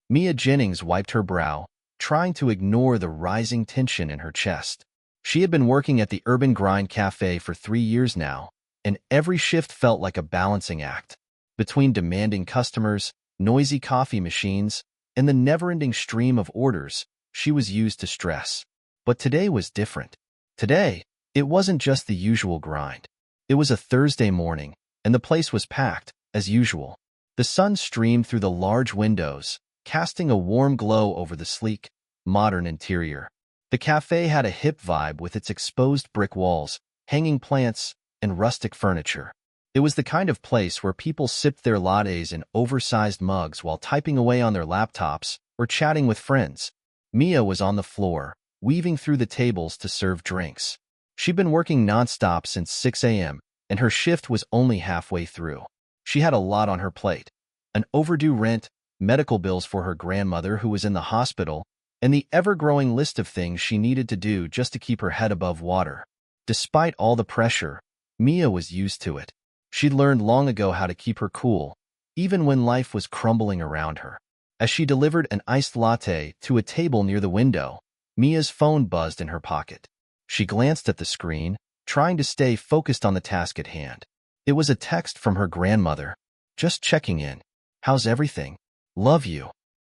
Mia Jennings wiped her brow, trying to ignore the rising tension in her chest. She had been working at the Urban Grind Cafe for 3 years now, and every shift felt like a balancing act. Between demanding customers, noisy coffee machines, and the never-ending stream of orders, she was used to stress. But today was different. Today, it wasn't just the usual grind. It was a Thursday morning, and the place was packed, as usual. The sun streamed through the large windows, casting a warm glow over the sleek, modern interior. The cafe had a hip vibe with its exposed brick walls, hanging plants, and rustic furniture. It was the kind of place where people sipped their lattes in oversized mugs while typing away on their laptops or chatting with friends. Mia was on the floor, weaving through the tables to serve drinks. She'd been working nonstop since 6 a.m., and her shift was only halfway through. She had a lot on her plate: an overdue rent, medical bills for her grandmother who was in the hospital, and the ever-growing list of things she needed to do just to keep her head above water. Despite all the pressure, Mia was used to it. She'd learned long ago how to keep her cool, even when life was crumbling around her. As she delivered an iced latte to a table near the window, Mia's phone buzzed in her pocket. She glanced at the screen, trying to stay focused on the task at hand. It was a text from her grandmother. "Just checking in. How's everything? Love you."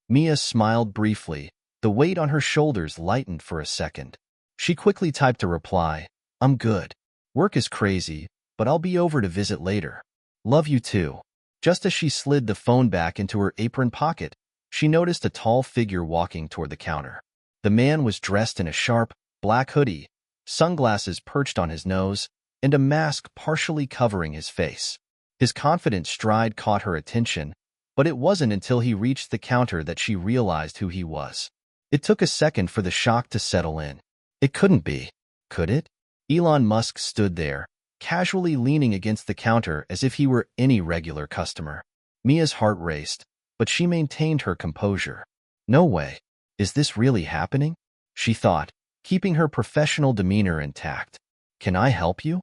Mia smiled briefly. The weight on her shoulders lightened for a second. She quickly typed a reply: "I'm good. Work is crazy, but I'll be over to visit later. Love you too." Just as she slid the phone back into her apron pocket, she noticed a tall figure walking toward the counter. The man was dressed in a sharp, black hoodie, sunglasses perched on his nose, and a mask partially covering his face. His confident stride caught her attention, but it wasn't until he reached the counter that she realized who he was. It took a second for the shock to settle in. It couldn't be, could it? Elon Musk stood there, casually leaning against the counter as if he were any regular customer. Mia's heart raced, but she maintained her composure. "No way. Is this really happening?" she thought, keeping her professional demeanor intact. "Can I help you?"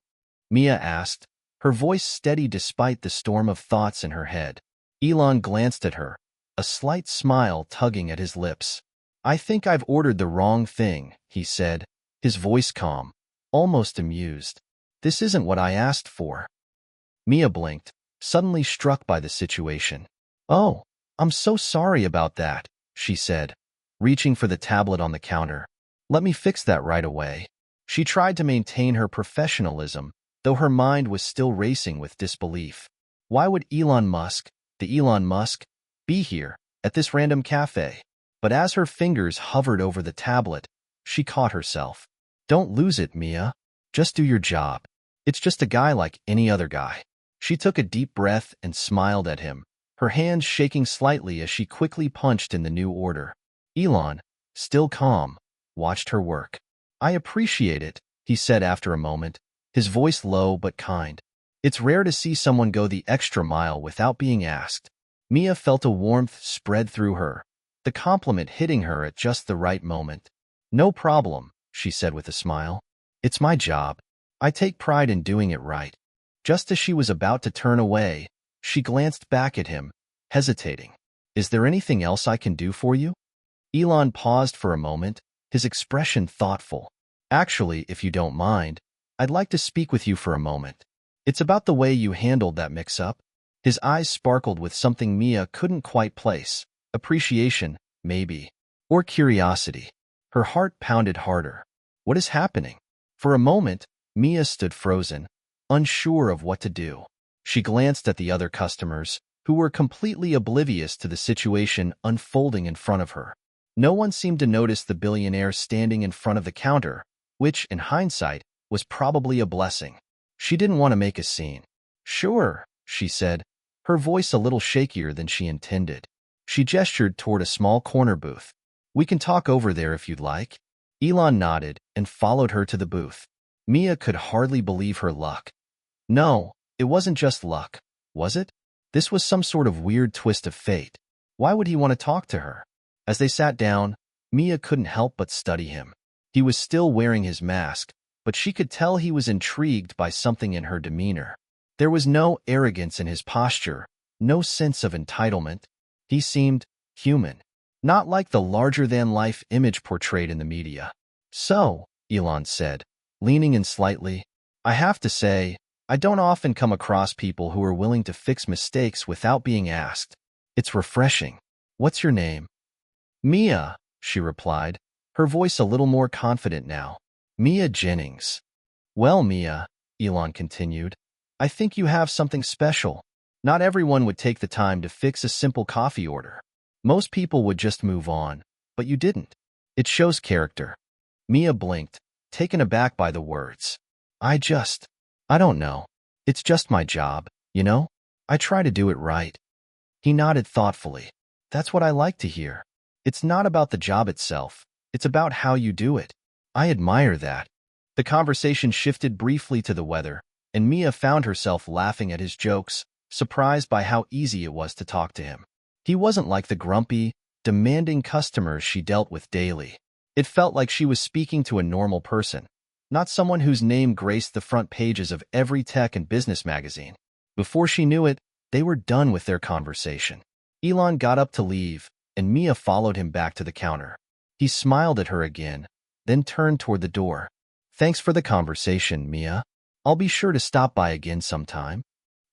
Mia asked, her voice steady despite the storm of thoughts in her head. Elon glanced at her, a slight smile tugging at his lips. "I think I've ordered the wrong thing," he said, his voice calm, almost amused. "This isn't what I asked for." Mia blinked, suddenly struck by the situation. "Oh, I'm so sorry about that," she said, reaching for the tablet on the counter. "Let me fix that right away." She tried to maintain her professionalism, though her mind was still racing with disbelief. Why would Elon Musk, the Elon Musk, be here, at this random cafe? But as her fingers hovered over the tablet, she caught herself. "Don't lose it, Mia. Just do your job. It's just a guy like any other guy." She took a deep breath and smiled at him, her hands shaking slightly as she quickly punched in the new order. Elon, still calm, watched her work. "I appreciate it," he said after a moment, his voice low but kind. "It's rare to see someone go the extra mile without being asked." Mia felt a warmth spread through her, the compliment hitting her at just the right moment. "No problem," she said with a smile. "It's my job. I take pride in doing it right." Just as she was about to turn away, she glanced back at him, hesitating. "Is there anything else I can do for you?" Elon paused for a moment, his expression thoughtful. "Actually, if you don't mind, I'd like to speak with you for a moment. It's about the way you handled that mix-up." His eyes sparkled with something Mia couldn't quite place. Appreciation, maybe. Or curiosity. Her heart pounded harder. What is happening? For a moment, Mia stood frozen, unsure of what to do. She glanced at the other customers, who were completely oblivious to the situation unfolding in front of her. No one seemed to notice the billionaire standing in front of the counter, which, in hindsight, was probably a blessing. She didn't want to make a scene. "Sure," she said, her voice a little shakier than she intended. She gestured toward a small corner booth. "We can talk over there if you'd like." Elon nodded and followed her to the booth. Mia could hardly believe her luck. No, it wasn't just luck, was it? This was some sort of weird twist of fate. Why would he want to talk to her? As they sat down, Mia couldn't help but study him. He was still wearing his mask, but she could tell he was intrigued by something in her demeanor. There was no arrogance in his posture, no sense of entitlement. He seemed human. not like the larger-than-life image portrayed in the media. So, Elon said, leaning in slightly, I have to say, I don't often come across people who are willing to fix mistakes without being asked. It's refreshing. What's your name? Mia, she replied, her voice a little more confident now. Mia Jennings. Well, Mia, Elon continued, I think you have something special. Not everyone would take the time to fix a simple coffee order. Most people would just move on, but you didn't. It shows character. Mia blinked, taken aback by the words. I don't know. It's just my job, you know? I try to do it right. He nodded thoughtfully. That's what I like to hear. It's not about the job itself. It's about how you do it. I admire that. The conversation shifted briefly to the weather, and Mia found herself laughing at his jokes, surprised by how easy it was to talk to him. He wasn't like the grumpy, demanding customers she dealt with daily. It felt like she was speaking to a normal person, not someone whose name graced the front pages of every tech and business magazine. Before she knew it, they were done with their conversation. Elon got up to leave, and Mia followed him back to the counter. He smiled at her again, then turned toward the door. Thanks for the conversation, Mia. I'll be sure to stop by again sometime.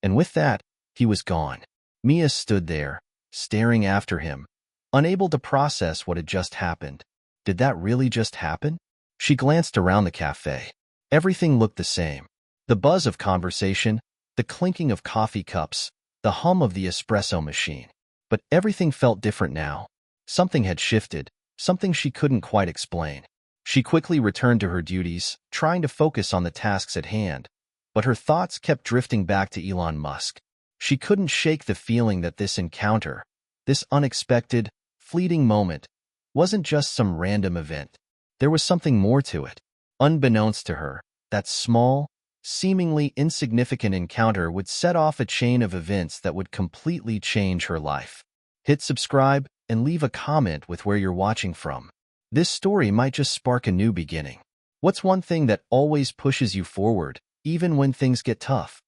And with that, he was gone. Mia stood there, staring after him, unable to process what had just happened. Did that really just happen? She glanced around the cafe. Everything looked the same. The buzz of conversation, the clinking of coffee cups, the hum of the espresso machine. But everything felt different now. Something had shifted, something she couldn't quite explain. She quickly returned to her duties, trying to focus on the tasks at hand, but her thoughts kept drifting back to Elon Musk. She couldn't shake the feeling that this encounter, this unexpected, fleeting moment, wasn't just some random event. There was something more to it. Unbeknownst to her, that small, seemingly insignificant encounter would set off a chain of events that would completely change her life. Hit subscribe and leave a comment with where you're watching from. This story might just spark a new beginning. What's one thing that always pushes you forward, even when things get tough?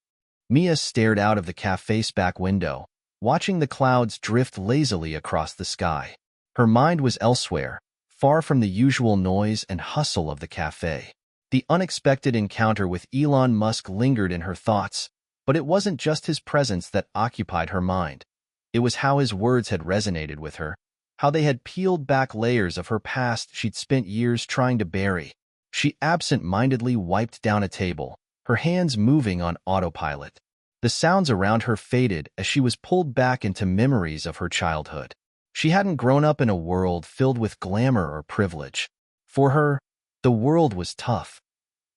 Mia stared out of the cafe's back window, watching the clouds drift lazily across the sky. Her mind was elsewhere, far from the usual noise and hustle of the cafe. The unexpected encounter with Elon Musk lingered in her thoughts, but it wasn't just his presence that occupied her mind. It was how his words had resonated with her, how they had peeled back layers of her past she'd spent years trying to bury. She absent-mindedly wiped down a table, her hands moving on autopilot. The sounds around her faded as she was pulled back into memories of her childhood. She hadn't grown up in a world filled with glamour or privilege. For her, the world was tough,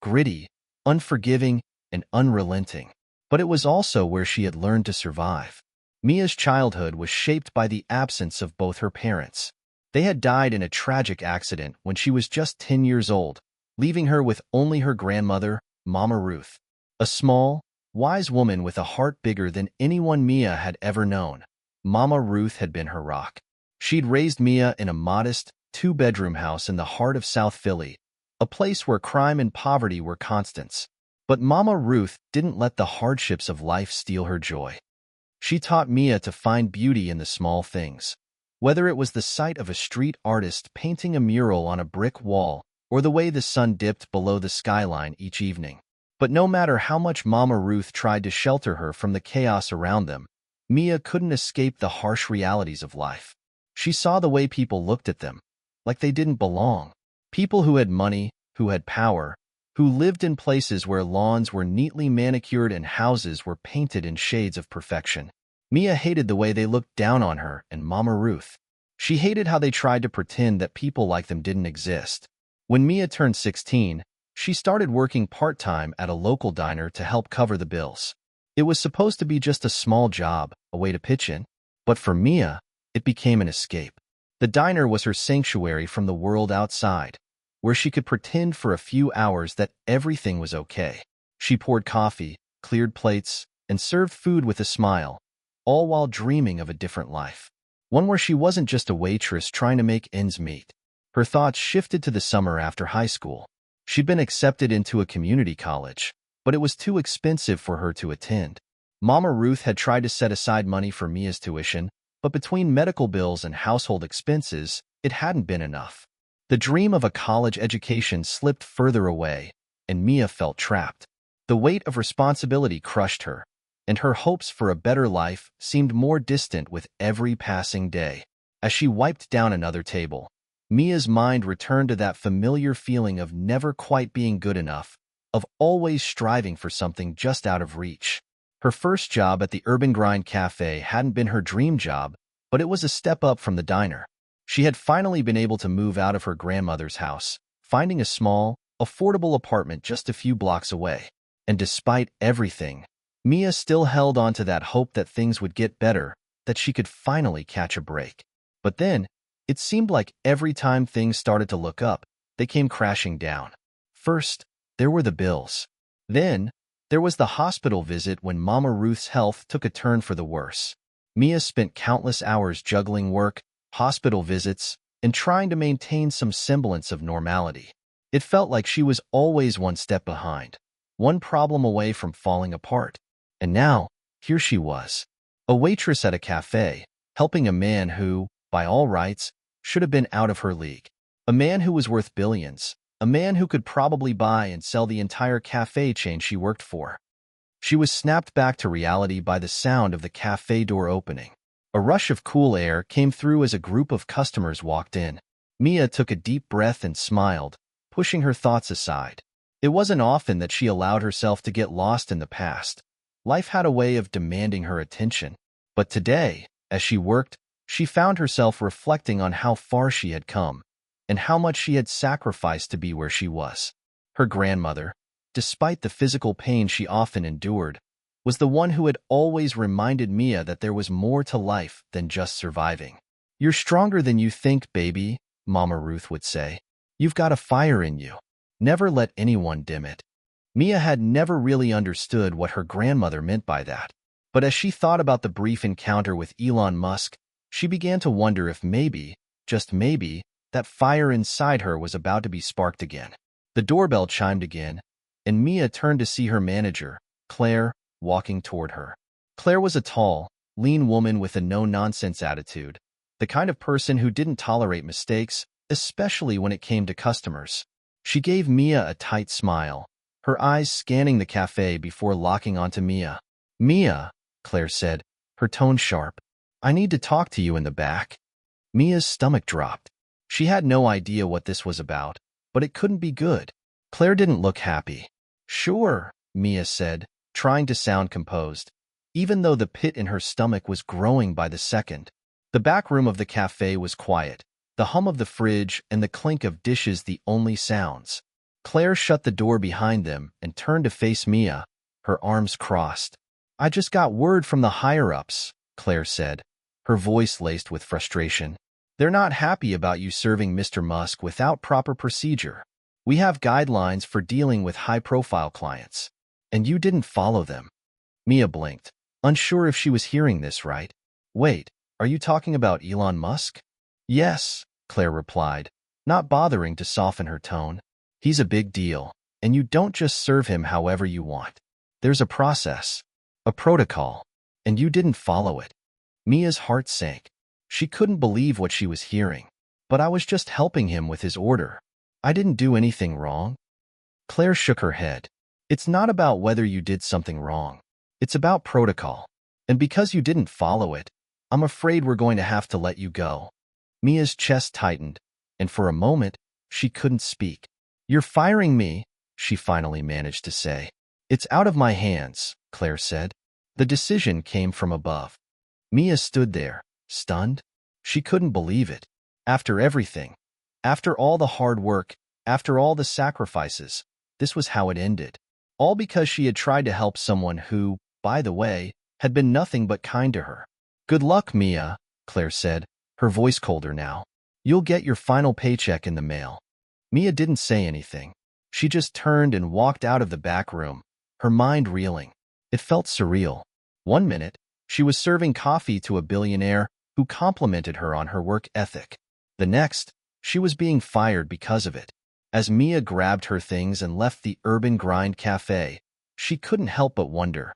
gritty, unforgiving, and unrelenting. But it was also where she had learned to survive. Mia's childhood was shaped by the absence of both her parents. They had died in a tragic accident when she was just 10 years old, leaving her with only her grandmother, Mama Ruth. A small, wise woman with a heart bigger than anyone Mia had ever known. Mama Ruth had been her rock. She'd raised Mia in a modest, two-bedroom house in the heart of South Philly, a place where crime and poverty were constants. But Mama Ruth didn't let the hardships of life steal her joy. She taught Mia to find beauty in the small things, whether it was the sight of a street artist painting a mural on a brick wall or the way the sun dipped below the skyline each evening. But no matter how much Mama Ruth tried to shelter her from the chaos around them, Mia couldn't escape the harsh realities of life. She saw the way people looked at them, like they didn't belong. People who had money, who had power, who lived in places where lawns were neatly manicured and houses were painted in shades of perfection. Mia hated the way they looked down on her and Mama Ruth. She hated how they tried to pretend that people like them didn't exist. When Mia turned 16, she started working part-time at a local diner to help cover the bills. It was supposed to be just a small job, a way to pitch in, but for Mia, it became an escape. The diner was her sanctuary from the world outside, where she could pretend for a few hours that everything was okay. She poured coffee, cleared plates, and served food with a smile, all while dreaming of a different life. One where she wasn't just a waitress trying to make ends meet. Her thoughts shifted to the summer after high school. She'd been accepted into a community college, but it was too expensive for her to attend. Mama Ruth had tried to set aside money for Mia's tuition, but between medical bills and household expenses, it hadn't been enough. The dream of a college education slipped further away, and Mia felt trapped. The weight of responsibility crushed her, and her hopes for a better life seemed more distant with every passing day. As she wiped down another table, Mia's mind returned to that familiar feeling of never quite being good enough, of always striving for something just out of reach. Her first job at the Urban Grind Cafe hadn't been her dream job, but it was a step up from the diner. She had finally been able to move out of her grandmother's house, finding a small, affordable apartment just a few blocks away. And despite everything, Mia still held on to that hope that things would get better, that she could finally catch a break. But then, it seemed like every time things started to look up, they came crashing down. First, there were the bills. Then, there was the hospital visit when Mama Ruth's health took a turn for the worse. Mia spent countless hours juggling work, hospital visits, and trying to maintain some semblance of normality. It felt like she was always one step behind, one problem away from falling apart. And now, here she was, a waitress at a cafe, helping a man who, by all rights, should have been out of her league. A man who was worth billions, a man who could probably buy and sell the entire cafe chain she worked for. She was snapped back to reality by the sound of the cafe door opening. A rush of cool air came through as a group of customers walked in. Mia took a deep breath and smiled, pushing her thoughts aside. It wasn't often that she allowed herself to get lost in the past. Life had a way of demanding her attention. But today, as she worked, she found herself reflecting on how far she had come, and how much she had sacrificed to be where she was. Her grandmother, despite the physical pain she often endured, was the one who had always reminded Mia that there was more to life than just surviving. "You're stronger than you think, baby," Mama Ruth would say. "You've got a fire in you. Never let anyone dim it." Mia had never really understood what her grandmother meant by that. But as she thought about the brief encounter with Elon Musk, she began to wonder if maybe, just maybe, that fire inside her was about to be sparked again. The doorbell chimed again, and Mia turned to see her manager, Claire, walking toward her. Claire was a tall, lean woman with a no-nonsense attitude, the kind of person who didn't tolerate mistakes, especially when it came to customers. She gave Mia a tight smile, her eyes scanning the cafe before locking onto Mia. "Mia," Claire said, her tone sharp, "I need to talk to you in the back." Mia's stomach dropped. She had no idea what this was about, but it couldn't be good. Claire didn't look happy. "Sure," Mia said, trying to sound composed, even though the pit in her stomach was growing by the second. The back room of the cafe was quiet, the hum of the fridge and the clink of dishes the only sounds. Claire shut the door behind them and turned to face Mia, her arms crossed. "I just got word from the higher-ups," Claire said, her voice laced with frustration. "They're not happy about you serving Mr. Musk without proper procedure. We have guidelines for dealing with high-profile clients, and you didn't follow them." Mia blinked, unsure if she was hearing this right. "Wait, are you talking about Elon Musk?" "Yes," Claire replied, not bothering to soften her tone. "He's a big deal, and you don't just serve him however you want. There's a process, a protocol, and you didn't follow it." Mia's heart sank. She couldn't believe what she was hearing. "But I was just helping him with his order. I didn't do anything wrong." Claire shook her head. "It's not about whether you did something wrong. It's about protocol. And because you didn't follow it, I'm afraid we're going to have to let you go." Mia's chest tightened, and for a moment, she couldn't speak. "You're firing me," she finally managed to say. "It's out of my hands," Claire said. The decision came from above. Mia stood there, stunned. She couldn't believe it. After everything, after all the hard work, after all the sacrifices, this was how it ended. All because she had tried to help someone who, by the way, had been nothing but kind to her. "Good luck, Mia," Claire said, her voice colder now. "You'll get your final paycheck in the mail." Mia didn't say anything. She just turned and walked out of the back room, her mind reeling. It felt surreal. One minute, she was serving coffee to a billionaire who complimented her on her work ethic. The next, she was being fired because of it. As Mia grabbed her things and left the Urban Grind Cafe, she couldn't help but wonder,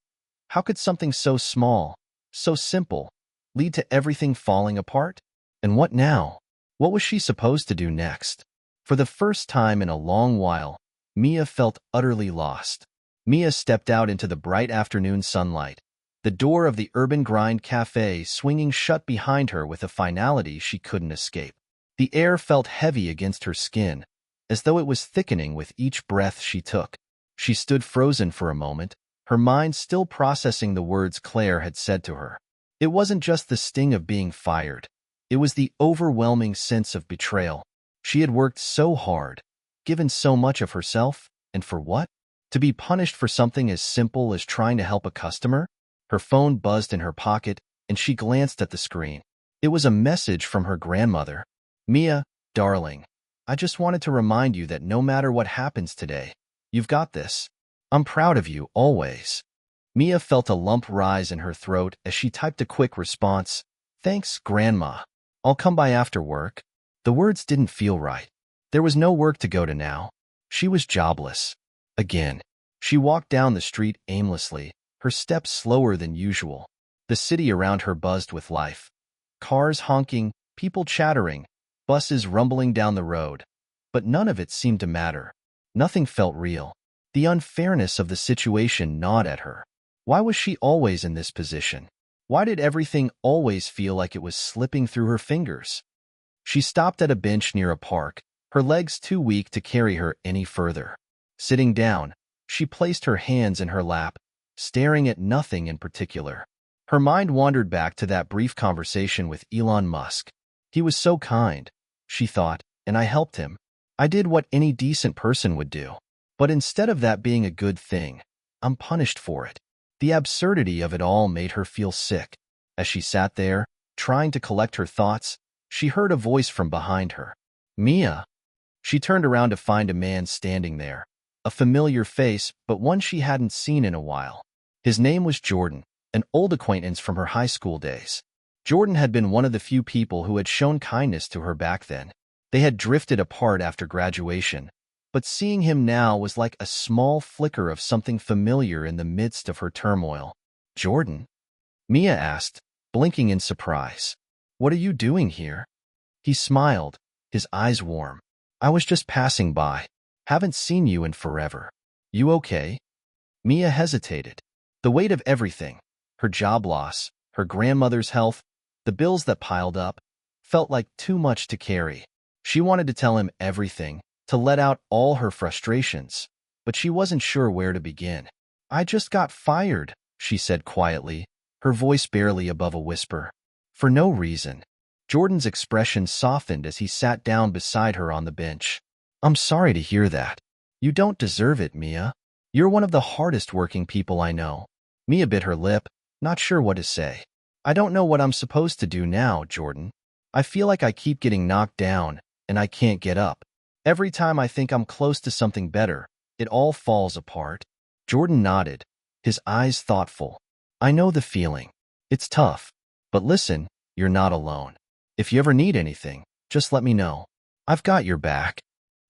how could something so small, so simple, lead to everything falling apart? And what now? What was she supposed to do next? For the first time in a long while, Mia felt utterly lost. Mia stepped out into the bright afternoon sunlight, the door of the Urban Grind Cafe swinging shut behind her with a finality she couldn't escape. The air felt heavy against her skin, as though it was thickening with each breath she took. She stood frozen for a moment, her mind still processing the words Claire had said to her. It wasn't just the sting of being fired. It was the overwhelming sense of betrayal. She had worked so hard, given so much of herself, and for what? To be punished for something as simple as trying to help a customer? Her phone buzzed in her pocket, and she glanced at the screen. It was a message from her grandmother. Mia, darling, I just wanted to remind you that no matter what happens today, you've got this. I'm proud of you, always. Mia felt a lump rise in her throat as she typed a quick response. Thanks, Grandma. I'll come by after work. The words didn't feel right. There was no work to go to now. She was jobless. Again. She walked down the street aimlessly, her steps slower than usual. The city around her buzzed with life. Cars honking, people chattering, buses rumbling down the road. But none of it seemed to matter. Nothing felt real. The unfairness of the situation gnawed at her. Why was she always in this position? Why did everything always feel like it was slipping through her fingers? She stopped at a bench near a park, her legs too weak to carry her any further. Sitting down, she placed her hands in her lap, staring at nothing in particular. Her mind wandered back to that brief conversation with Elon Musk. He was so kind, she thought, and I helped him. I did what any decent person would do. But instead of that being a good thing, I'm punished for it. The absurdity of it all made her feel sick. As she sat there, trying to collect her thoughts, she heard a voice from behind her. Mia. She turned around to find a man standing there. A familiar face, but one she hadn't seen in a while. His name was Jordan, an old acquaintance from her high school days. Jordan had been one of the few people who had shown kindness to her back then. They had drifted apart after graduation, but seeing him now was like a small flicker of something familiar in the midst of her turmoil. Jordan? Mia asked, blinking in surprise. What are you doing here? He smiled, his eyes warm. I was just passing by. Haven't seen you in forever. You okay? Mia hesitated. The weight of everything, her job loss, her grandmother's health, the bills that piled up, felt like too much to carry. She wanted to tell him everything, to let out all her frustrations, but she wasn't sure where to begin. I just got fired, she said quietly, her voice barely above a whisper. For no reason. Jordan's expression softened as he sat down beside her on the bench. I'm sorry to hear that. You don't deserve it, Mia. You're one of the hardest working people I know. Mia bit her lip, not sure what to say. I don't know what I'm supposed to do now, Jordan. I feel like I keep getting knocked down, and I can't get up. Every time I think I'm close to something better, it all falls apart. Jordan nodded, his eyes thoughtful. I know the feeling. It's tough. But listen, you're not alone. If you ever need anything, just let me know. I've got your back.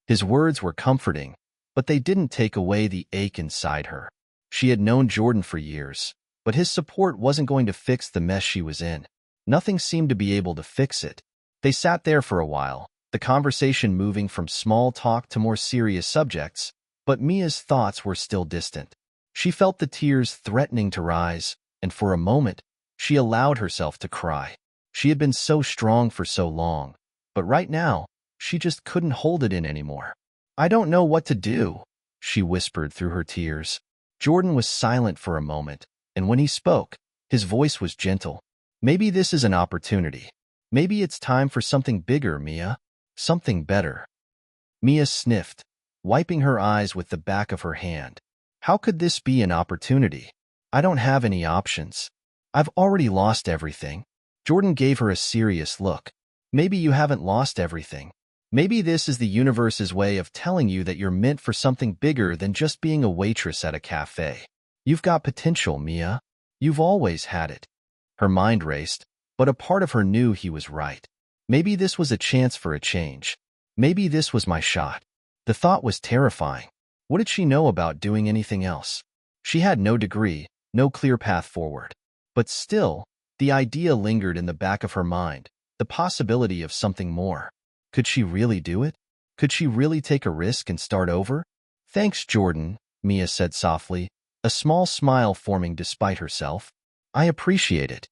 His words were comforting, but they didn't take away the ache inside her. She had known Jordan for years, but his support wasn't going to fix the mess she was in. Nothing seemed to be able to fix it. They sat there for a while, the conversation moving from small talk to more serious subjects, but Mia's thoughts were still distant. She felt the tears threatening to rise, and for a moment, she allowed herself to cry. She had been so strong for so long, but right now, she just couldn't hold it in anymore. I don't know what to do, she whispered through her tears. Jordan was silent for a moment, and when he spoke, his voice was gentle. Maybe this is an opportunity. Maybe it's time for something bigger, Mia. Something better. Mia sniffed, wiping her eyes with the back of her hand. How could this be an opportunity? I don't have any options. I've already lost everything. Jordan gave her a serious look. Maybe you haven't lost everything. Maybe this is the universe's way of telling you that you're meant for something bigger than just being a waitress at a cafe. You've got potential, Mia. You've always had it. Her mind raced, but a part of her knew he was right. Maybe this was a chance for a change. Maybe this was my shot. The thought was terrifying. What did she know about doing anything else? She had no degree, no clear path forward. But still, The idea lingered in the back of her mind, the possibility of something more. Could she really do it? Could she really take a risk and start over? Thanks, Jordan, Mia said softly, a small smile forming despite herself. I appreciate it.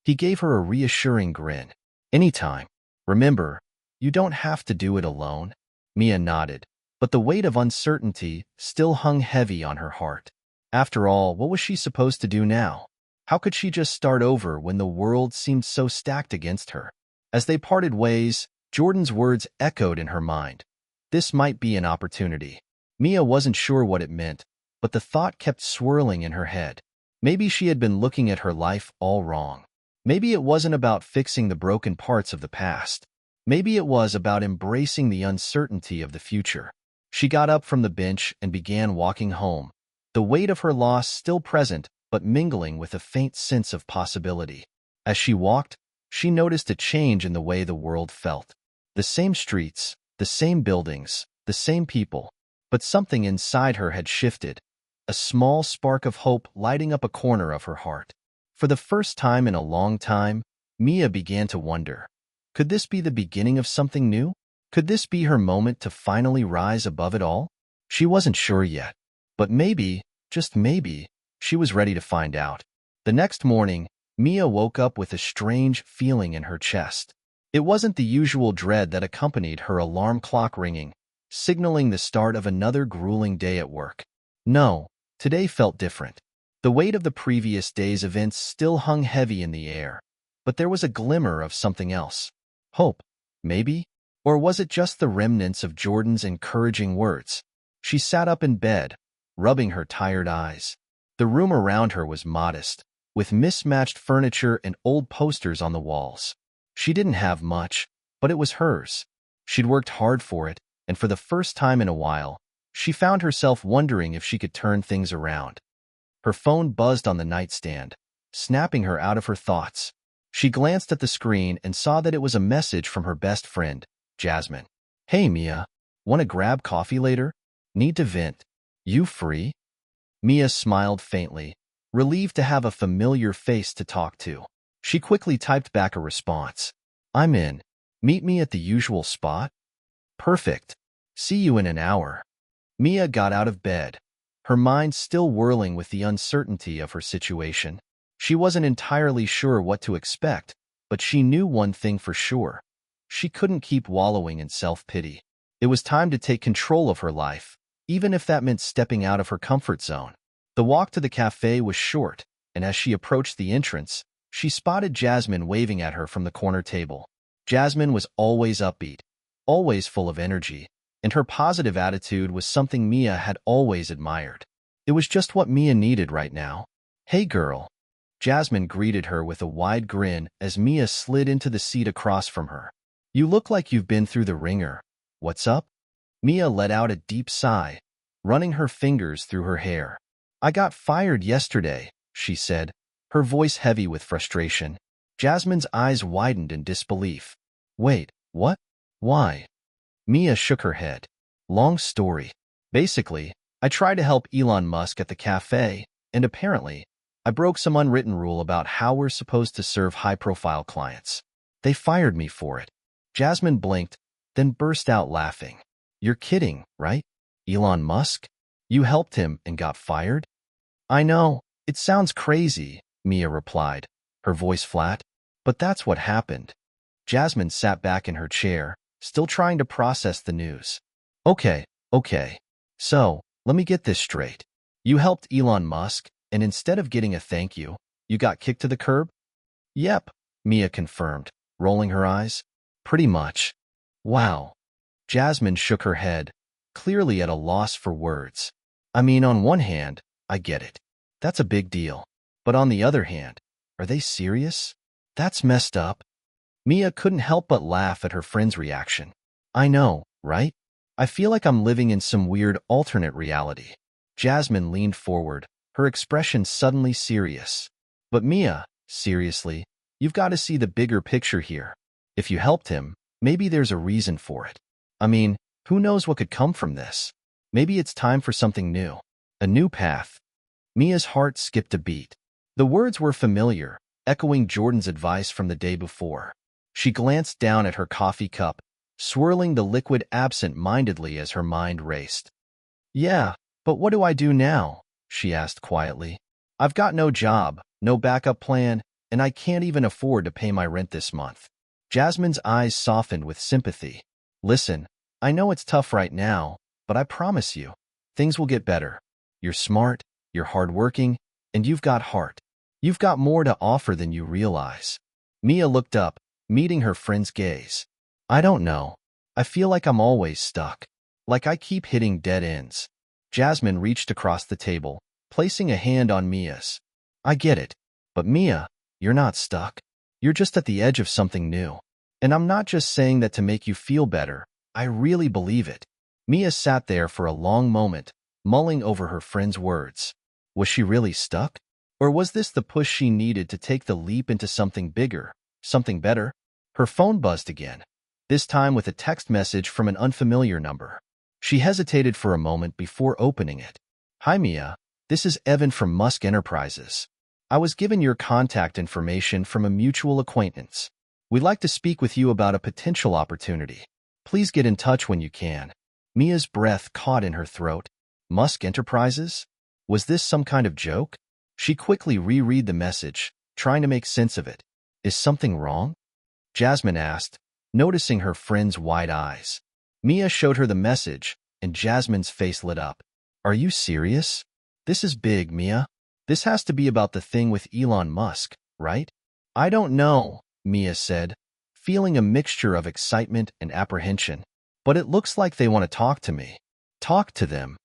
He gave her a reassuring grin. Anytime. Remember, you don't have to do it alone. Mia nodded, but the weight of uncertainty still hung heavy on her heart. After all, what was she supposed to do now? How could she just start over when the world seemed so stacked against her? As they parted ways, Jordan's words echoed in her mind. This might be an opportunity. Mia wasn't sure what it meant, but the thought kept swirling in her head. Maybe she had been looking at her life all wrong. Maybe it wasn't about fixing the broken parts of the past. Maybe it was about embracing the uncertainty of the future. She got up from the bench and began walking home, the weight of her loss still present but mingling with a faint sense of possibility. As she walked, she noticed a change in the way the world felt. The same streets, the same buildings, the same people, but something inside her had shifted, a small spark of hope lighting up a corner of her heart. For the first time in a long time, Mia began to wonder, could this be the beginning of something new? Could this be her moment to finally rise above it all? She wasn't sure yet, but maybe, just maybe, she was ready to find out. The next morning, Mia woke up with a strange feeling in her chest. It wasn't the usual dread that accompanied her alarm clock ringing, signaling the start of another grueling day at work. No, today felt different. The weight of the previous day's events still hung heavy in the air, but there was a glimmer of something else. Hope, maybe? Or was it just the remnants of Jordan's encouraging words? She sat up in bed, rubbing her tired eyes. The room around her was modest, with mismatched furniture and old posters on the walls. She didn't have much, but it was hers. She'd worked hard for it, and for the first time in a while, she found herself wondering if she could turn things around. Her phone buzzed on the nightstand, snapping her out of her thoughts. She glanced at the screen and saw that it was a message from her best friend, Jasmine. Hey, Mia. Want to grab coffee later? Need to vent. You free? Mia smiled faintly, relieved to have a familiar face to talk to. She quickly typed back a response. I'm in. Meet me at the usual spot? Perfect. See you in an hour. Mia got out of bed, her mind still whirling with the uncertainty of her situation. She wasn't entirely sure what to expect, but she knew one thing for sure. She couldn't keep wallowing in self-pity. It was time to take control of her life, even if that meant stepping out of her comfort zone. The walk to the cafe was short, and as she approached the entrance, she spotted Jasmine waving at her from the corner table. Jasmine was always upbeat, always full of energy, and her positive attitude was something Mia had always admired. It was just what Mia needed right now. Hey, girl. Jasmine greeted her with a wide grin as Mia slid into the seat across from her. You look like you've been through the ringer. What's up? Mia let out a deep sigh, running her fingers through her hair. I got fired yesterday, she said, her voice heavy with frustration. Jasmine's eyes widened in disbelief. Wait, what? Why? Mia shook her head. Long story. Basically, I tried to help Elon Musk at the cafe, and apparently, I broke some unwritten rule about how we're supposed to serve high-profile clients. They fired me for it. Jasmine blinked, then burst out laughing. You're kidding, right? Elon Musk? You helped him and got fired? I know, it sounds crazy, Mia replied, her voice flat, but that's what happened. Jasmine sat back in her chair, still trying to process the news. Okay. So, let me get this straight. You helped Elon Musk, and instead of getting a thank you, you got kicked to the curb? Yep, Mia confirmed, rolling her eyes. Pretty much. Wow. Jasmine shook her head, clearly at a loss for words. I mean, on one hand, I get it. That's a big deal. But on the other hand, are they serious? That's messed up. Mia couldn't help but laugh at her friend's reaction. I know, right? I feel like I'm living in some weird alternate reality. Jasmine leaned forward, her expression suddenly serious. But Mia, seriously, you've got to see the bigger picture here. If you helped him, maybe there's a reason for it. I mean, who knows what could come from this? Maybe it's time for something new. A new path. Mia's heart skipped a beat. The words were familiar, echoing Jordan's advice from the day before. She glanced down at her coffee cup, swirling the liquid absent-mindedly as her mind raced. Yeah, but what do I do now? She asked quietly. I've got no job, no backup plan, and I can't even afford to pay my rent this month. Jasmine's eyes softened with sympathy. Listen, I know it's tough right now, but I promise you, things will get better. You're smart, you're hardworking, and you've got heart. You've got more to offer than you realize. Mia looked up, meeting her friend's gaze. I don't know. I feel like I'm always stuck. Like I keep hitting dead ends. Jasmine reached across the table, placing a hand on Mia's. I get it. But Mia, you're not stuck. You're just at the edge of something new. And I'm not just saying that to make you feel better. I really believe it. Mia sat there for a long moment, mulling over her friend's words. Was she really stuck? Or was this the push she needed to take the leap into something bigger, something better? Her phone buzzed again, this time with a text message from an unfamiliar number. She hesitated for a moment before opening it. Hi Mia, this is Evan from Musk Enterprises. I was given your contact information from a mutual acquaintance. We'd like to speak with you about a potential opportunity. Please get in touch when you can. Mia's breath caught in her throat. Musk Enterprises? Was this some kind of joke? She quickly reread the message, trying to make sense of it. Is something wrong? Jasmine asked, noticing her friend's wide eyes. Mia showed her the message, and Jasmine's face lit up. Are you serious? This is big, Mia. This has to be about the thing with Elon Musk, right? I don't know, Mia said, feeling a mixture of excitement and apprehension. But it looks like they want to talk to me. Talk to them.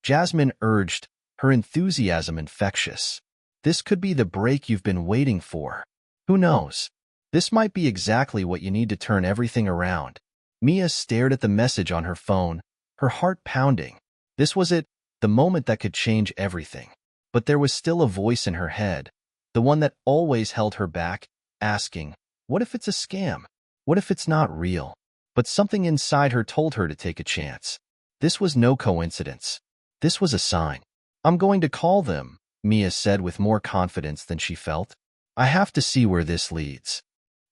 Jasmine urged, her enthusiasm infectious. This could be the break you've been waiting for. Who knows? This might be exactly what you need to turn everything around. Mia stared at the message on her phone, her heart pounding. This was it, the moment that could change everything. But there was still a voice in her head, the one that always held her back, asking, what if it's a scam? What if it's not real? But something inside her told her to take a chance. This was no coincidence. This was a sign. I'm going to call them, Mia said with more confidence than she felt. I have to see where this leads.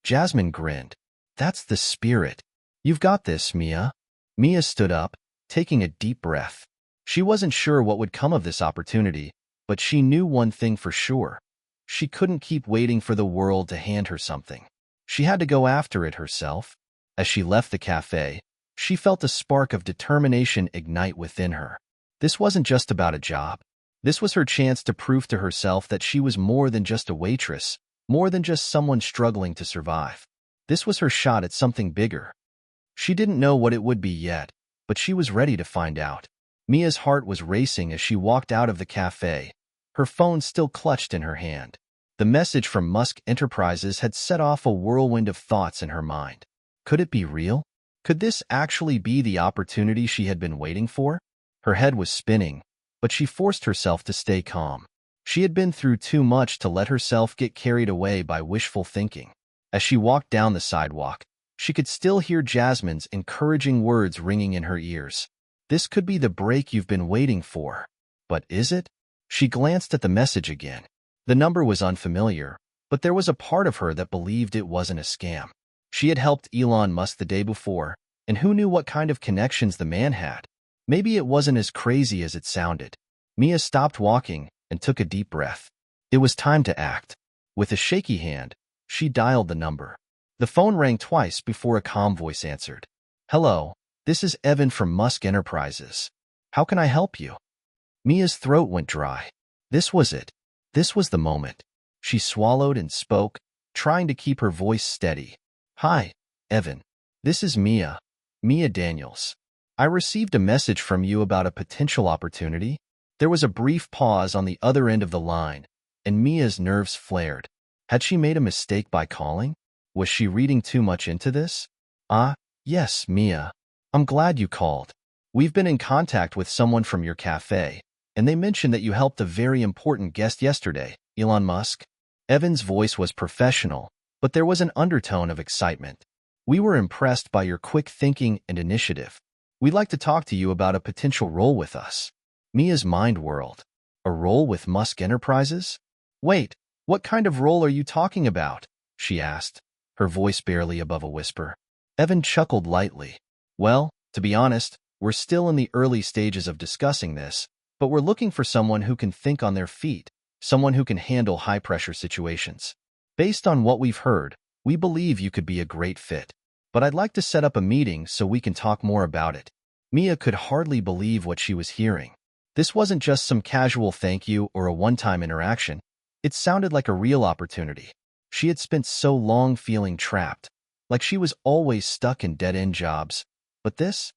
Jasmine grinned. That's the spirit. You've got this, Mia. Mia stood up, taking a deep breath. She wasn't sure what would come of this opportunity, but she knew one thing for sure. She couldn't keep waiting for the world to hand her something. She had to go after it herself. As she left the cafe, she felt a spark of determination ignite within her. This wasn't just about a job. This was her chance to prove to herself that she was more than just a waitress, more than just someone struggling to survive. This was her shot at something bigger. She didn't know what it would be yet, but she was ready to find out. Mia's heart was racing as she walked out of the cafe, her phone still clutched in her hand. The message from Musk Enterprises had set off a whirlwind of thoughts in her mind. Could it be real? Could this actually be the opportunity she had been waiting for? Her head was spinning, but she forced herself to stay calm. She had been through too much to let herself get carried away by wishful thinking. As she walked down the sidewalk, she could still hear Jasmine's encouraging words ringing in her ears. This could be the break you've been waiting for. But is it? She glanced at the message again. The number was unfamiliar, but there was a part of her that believed it wasn't a scam. She had helped Elon Musk the day before, and who knew what kind of connections the man had? Maybe it wasn't as crazy as it sounded. Mia stopped walking and took a deep breath. It was time to act. With a shaky hand, she dialed the number. The phone rang twice before a calm voice answered. Hello, this is Evan from Musk Enterprises. How can I help you? Mia's throat went dry. This was it. This was the moment. She swallowed and spoke, trying to keep her voice steady. Hi, Evan. This is Mia. Mia Daniels. I received a message from you about a potential opportunity. There was a brief pause on the other end of the line, and Mia's nerves flared. Had she made a mistake by calling? Was she reading too much into this? Yes, Mia. I'm glad you called. We've been in contact with someone from your cafe, and they mentioned that you helped a very important guest yesterday, Elon Musk. Evan's voice was professional, but there was an undertone of excitement. We were impressed by your quick thinking and initiative. We'd like to talk to you about a potential role with us. Mia's mind whirled. A role with Musk Enterprises? Wait, What kind of role are you talking about? She asked, her voice barely above a whisper. Evan chuckled lightly. Well, to be honest, we're still in the early stages of discussing this, but we're looking for someone who can think on their feet, someone who can handle high-pressure situations. Based on what we've heard, we believe you could be a great fit. But I'd like to set up a meeting so we can talk more about it. Mia could hardly believe what she was hearing. This wasn't just some casual thank you or a one-time interaction. It sounded like a real opportunity. She had spent so long feeling trapped, like she was always stuck in dead-end jobs. But this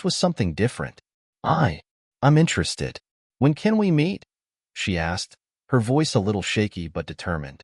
was something different. I'm interested. When can we meet? She asked, her voice a little shaky but determined.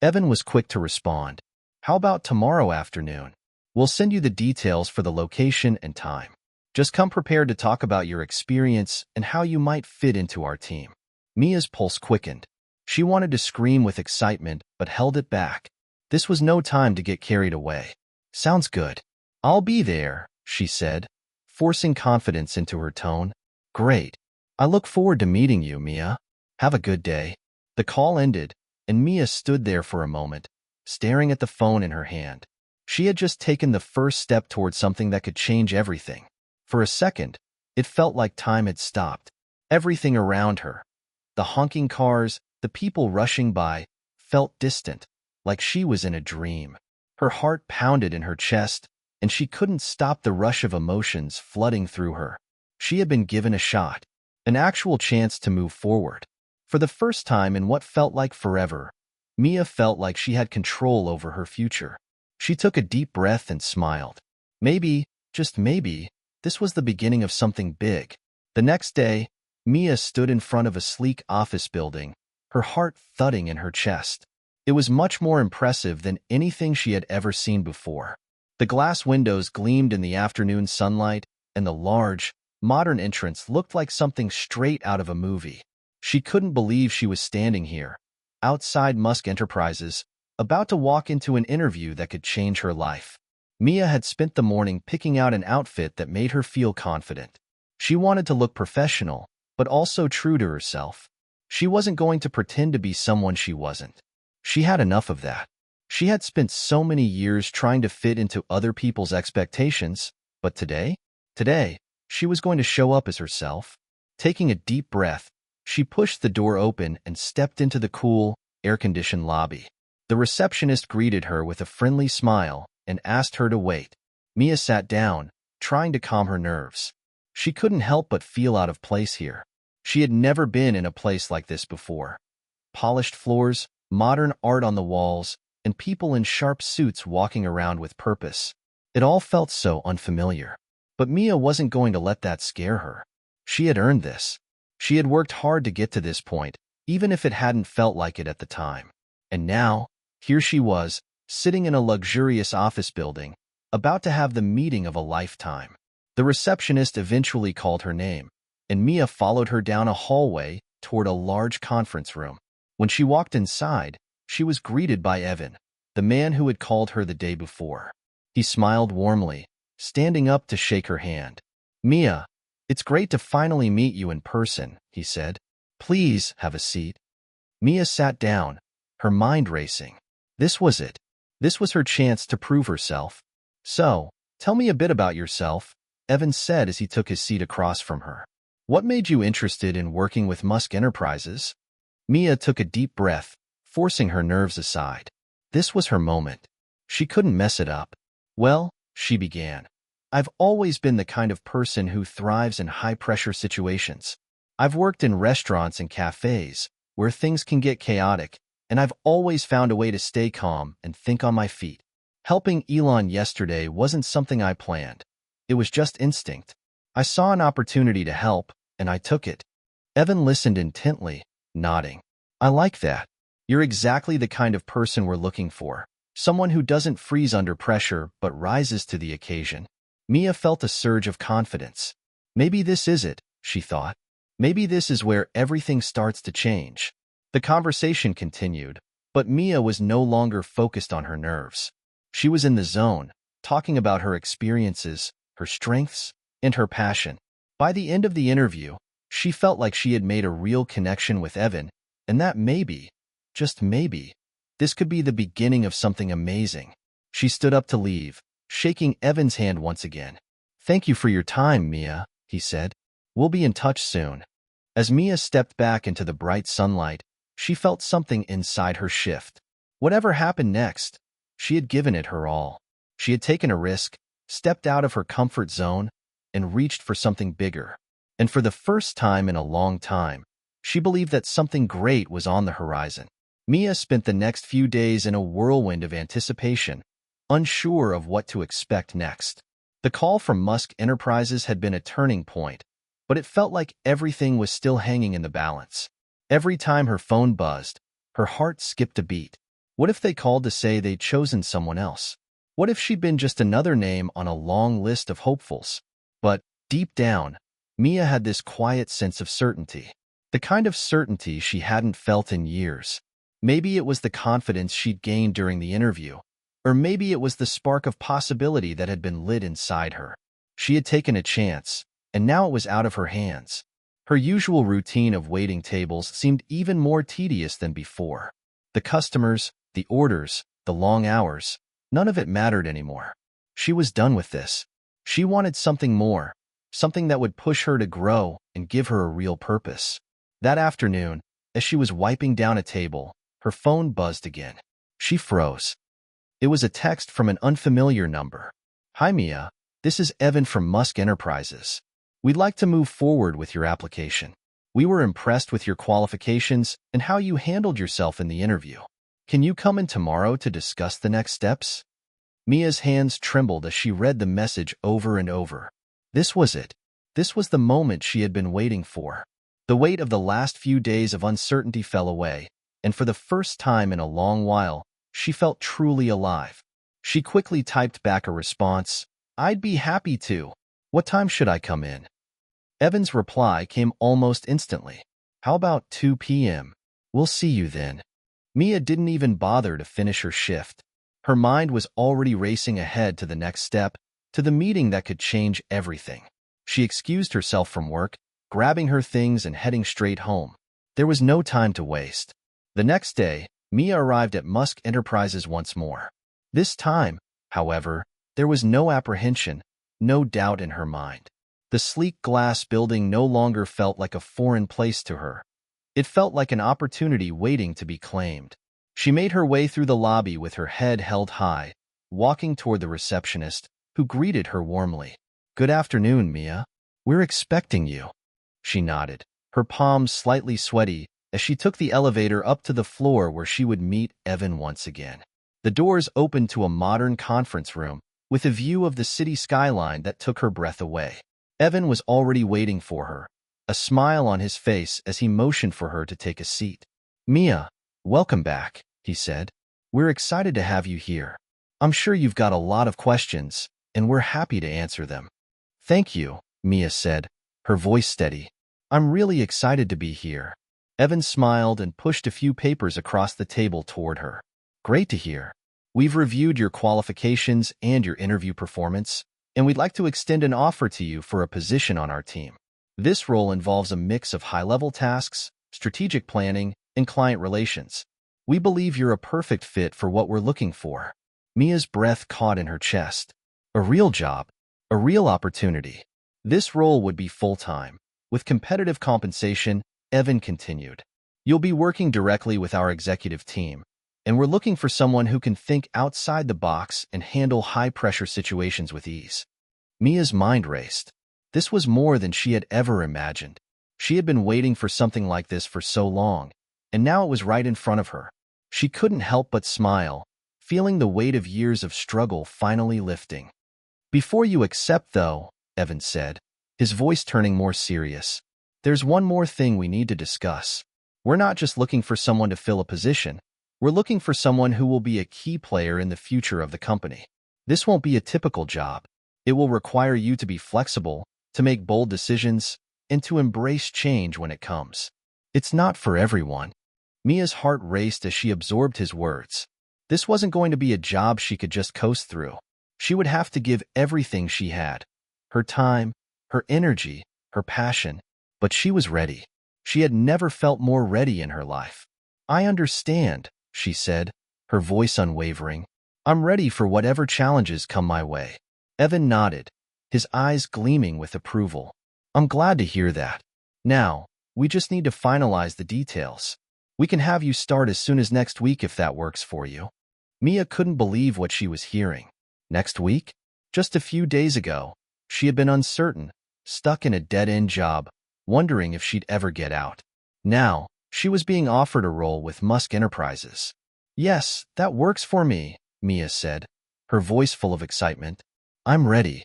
Evan was quick to respond. How about tomorrow afternoon? We'll send you the details for the location and time. Just come prepared to talk about your experience and how you might fit into our team. Mia's pulse quickened. She wanted to scream with excitement, but held it back. This was no time to get carried away. Sounds good. I'll be there, she said, forcing confidence into her tone. Great. I look forward to meeting you, Mia. Have a good day. The call ended, and Mia stood there for a moment, staring at the phone in her hand. She had just taken the first step toward something that could change everything. For a second, it felt like time had stopped. Everything around her, the honking cars, the people rushing by, felt distant, like she was in a dream. Her heart pounded in her chest, and she couldn't stop the rush of emotions flooding through her. She had been given a shot, an actual chance to move forward. For the first time in what felt like forever, Mia felt like she had control over her future. She took a deep breath and smiled. Maybe, just maybe, this was the beginning of something big. The next day, Mia stood in front of a sleek office building, her heart thudding in her chest. It was much more impressive than anything she had ever seen before. The glass windows gleamed in the afternoon sunlight, and the large, modern entrance looked like something straight out of a movie. She couldn't believe she was standing here, outside Musk Enterprises, about to walk into an interview that could change her life. Mia had spent the morning picking out an outfit that made her feel confident. She wanted to look professional, but also true to herself. She wasn't going to pretend to be someone she wasn't. She had enough of that. She had spent so many years trying to fit into other people's expectations, but today, she was going to show up as herself. Taking a deep breath, she pushed the door open and stepped into the cool, air-conditioned lobby. The receptionist greeted her with a friendly smile and asked her to wait. Mia sat down, trying to calm her nerves. She couldn't help but feel out of place here. She had never been in a place like this before. Polished floors, modern art on the walls, and people in sharp suits walking around with purpose. It all felt so unfamiliar. But Mia wasn't going to let that scare her. She had earned this. She had worked hard to get to this point, even if it hadn't felt like it at the time. And now, here she was, sitting in a luxurious office building, about to have the meeting of a lifetime. The receptionist eventually called her name, and Mia followed her down a hallway toward a large conference room. When she walked inside, she was greeted by Evan, the man who had called her the day before. He smiled warmly, standing up to shake her hand. Mia, it's great to finally meet you in person, he said. Please have a seat. Mia sat down, her mind racing. This was it. This was her chance to prove herself. So, tell me a bit about yourself, Evan said as he took his seat across from her. What made you interested in working with Musk Enterprises? Mia took a deep breath, forcing her nerves aside. This was her moment. She couldn't mess it up. Well, she began. I've always been the kind of person who thrives in high-pressure situations. I've worked in restaurants and cafes, where things can get chaotic, and I've always found a way to stay calm and think on my feet. Helping Elon yesterday wasn't something I planned. It was just instinct. I saw an opportunity to help, and I took it. Evan listened intently, nodding. I like that. You're exactly the kind of person we're looking for. Someone who doesn't freeze under pressure but rises to the occasion. Mia felt a surge of confidence. Maybe this is it, she thought. Maybe this is where everything starts to change. The conversation continued, but Mia was no longer focused on her nerves. She was in the zone, talking about her experiences, her strengths, and her passion. By the end of the interview, she felt like she had made a real connection with Evan, and that maybe, just maybe, this could be the beginning of something amazing. She stood up to leave, shaking Evan's hand once again. "Thank you for your time, Mia," he said. "We'll be in touch soon." As Mia stepped back into the bright sunlight, she felt something inside her shift. Whatever happened next, she had given it her all. She had taken a risk, stepped out of her comfort zone, and reached for something bigger. And for the first time in a long time, she believed that something great was on the horizon. Mia spent the next few days in a whirlwind of anticipation, unsure of what to expect next. The call from Musk Enterprises had been a turning point, but it felt like everything was still hanging in the balance. Every time her phone buzzed, her heart skipped a beat. What if they called to say they'd chosen someone else? What if she'd been just another name on a long list of hopefuls? But deep down, Mia had this quiet sense of certainty, the kind of certainty she hadn't felt in years. Maybe it was the confidence she'd gained during the interview, or maybe it was the spark of possibility that had been lit inside her. She had taken a chance, and now it was out of her hands. Her usual routine of waiting tables seemed even more tedious than before. The customers, the orders, the long hours, none of it mattered anymore. She was done with this. She wanted something more, something that would push her to grow and give her a real purpose. That afternoon, as she was wiping down a table, her phone buzzed again. She froze. It was a text from an unfamiliar number. "Hi, Mia. This is Evan from Musk Enterprises. We'd like to move forward with your application. We were impressed with your qualifications and how you handled yourself in the interview. Can you come in tomorrow to discuss the next steps?" Mia's hands trembled as she read the message over and over. This was it. This was the moment she had been waiting for. The weight of the last few days of uncertainty fell away, and for the first time in a long while, she felt truly alive. She quickly typed back a response. "I'd be happy to. What time should I come in?" Evan's reply came almost instantly. "How about 2 p.m.? We'll see you then." Mia didn't even bother to finish her shift. Her mind was already racing ahead to the next step, to the meeting that could change everything. She excused herself from work, grabbing her things and heading straight home. There was no time to waste. The next day, Mia arrived at Musk Enterprises once more. This time, however, there was no apprehension, no doubt in her mind. The sleek glass building no longer felt like a foreign place to her. It felt like an opportunity waiting to be claimed. She made her way through the lobby with her head held high, walking toward the receptionist, who greeted her warmly. "Good afternoon, Mia. We're expecting you." She nodded, her palms slightly sweaty, as she took the elevator up to the floor where she would meet Evan once again. The doors opened to a modern conference room, with a view of the city skyline that took her breath away. Evan was already waiting for her, a smile on his face as he motioned for her to take a seat. "Mia, welcome back," he said. "We're excited to have you here. I'm sure you've got a lot of questions, and we're happy to answer them." "Thank you," Mia said, her voice steady. "I'm really excited to be here." Evan smiled and pushed a few papers across the table toward her. "Great to hear. We've reviewed your qualifications and your interview performance, and we'd like to extend an offer to you for a position on our team. This role involves a mix of high-level tasks, strategic planning, and client relations. We believe you're a perfect fit for what we're looking for." Mia's breath caught in her chest. A real job, a real opportunity. This role would be full-time, with competitive compensation. Evan continued. "You'll be working directly with our executive team, and we're looking for someone who can think outside the box and handle high-pressure situations with ease." Mia's mind raced. This was more than she had ever imagined. She had been waiting for something like this for so long, and now it was right in front of her. She couldn't help but smile, feeling the weight of years of struggle finally lifting. "Before you accept, though," Evan said, his voice turning more serious, "there's one more thing we need to discuss. We're not just looking for someone to fill a position. We're looking for someone who will be a key player in the future of the company. This won't be a typical job. It will require you to be flexible, to make bold decisions, and to embrace change when it comes. It's not for everyone." Mia's heart raced as she absorbed his words. This wasn't going to be a job she could just coast through. She would have to give everything she had, her time, her energy, her passion, but she was ready. She had never felt more ready in her life. I understand, she said, her voice unwavering. I'm ready for whatever challenges come my way. Evan nodded, his eyes gleaming with approval. I'm glad to hear that. Now, we just need to finalize the details. We can have you start as soon as next week if that works for you. Mia couldn't believe what she was hearing. Next week? Just a few days ago, she had been uncertain, stuck in a dead-end job, wondering if she'd ever get out. Now, she was being offered a role with Musk Enterprises. Yes, that works for me, Mia said, her voice full of excitement. I'm ready.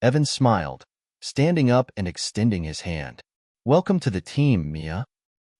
Evan smiled, standing up and extending his hand. Welcome to the team, Mia.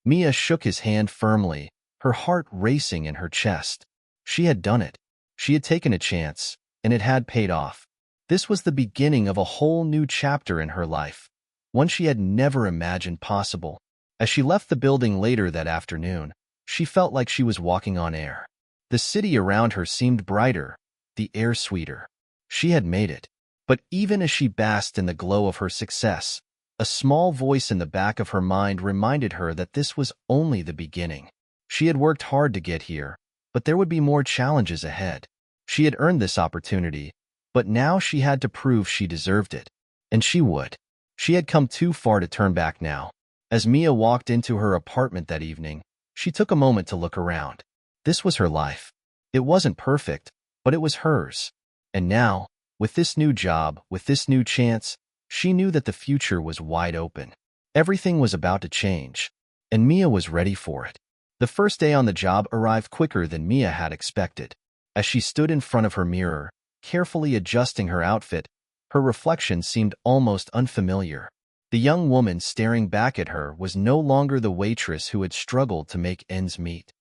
Mia shook his hand firmly, her heart racing in her chest. She had done it. She had taken a chance, and it had paid off. This was the beginning of a whole new chapter in her life, one she had never imagined possible. As she left the building later that afternoon, she felt like she was walking on air. The city around her seemed brighter, the air sweeter. She had made it. But even as she basked in the glow of her success, a small voice in the back of her mind reminded her that this was only the beginning. She had worked hard to get here, but there would be more challenges ahead. She had earned this opportunity, but now she had to prove she deserved it. And she would. She had come too far to turn back now. As Mia walked into her apartment that evening, she took a moment to look around. This was her life. It wasn't perfect, but it was hers. And now, with this new job, with this new chance, she knew that the future was wide open. Everything was about to change, and Mia was ready for it. The first day on the job arrived quicker than Mia had expected. As she stood in front of her mirror, carefully adjusting her outfit, her reflection seemed almost unfamiliar. The young woman staring back at her was no longer the waitress who had struggled to make ends meet.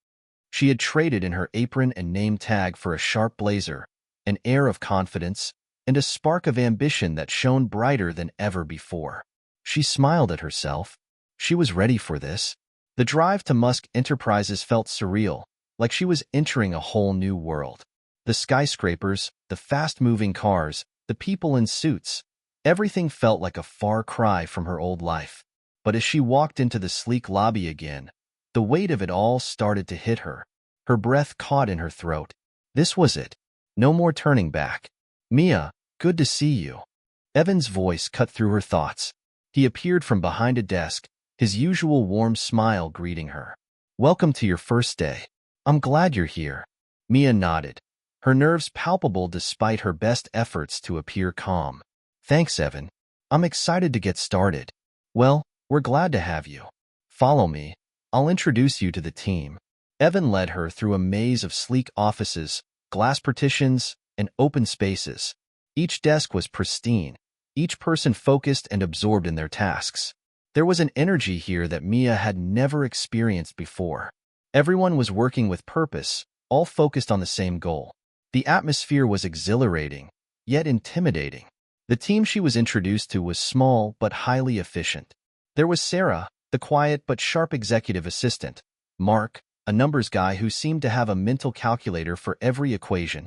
She had traded in her apron and name tag for a sharp blazer, an air of confidence, and a spark of ambition that shone brighter than ever before. She smiled at herself. She was ready for this. The drive to Musk Enterprises felt surreal, like she was entering a whole new world. The skyscrapers, the fast-moving cars, the people in suits, everything felt like a far cry from her old life. But as she walked into the sleek lobby again, the weight of it all started to hit her. Her breath caught in her throat. This was it. No more turning back. Mia, good to see you. Evan's voice cut through her thoughts. He appeared from behind a desk, his usual warm smile greeting her. Welcome to your first day. I'm glad you're here. Mia nodded, her nerves palpable despite her best efforts to appear calm. Thanks, Evan. I'm excited to get started. Well, we're glad to have you. Follow me. I'll introduce you to the team. Evan led her through a maze of sleek offices, glass partitions, and open spaces. Each desk was pristine, each person focused and absorbed in their tasks. There was an energy here that Mia had never experienced before. Everyone was working with purpose, all focused on the same goal. The atmosphere was exhilarating, yet intimidating. The team she was introduced to was small but highly efficient. There was Sarah, the quiet but sharp executive assistant, Mark, a numbers guy who seemed to have a mental calculator for every equation,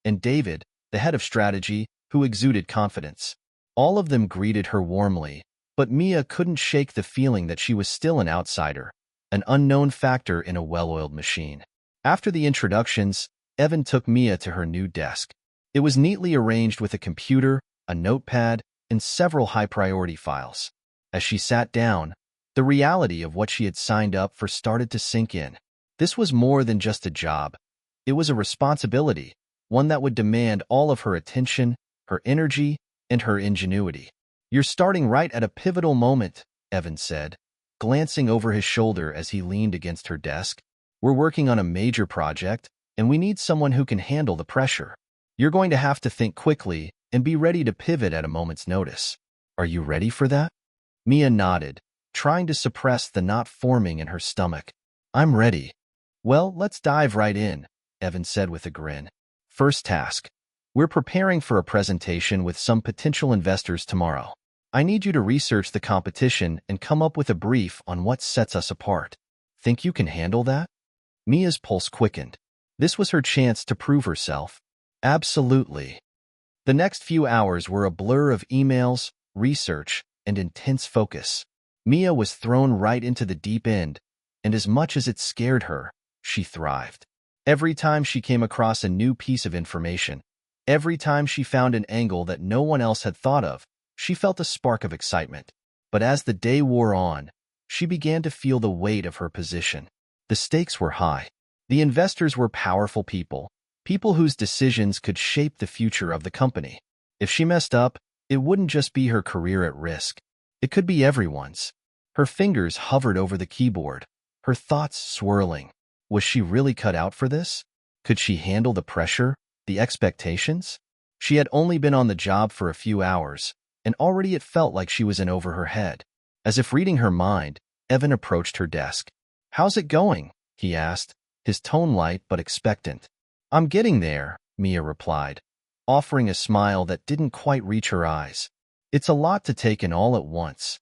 and David, the head of strategy, who exuded confidence. All of them greeted her warmly, but Mia couldn't shake the feeling that she was still an outsider, an unknown factor in a well-oiled machine. After the introductions, Evan took Mia to her new desk. It was neatly arranged with a computer, a notepad, and several high-priority files. As she sat down, the reality of what she had signed up for started to sink in. This was more than just a job. It was a responsibility, one that would demand all of her attention, her energy, and her ingenuity. You're starting right at a pivotal moment, Evan said, glancing over his shoulder as he leaned against her desk. We're working on a major project, and we need someone who can handle the pressure. You're going to have to think quickly and be ready to pivot at a moment's notice. Are you ready for that? Mia nodded, trying to suppress the knot forming in her stomach. I'm ready. Well, let's dive right in, Evan said with a grin. First task. We're preparing for a presentation with some potential investors tomorrow. I need you to research the competition and come up with a brief on what sets us apart. Think you can handle that? Mia's pulse quickened. This was her chance to prove herself. Absolutely. The next few hours were a blur of emails, research, and intense focus. Mia was thrown right into the deep end, and as much as it scared her, she thrived. Every time she came across a new piece of information, every time she found an angle that no one else had thought of, she felt a spark of excitement. But as the day wore on, she began to feel the weight of her position. The stakes were high. The investors were powerful people, people whose decisions could shape the future of the company. If she messed up, it wouldn't just be her career at risk. It could be everyone's. Her fingers hovered over the keyboard, her thoughts swirling. Was she really cut out for this? Could she handle the pressure, the expectations? She had only been on the job for a few hours, and already it felt like she was in over her head. As if reading her mind, Evan approached her desk. "How's it going?" he asked, his tone light but expectant. "I'm getting there," Mia replied, offering a smile that didn't quite reach her eyes. "It's a lot to take in all at once."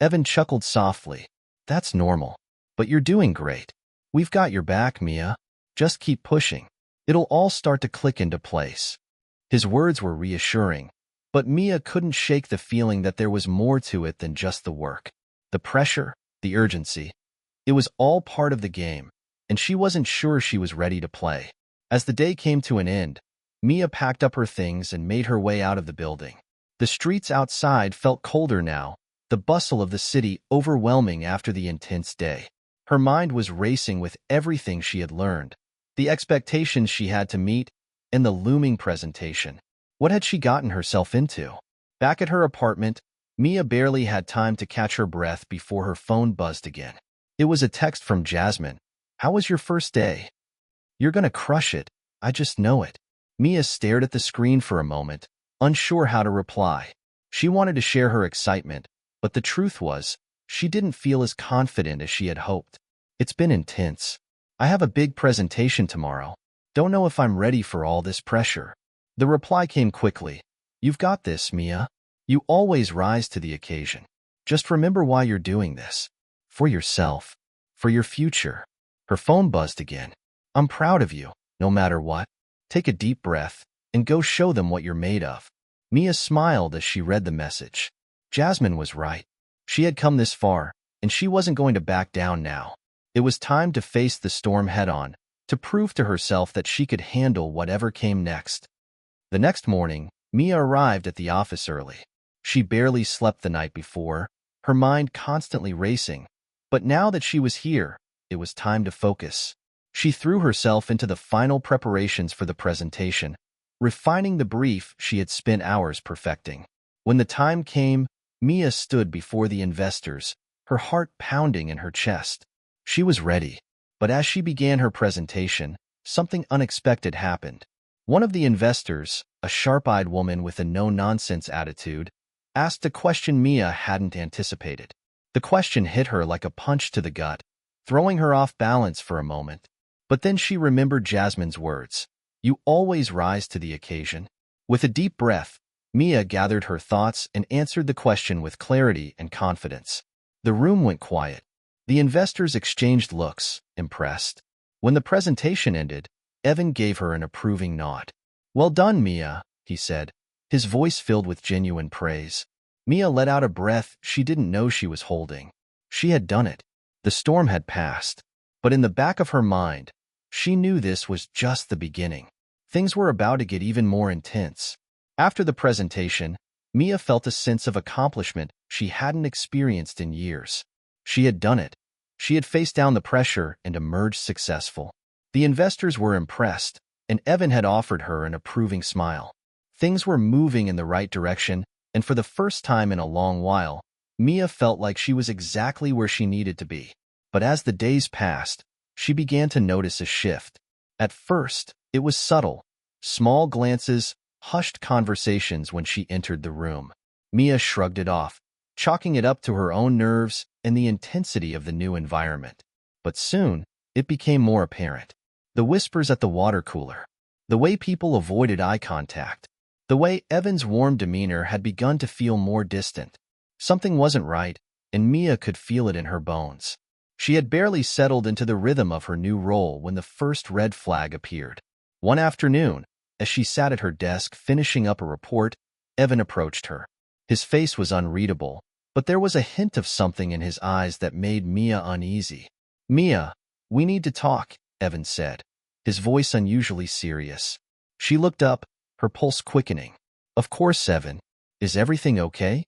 Evan chuckled softly. "That's normal. But you're doing great. We've got your back, Mia. Just keep pushing. It'll all start to click into place." His words were reassuring, but Mia couldn't shake the feeling that there was more to it than just the work. The pressure, the urgency. It was all part of the game, and she wasn't sure she was ready to play. As the day came to an end, Mia packed up her things and made her way out of the building. The streets outside felt colder now, the bustle of the city overwhelming after the intense day. Her mind was racing with everything she had learned, the expectations she had to meet, and the looming presentation. What had she gotten herself into? Back at her apartment, Mia barely had time to catch her breath before her phone buzzed again. It was a text from Jasmine. "How was your first day?" "You're gonna crush it. I just know it." Mia stared at the screen for a moment, unsure how to reply. She wanted to share her excitement, but the truth was, she didn't feel as confident as she had hoped. "It's been intense. I have a big presentation tomorrow. Don't know if I'm ready for all this pressure." The reply came quickly. "You've got this, Mia. You always rise to the occasion. Just remember why you're doing this. For yourself. For your future." Her phone buzzed again. "I'm proud of you, no matter what. Take a deep breath and go show them what you're made of." Mia smiled as she read the message. Jasmine was right. She had come this far, and she wasn't going to back down now. It was time to face the storm head-on, to prove to herself that she could handle whatever came next. The next morning, Mia arrived at the office early. She barely slept the night before, her mind constantly racing. But now that she was here, it was time to focus. She threw herself into the final preparations for the presentation, refining the brief she had spent hours perfecting. When the time came, Mia stood before the investors, her heart pounding in her chest. She was ready, but as she began her presentation, something unexpected happened. One of the investors, a sharp-eyed woman with a no-nonsense attitude, asked a question Mia hadn't anticipated. The question hit her like a punch to the gut, throwing her off balance for a moment. But then she remembered Jasmine's words. "You always rise to the occasion." With a deep breath, Mia gathered her thoughts and answered the question with clarity and confidence. The room went quiet. The investors exchanged looks, impressed. When the presentation ended, Evan gave her an approving nod. "Well done, Mia," he said, his voice filled with genuine praise. Mia let out a breath she didn't know she was holding. She had done it. The storm had passed. But in the back of her mind, she knew this was just the beginning. Things were about to get even more intense. After the presentation, Mia felt a sense of accomplishment she hadn't experienced in years. She had done it. She had faced down the pressure and emerged successful. The investors were impressed, and Evan had offered her an approving smile. Things were moving in the right direction, and for the first time in a long while, Mia felt like she was exactly where she needed to be. But as the days passed, she began to notice a shift. At first, it was subtle. Small glances, hushed conversations when she entered the room. Mia shrugged it off, chalking it up to her own nerves and the intensity of the new environment. But soon, it became more apparent. The whispers at the water cooler, the way people avoided eye contact, the way Evan's warm demeanor had begun to feel more distant. Something wasn't right, and Mia could feel it in her bones. She had barely settled into the rhythm of her new role when the first red flag appeared. One afternoon, as she sat at her desk finishing up a report, Evan approached her. His face was unreadable, but there was a hint of something in his eyes that made Mia uneasy. "Mia, we need to talk," Evan said, his voice unusually serious. She looked up, her pulse quickening. Of course, Evan. Is everything okay?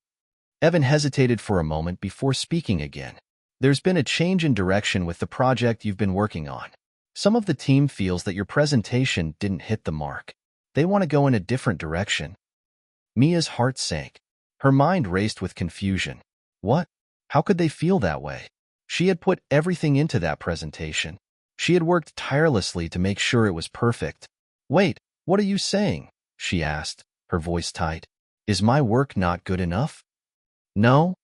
Evan hesitated for a moment before speaking again. There's been a change in direction with the project you've been working on. Some of the team feels that your presentation didn't hit the mark. They want to go in a different direction. Mia's heart sank. Her mind raced with confusion. What? How could they feel that way? She had put everything into that presentation. She had worked tirelessly to make sure it was perfect. Wait, what are you saying? She asked, her voice tight. Is my work not good enough? No.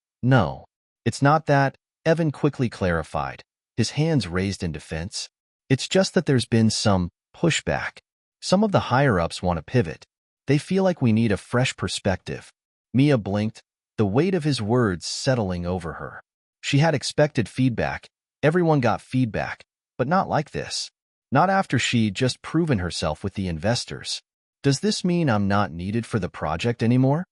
It's not that, Evan quickly clarified, his hands raised in defense. It's just that there's been some pushback. Some of the higher-ups want to pivot. They feel like we need a fresh perspective. Mia blinked, the weight of his words settling over her. She had expected feedback. Everyone got feedback, but not like this. Not after she'd just proven herself with the investors. Does this mean I'm not needed for the project anymore?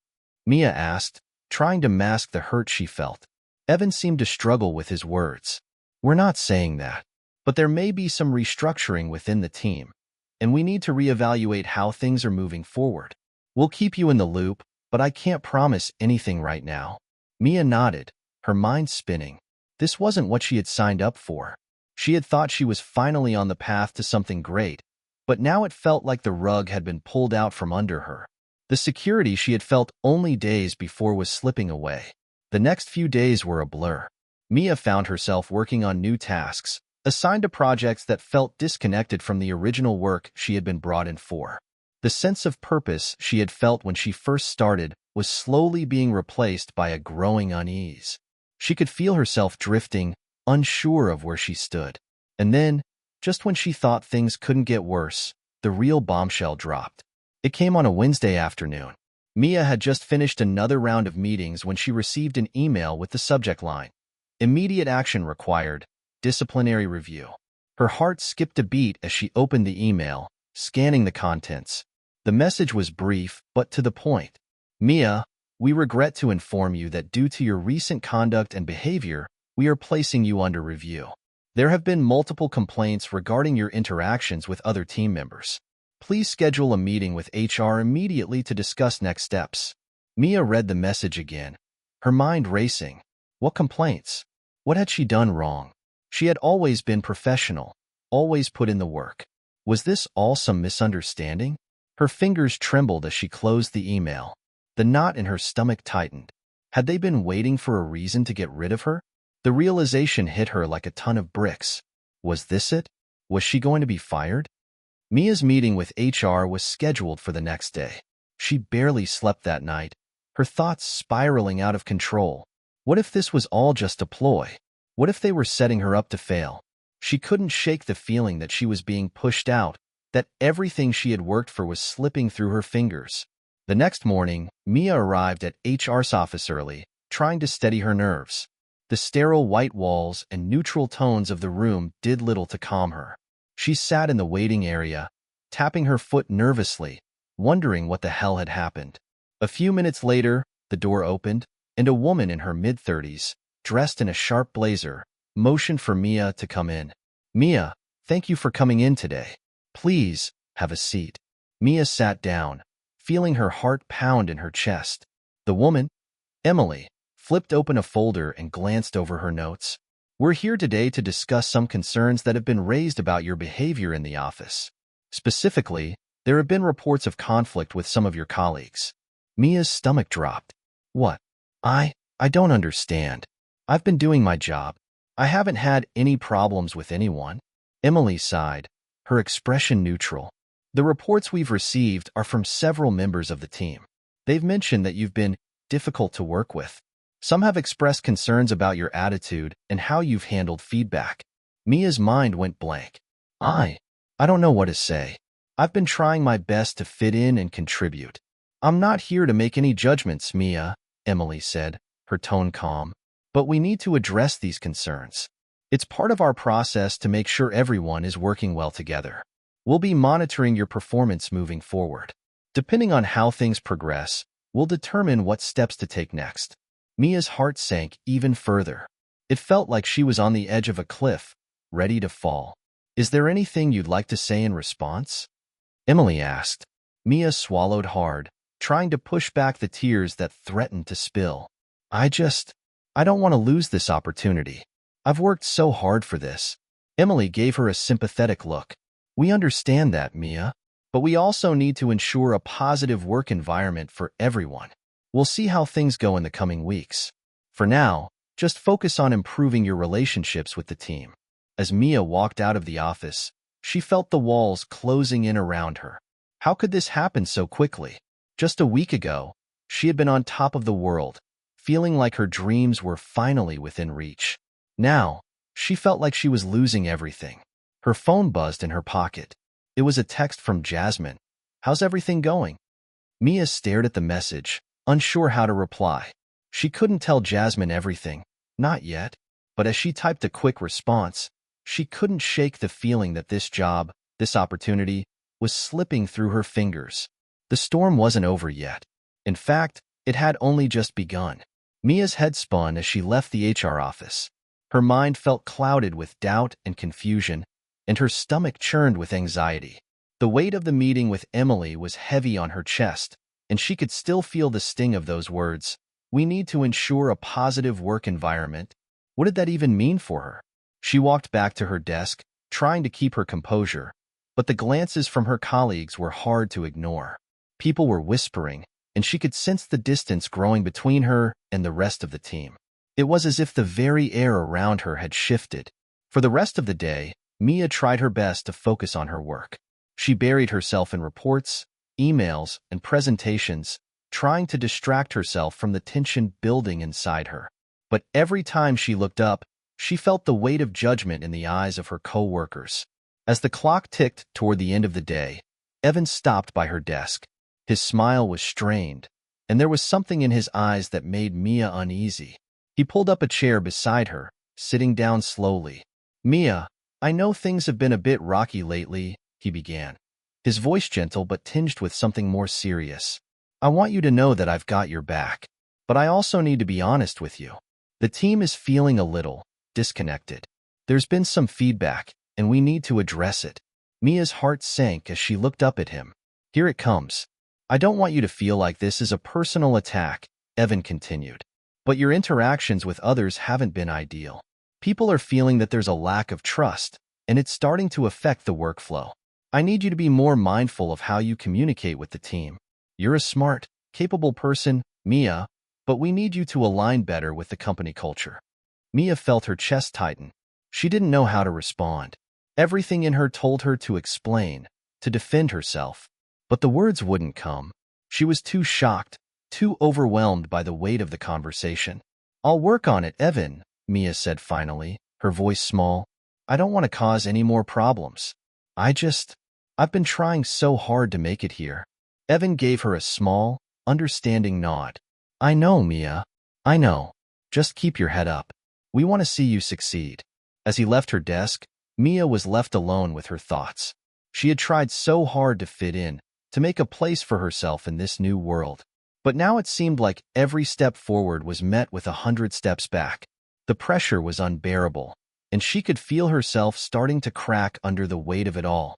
Mia asked, trying to mask the hurt she felt. Evan seemed to struggle with his words. We're not saying that. But there may be some restructuring within the team, and we need to reevaluate how things are moving forward. We'll keep you in the loop, but I can't promise anything right now. Mia nodded, her mind spinning. This wasn't what she had signed up for. She had thought she was finally on the path to something great, but now it felt like the rug had been pulled out from under her. The security she had felt only days before was slipping away. The next few days were a blur. Mia found herself working on new tasks, assigned to projects that felt disconnected from the original work she had been brought in for. The sense of purpose she had felt when she first started was slowly being replaced by a growing unease. She could feel herself drifting, unsure of where she stood. And then, just when she thought things couldn't get worse, the real bombshell dropped. It came on a Wednesday afternoon. Mia had just finished another round of meetings when she received an email with the subject line, "Immediate action required. Disciplinary review." Her heart skipped a beat as she opened the email, scanning the contents. The message was brief, but to the point. Mia, we regret to inform you that due to your recent conduct and behavior, we are placing you under review. There have been multiple complaints regarding your interactions with other team members. Please schedule a meeting with HR immediately to discuss next steps. Mia read the message again, her mind racing. What complaints? What had she done wrong? She had always been professional, always put in the work. Was this all some misunderstanding? Her fingers trembled as she closed the email. The knot in her stomach tightened. Had they been waiting for a reason to get rid of her? The realization hit her like a ton of bricks. Was this it? Was she going to be fired? Mia's meeting with HR was scheduled for the next day. She barely slept that night, her thoughts spiraling out of control. What if this was all just a ploy? What if they were setting her up to fail? She couldn't shake the feeling that she was being pushed out, that everything she had worked for was slipping through her fingers. The next morning, Mia arrived at HR's office early, trying to steady her nerves. The sterile white walls and neutral tones of the room did little to calm her. She sat in the waiting area, tapping her foot nervously, wondering what the hell had happened. A few minutes later, the door opened, and a woman in her mid-30s, dressed in a sharp blazer, motioned for Mia to come in. "Mia, thank you for coming in today. Please, have a seat." Mia sat down, feeling her heart pound in her chest. The woman, Emily, flipped open a folder and glanced over her notes. "We're here today to discuss some concerns that have been raised about your behavior in the office. Specifically, there have been reports of conflict with some of your colleagues." Mia's stomach dropped. "What? I don't understand. I've been doing my job. I haven't had any problems with anyone." Emily sighed, her expression neutral. "The reports we've received are from several members of the team. They've mentioned that you've been difficult to work with. Some have expressed concerns about your attitude and how you've handled feedback." Mia's mind went blank. I don't know what to say. I've been trying my best to fit in and contribute. "I'm not here to make any judgments, Mia," Emily said, her tone calm. "But we need to address these concerns. It's part of our process to make sure everyone is working well together. We'll be monitoring your performance moving forward. Depending on how things progress, we'll determine what steps to take next." Mia's heart sank even further. It felt like she was on the edge of a cliff, ready to fall. Is there anything you'd like to say in response? Emily asked. Mia swallowed hard, trying to push back the tears that threatened to spill. I don't want to lose this opportunity. I've worked so hard for this. Emily gave her a sympathetic look. We understand that, Mia. But we also need to ensure a positive work environment for everyone. We'll see how things go in the coming weeks. For now, just focus on improving your relationships with the team. As Mia walked out of the office, she felt the walls closing in around her. How could this happen so quickly? Just a week ago, she had been on top of the world, feeling like her dreams were finally within reach. Now, she felt like she was losing everything. Her phone buzzed in her pocket. It was a text from Jasmine. How's everything going? Mia stared at the message, unsure how to reply. She couldn't tell Jasmine everything, not yet, but as she typed a quick response, she couldn't shake the feeling that this opportunity, was slipping through her fingers. The storm wasn't over yet. In fact, it had only just begun. Mia's head spun as she left the HR office. Her mind felt clouded with doubt and confusion, and her stomach churned with anxiety. The weight of the meeting with Emily was heavy on her chest, and she could still feel the sting of those words. We need to ensure a positive work environment. What did that even mean for her? She walked back to her desk, trying to keep her composure, but the glances from her colleagues were hard to ignore. People were whispering, and she could sense the distance growing between her and the rest of the team. It was as if the very air around her had shifted. For the rest of the day, Mia tried her best to focus on her work. She buried herself in reports, emails, and presentations, trying to distract herself from the tension building inside her. But every time she looked up, she felt the weight of judgment in the eyes of her co-workers. As the clock ticked toward the end of the day, Evan stopped by her desk. His smile was strained, and there was something in his eyes that made Mia uneasy. He pulled up a chair beside her, sitting down slowly. Mia, I know things have been a bit rocky lately, he began, his voice gentle but tinged with something more serious. I want you to know that I've got your back, but I also need to be honest with you. The team is feeling a little disconnected. There's been some feedback, and we need to address it. Mia's heart sank as she looked up at him. Here it comes. I don't want you to feel like this is a personal attack, Evan continued. But your interactions with others haven't been ideal. People are feeling that there's a lack of trust, and it's starting to affect the workflow. I need you to be more mindful of how you communicate with the team. You're a smart, capable person, Mia, but we need you to align better with the company culture. Mia felt her chest tighten. She didn't know how to respond. Everything in her told her to explain, to defend herself, but the words wouldn't come. She was too shocked, too overwhelmed by the weight of the conversation. I'll work on it, Evan, Mia said finally, her voice small. I don't want to cause any more problems. I've been trying so hard to make it here. Evan gave her a small, understanding nod. I know, Mia. I know. Just keep your head up. We want to see you succeed. As he left her desk, Mia was left alone with her thoughts. She had tried so hard to fit in, to make a place for herself in this new world. But now it seemed like every step forward was met with 100 steps back. The pressure was unbearable, and she could feel herself starting to crack under the weight of it all.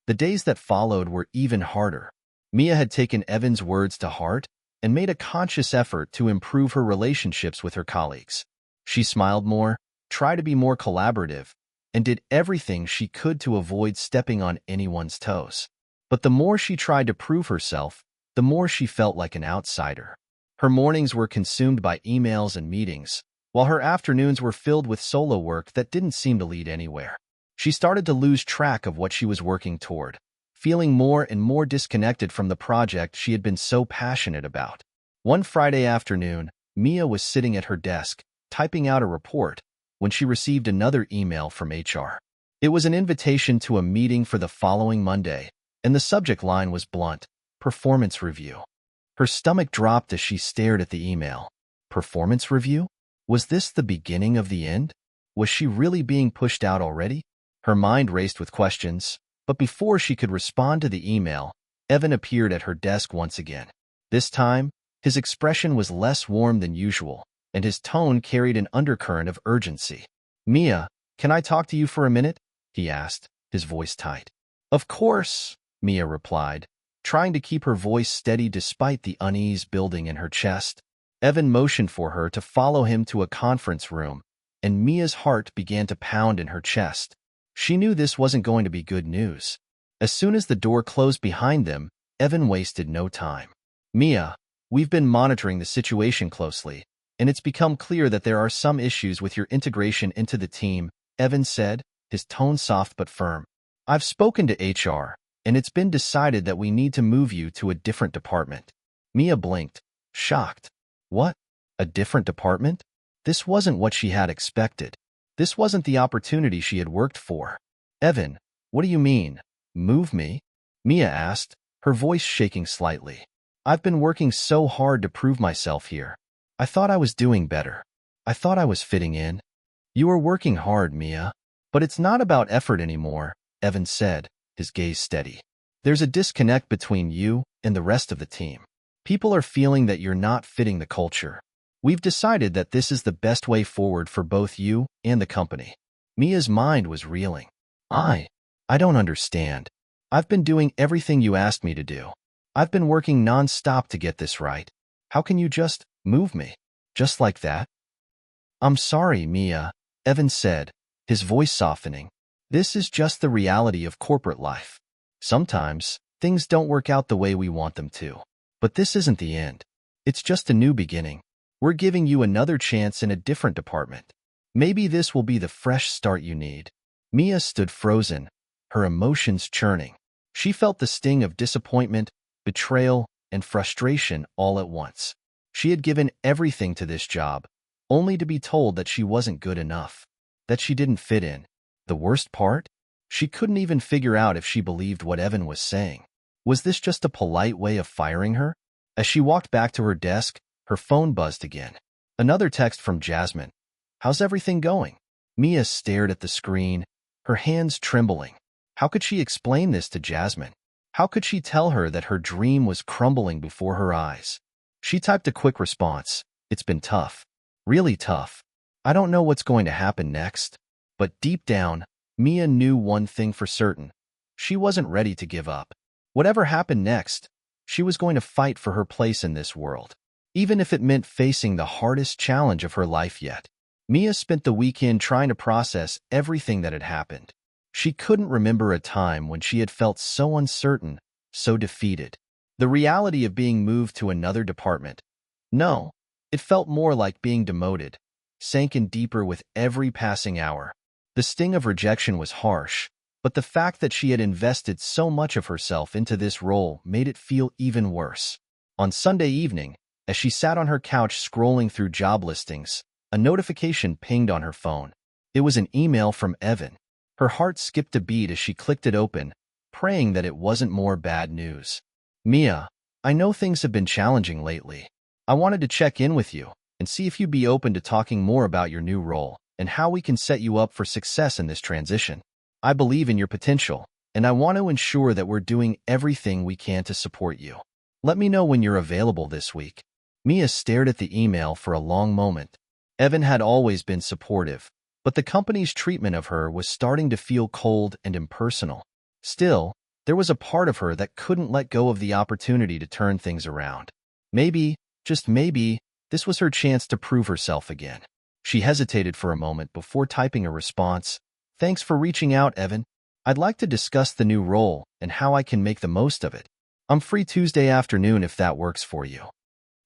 The days that followed were even harder. Mia had taken Evan's words to heart and made a conscious effort to improve her relationships with her colleagues. She smiled more, tried to be more collaborative, and did everything she could to avoid stepping on anyone's toes. But the more she tried to prove herself, the more she felt like an outsider. Her mornings were consumed by emails and meetings, while her afternoons were filled with solo work that didn't seem to lead anywhere. She started to lose track of what she was working toward, feeling more and more disconnected from the project she had been so passionate about. One Friday afternoon, Mia was sitting at her desk, typing out a report, when she received another email from HR. It was an invitation to a meeting for the following Monday, and the subject line was blunt: performance review. Her stomach dropped as she stared at the email. Performance review? Was this the beginning of the end? Was she really being pushed out already? Her mind raced with questions, but before she could respond to the email, Evan appeared at her desk once again. This time, his expression was less warm than usual, and his tone carried an undercurrent of urgency. Mia, can I talk to you for a minute? he asked, his voice tight. Of course, Mia replied, trying to keep her voice steady despite the unease building in her chest. Evan motioned for her to follow him to a conference room, and Mia's heart began to pound in her chest. She knew this wasn't going to be good news. As soon as the door closed behind them, Evan wasted no time. Mia, we've been monitoring the situation closely, and it's become clear that there are some issues with your integration into the team, Evan said, his tone soft but firm. I've spoken to HR, and it's been decided that we need to move you to a different department. Mia blinked, shocked. What? A different department? This wasn't what she had expected. This wasn't the opportunity she had worked for. Evan, what do you mean? Move me? Mia asked, her voice shaking slightly. I've been working so hard to prove myself here. I thought I was doing better. I thought I was fitting in. You are working hard, Mia. But it's not about effort anymore, Evan said, his gaze steady. There's a disconnect between you and the rest of the team. People are feeling that you're not fitting the culture. We've decided that this is the best way forward for both you and the company. Mia's mind was reeling. I don't understand. I've been doing everything you asked me to do. I've been working non-stop to get this right. How can you just move me? Just like that? I'm sorry, Mia, Evan said, his voice softening. This is just the reality of corporate life. Sometimes, things don't work out the way we want them to. But this isn't the end. It's just a new beginning. We're giving you another chance in a different department. Maybe this will be the fresh start you need. Mia stood frozen, her emotions churning. She felt the sting of disappointment, betrayal, and frustration all at once. She had given everything to this job, only to be told that she wasn't good enough, that she didn't fit in. The worst part? She couldn't even figure out if she believed what Evan was saying. Was this just a polite way of firing her? As she walked back to her desk, her phone buzzed again. Another text from Jasmine. How's everything going? Mia stared at the screen, her hands trembling. How could she explain this to Jasmine? How could she tell her that her dream was crumbling before her eyes? She typed a quick response. It's been tough. Really tough. I don't know what's going to happen next. But deep down, Mia knew one thing for certain. She wasn't ready to give up. Whatever happened next, she was going to fight for her place in this world, even if it meant facing the hardest challenge of her life yet. Mia spent the weekend trying to process everything that had happened. She couldn't remember a time when she had felt so uncertain, so defeated. The reality of being moved to another department. No, it felt more like being demoted, sank in deeper with every passing hour. The sting of rejection was harsh, but the fact that she had invested so much of herself into this role made it feel even worse. On Sunday evening, as she sat on her couch scrolling through job listings, a notification pinged on her phone. It was an email from Evan. Her heart skipped a beat as she clicked it open, praying that it wasn't more bad news. Mia, I know things have been challenging lately. I wanted to check in with you and see if you'd be open to talking more about your new role and how we can set you up for success in this transition. I believe in your potential, and I want to ensure that we're doing everything we can to support you. Let me know when you're available this week. Mia stared at the email for a long moment. Evan had always been supportive, but the company's treatment of her was starting to feel cold and impersonal. Still, there was a part of her that couldn't let go of the opportunity to turn things around. Maybe, just maybe, this was her chance to prove herself again. She hesitated for a moment before typing a response. Thanks for reaching out, Evan. I'd like to discuss the new role and how I can make the most of it. I'm free Tuesday afternoon if that works for you.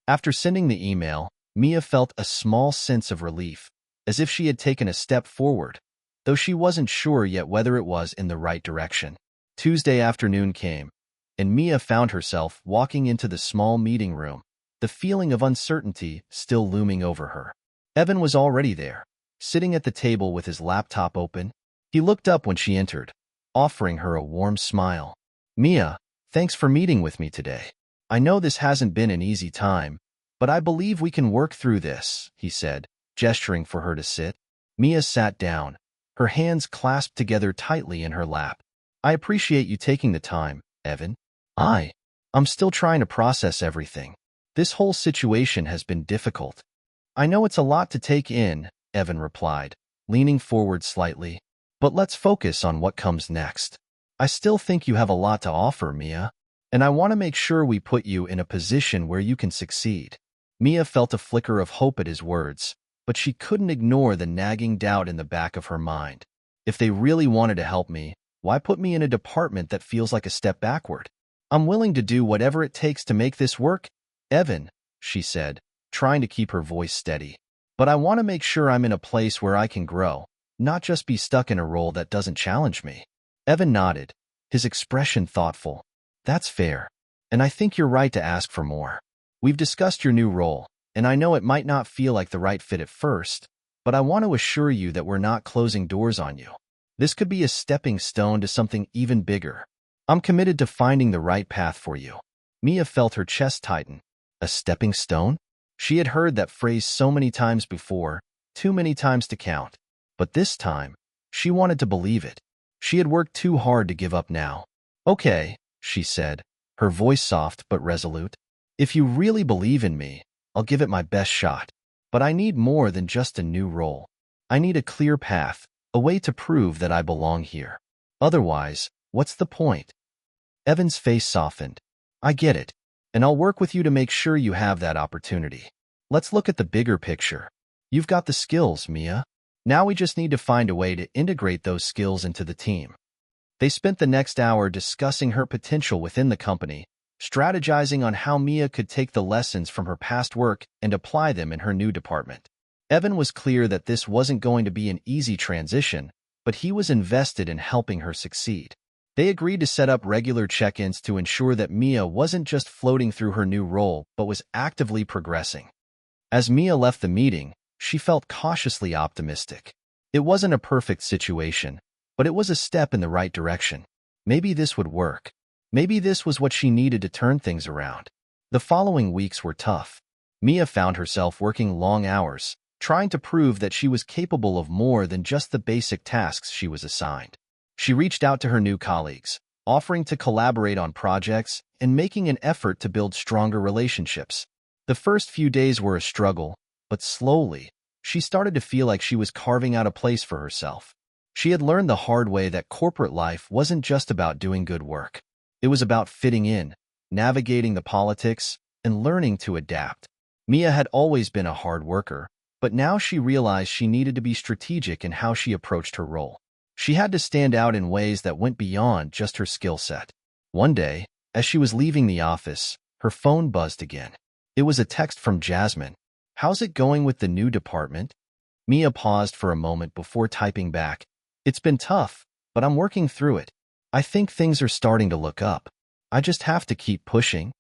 After sending the email, Mia felt a small sense of relief, as if she had taken a step forward, though she wasn't sure yet whether it was in the right direction. Tuesday afternoon came, and Mia found herself walking into the small meeting room, the feeling of uncertainty still looming over her. Evan was already there, sitting at the table with his laptop open. He looked up when she entered, offering her a warm smile. Mia, thanks for meeting with me today. I know this hasn't been an easy time, but I believe we can work through this, he said, gesturing for her to sit. Mia sat down, her hands clasped together tightly in her lap. I appreciate you taking the time, Evan. I'm still trying to process everything. This whole situation has been difficult. I know it's a lot to take in, Evan replied, leaning forward slightly. But let's focus on what comes next. I still think you have a lot to offer, Mia, and I want to make sure we put you in a position where you can succeed. Mia felt a flicker of hope at his words, but she couldn't ignore the nagging doubt in the back of her mind. If they really wanted to help me, why put me in a department that feels like a step backward? I'm willing to do whatever it takes to make this work, Evan, she said, trying to keep her voice steady. But I want to make sure I'm in a place where I can grow, not just be stuck in a role that doesn't challenge me. Evan nodded, his expression thoughtful. That's fair, and I think you're right to ask for more. We've discussed your new role, and I know it might not feel like the right fit at first, but I want to assure you that we're not closing doors on you. This could be a stepping stone to something even bigger. I'm committed to finding the right path for you. Mia felt her chest tighten. A stepping stone? She had heard that phrase so many times before, too many times to count. But this time, she wanted to believe it. She had worked too hard to give up now. Okay, she said, her voice soft but resolute. If you really believe in me, I'll give it my best shot. But I need more than just a new role. I need a clear path, a way to prove that I belong here. Otherwise, what's the point? Evan's face softened. I get it, and I'll work with you to make sure you have that opportunity. Let's look at the bigger picture. You've got the skills, Mia. Now we just need to find a way to integrate those skills into the team. They spent the next hour discussing her potential within the company, strategizing on how Mia could take the lessons from her past work and apply them in her new department. Evan was clear that this wasn't going to be an easy transition, but he was invested in helping her succeed. They agreed to set up regular check-ins to ensure that Mia wasn't just floating through her new role, but was actively progressing. As Mia left the meeting, she felt cautiously optimistic. It wasn't a perfect situation, but it was a step in the right direction. Maybe this would work. Maybe this was what she needed to turn things around. The following weeks were tough. Mia found herself working long hours, trying to prove that she was capable of more than just the basic tasks she was assigned. She reached out to her new colleagues, offering to collaborate on projects and making an effort to build stronger relationships. The first few days were a struggle, but slowly, she started to feel like she was carving out a place for herself. She had learned the hard way that corporate life wasn't just about doing good work. It was about fitting in, navigating the politics, and learning to adapt. Mia had always been a hard worker, but now she realized she needed to be strategic in how she approached her role. She had to stand out in ways that went beyond just her skill set. One day, as she was leaving the office, her phone buzzed again. It was a text from Jasmine. How's it going with the new department? Mia paused for a moment before typing back. It's been tough, but I'm working through it. I think things are starting to look up. I just have to keep pushing.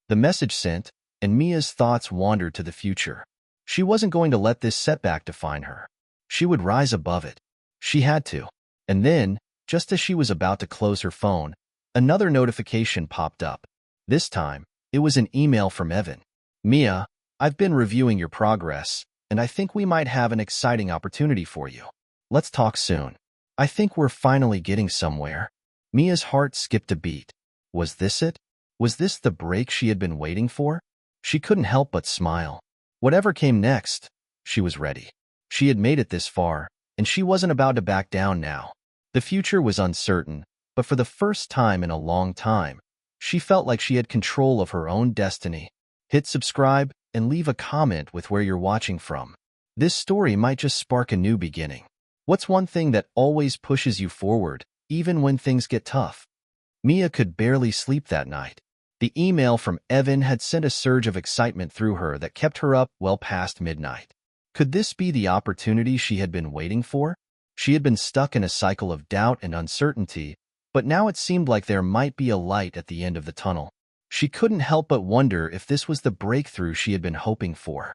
The message sent, and Mia's thoughts wandered to the future. She wasn't going to let this setback define her. She would rise above it. She had to. And then, just as she was about to close her phone, another notification popped up. This time, it was an email from Evan. Mia, I've been reviewing your progress, and I think we might have an exciting opportunity for you. Let's talk soon. I think we're finally getting somewhere. Mia's heart skipped a beat. Was this it? Was this the break she had been waiting for? She couldn't help but smile. Whatever came next, she was ready. She had made it this far, and she wasn't about to back down now. The future was uncertain, but for the first time in a long time, she felt like she had control of her own destiny. Hit subscribe and leave a comment with where you're watching from. This story might just spark a new beginning. What's one thing that always pushes you forward, even when things get tough? Mia could barely sleep that night. The email from Evan had sent a surge of excitement through her that kept her up well past midnight. Could this be the opportunity she had been waiting for? She had been stuck in a cycle of doubt and uncertainty, but now it seemed like there might be a light at the end of the tunnel. She couldn't help but wonder if this was the breakthrough she had been hoping for.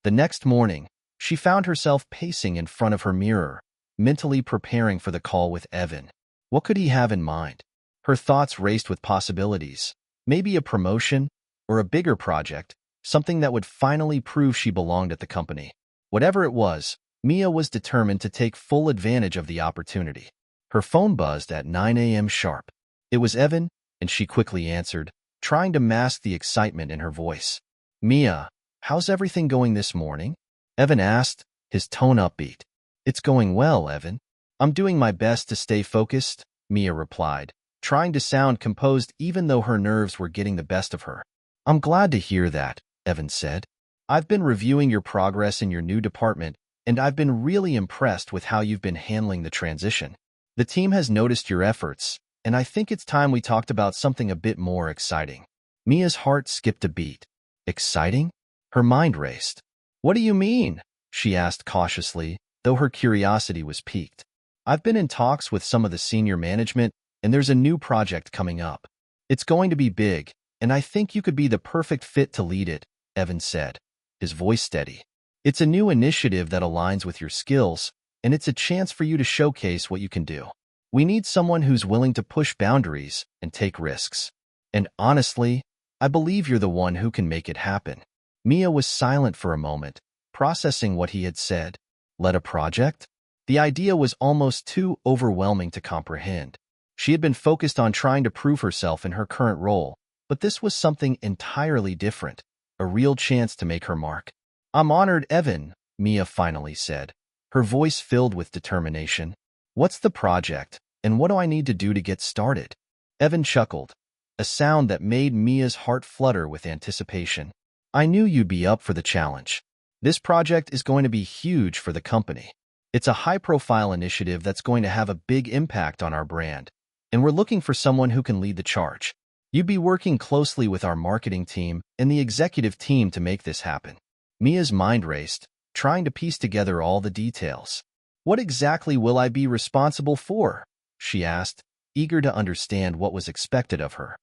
The next morning, she found herself pacing in front of her mirror, mentally preparing for the call with Evan. What could he have in mind? Her thoughts raced with possibilities. Maybe a promotion, or a bigger project, something that would finally prove she belonged at the company. Whatever it was, Mia was determined to take full advantage of the opportunity. Her phone buzzed at 9 a.m. sharp. It was Evan, and she quickly answered, trying to mask the excitement in her voice. Mia, how's everything going this morning? Evan asked, his tone upbeat. It's going well, Evan. I'm doing my best to stay focused, Mia replied, trying to sound composed even though her nerves were getting the best of her. I'm glad to hear that, Evan said. I've been reviewing your progress in your new department, and I've been really impressed with how you've been handling the transition. The team has noticed your efforts, and I think it's time we talked about something a bit more exciting. Mia's heart skipped a beat. Exciting? Her mind raced. What do you mean? She asked cautiously, though her curiosity was piqued. I've been in talks with some of the senior management, and there's a new project coming up. It's going to be big, and I think you could be the perfect fit to lead it, Evan said, his voice steady. It's a new initiative that aligns with your skills, and it's a chance for you to showcase what you can do. We need someone who's willing to push boundaries and take risks. And honestly, I believe you're the one who can make it happen. Mia was silent for a moment, processing what he had said. Led a project? The idea was almost too overwhelming to comprehend. She had been focused on trying to prove herself in her current role, but this was something entirely different, a real chance to make her mark. I'm honored, Evan, Mia finally said, her voice filled with determination. What's the project, and what do I need to do to get started? Evan chuckled, a sound that made Mia's heart flutter with anticipation. I knew you'd be up for the challenge. This project is going to be huge for the company. It's a high-profile initiative that's going to have a big impact on our brand, and we're looking for someone who can lead the charge. You'd be working closely with our marketing team and the executive team to make this happen. Mia's mind raced, trying to piece together all the details. What exactly will I be responsible for? She asked, eager to understand what was expected of her.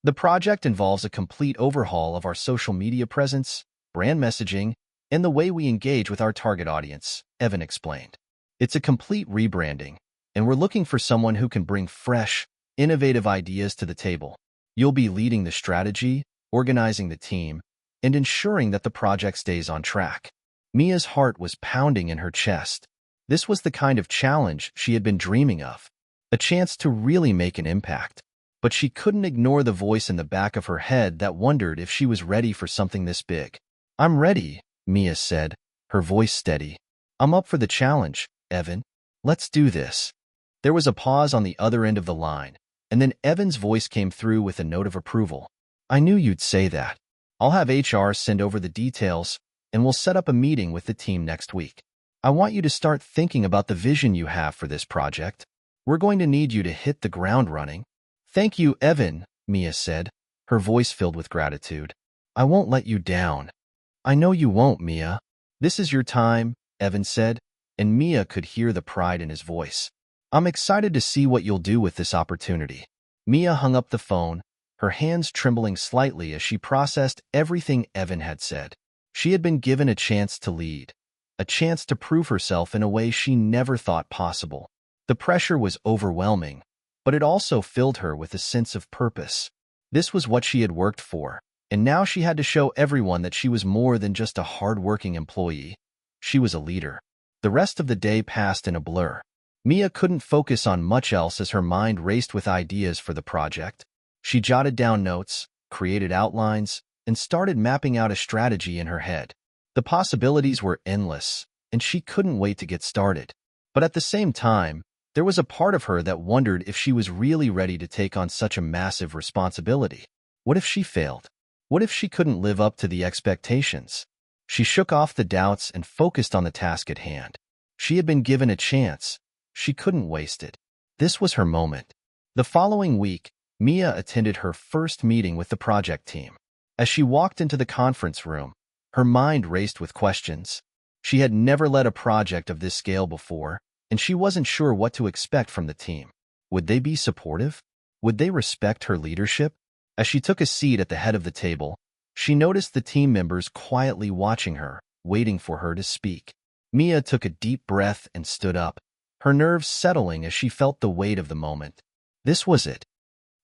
The project involves a complete overhaul of our social media presence, brand messaging, and the way we engage with our target audience, Evan explained. It's a complete rebranding, and we're looking for someone who can bring fresh, innovative ideas to the table. You'll be leading the strategy, organizing the team, and ensuring that the project stays on track. Mia's heart was pounding in her chest. This was the kind of challenge she had been dreaming of, a chance to really make an impact. But she couldn't ignore the voice in the back of her head that wondered if she was ready for something this big. I'm ready, Mia said, her voice steady. I'm up for the challenge, Evan. Let's do this. There was a pause on the other end of the line, and then Evan's voice came through with a note of approval. I knew you'd say that. I'll have HR send over the details, and we'll set up a meeting with the team next week. I want you to start thinking about the vision you have for this project. We're going to need you to hit the ground running. Thank you, Evan, Mia said, her voice filled with gratitude. I won't let you down. I know you won't, Mia. This is your time, Evan said, and Mia could hear the pride in his voice. I'm excited to see what you'll do with this opportunity. Mia hung up the phone, her hands trembling slightly as she processed everything Evan had said. She had been given a chance to lead, a chance to prove herself in a way she never thought possible. The pressure was overwhelming, but it also filled her with a sense of purpose. This was what she had worked for, and now she had to show everyone that she was more than just a hard-working employee. She was a leader. The rest of the day passed in a blur. Mia couldn't focus on much else as her mind raced with ideas for the project. She jotted down notes, created outlines, and started mapping out a strategy in her head. The possibilities were endless, and she couldn't wait to get started. But at the same time, there was a part of her that wondered if she was really ready to take on such a massive responsibility. What if she failed? What if she couldn't live up to the expectations? She shook off the doubts and focused on the task at hand. She had been given a chance. She couldn't waste it. This was her moment. The following week, Mia attended her first meeting with the project team. As she walked into the conference room, her mind raced with questions. She had never led a project of this scale before, and she wasn't sure what to expect from the team. Would they be supportive? Would they respect her leadership? As she took a seat at the head of the table, she noticed the team members quietly watching her, waiting for her to speak. Mia took a deep breath and stood up, her nerves settling as she felt the weight of the moment. This was it.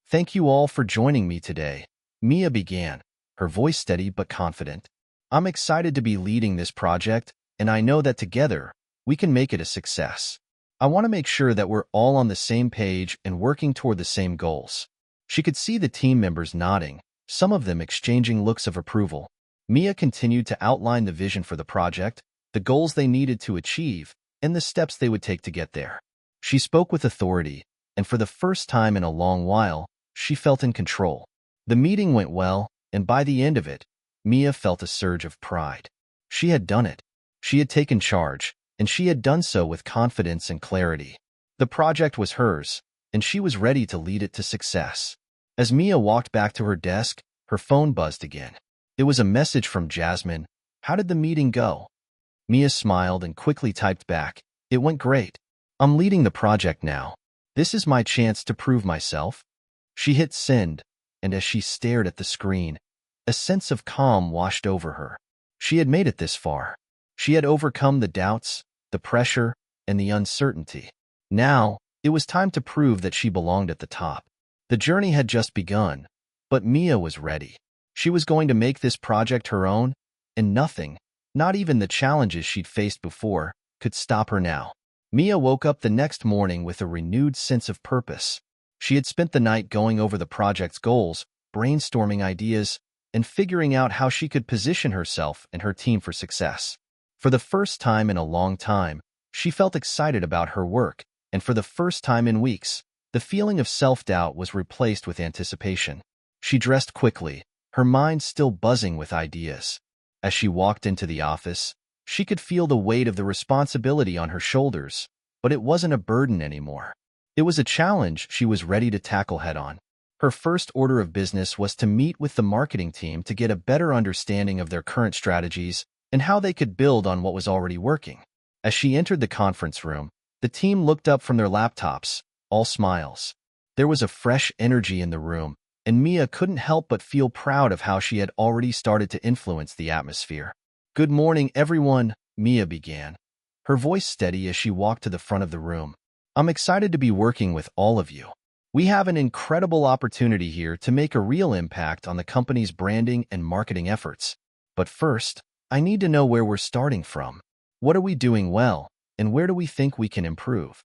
Thank you all for joining me today, Mia began, her voice steady but confident. I'm excited to be leading this project, and I know that together, we can make it a success. I want to make sure that we're all on the same page and working toward the same goals. She could see the team members nodding, some of them exchanging looks of approval. Mia continued to outline the vision for the project, the goals they needed to achieve, and the steps they would take to get there. She spoke with authority, and for the first time in a long while, she felt in control. The meeting went well, and by the end of it, Mia felt a surge of pride. She had done it. She had taken charge, and she had done so with confidence and clarity. The project was hers, and she was ready to lead it to success. As Mia walked back to her desk, her phone buzzed again. It was a message from Jasmine. "How did the meeting go?" Mia smiled and quickly typed back, "It went great. I'm leading the project now. This is my chance to prove myself." She hit send, and as she stared at the screen, a sense of calm washed over her. She had made it this far. She had overcome the doubts, the pressure, and the uncertainty. Now, it was time to prove that she belonged at the top. The journey had just begun, but Mia was ready. She was going to make this project her own, and nothing, not even the challenges she'd faced before, could stop her now. Mia woke up the next morning with a renewed sense of purpose. She had spent the night going over the project's goals, brainstorming ideas, and figuring out how she could position herself and her team for success. For the first time in a long time, she felt excited about her work, and for the first time in weeks, the feeling of self-doubt was replaced with anticipation. She dressed quickly, her mind still buzzing with ideas. As she walked into the office, she could feel the weight of the responsibility on her shoulders, but it wasn't a burden anymore. It was a challenge she was ready to tackle head-on. Her first order of business was to meet with the marketing team to get a better understanding of their current strategies and how they could build on what was already working. As she entered the conference room, the team looked up from their laptops, all smiles. There was a fresh energy in the room, and Mia couldn't help but feel proud of how she had already started to influence the atmosphere. "Good morning, everyone," Mia began, her voice steady as she walked to the front of the room. "I'm excited to be working with all of you. We have an incredible opportunity here to make a real impact on the company's branding and marketing efforts. But first, I need to know where we're starting from. What are we doing well, and where do we think we can improve?"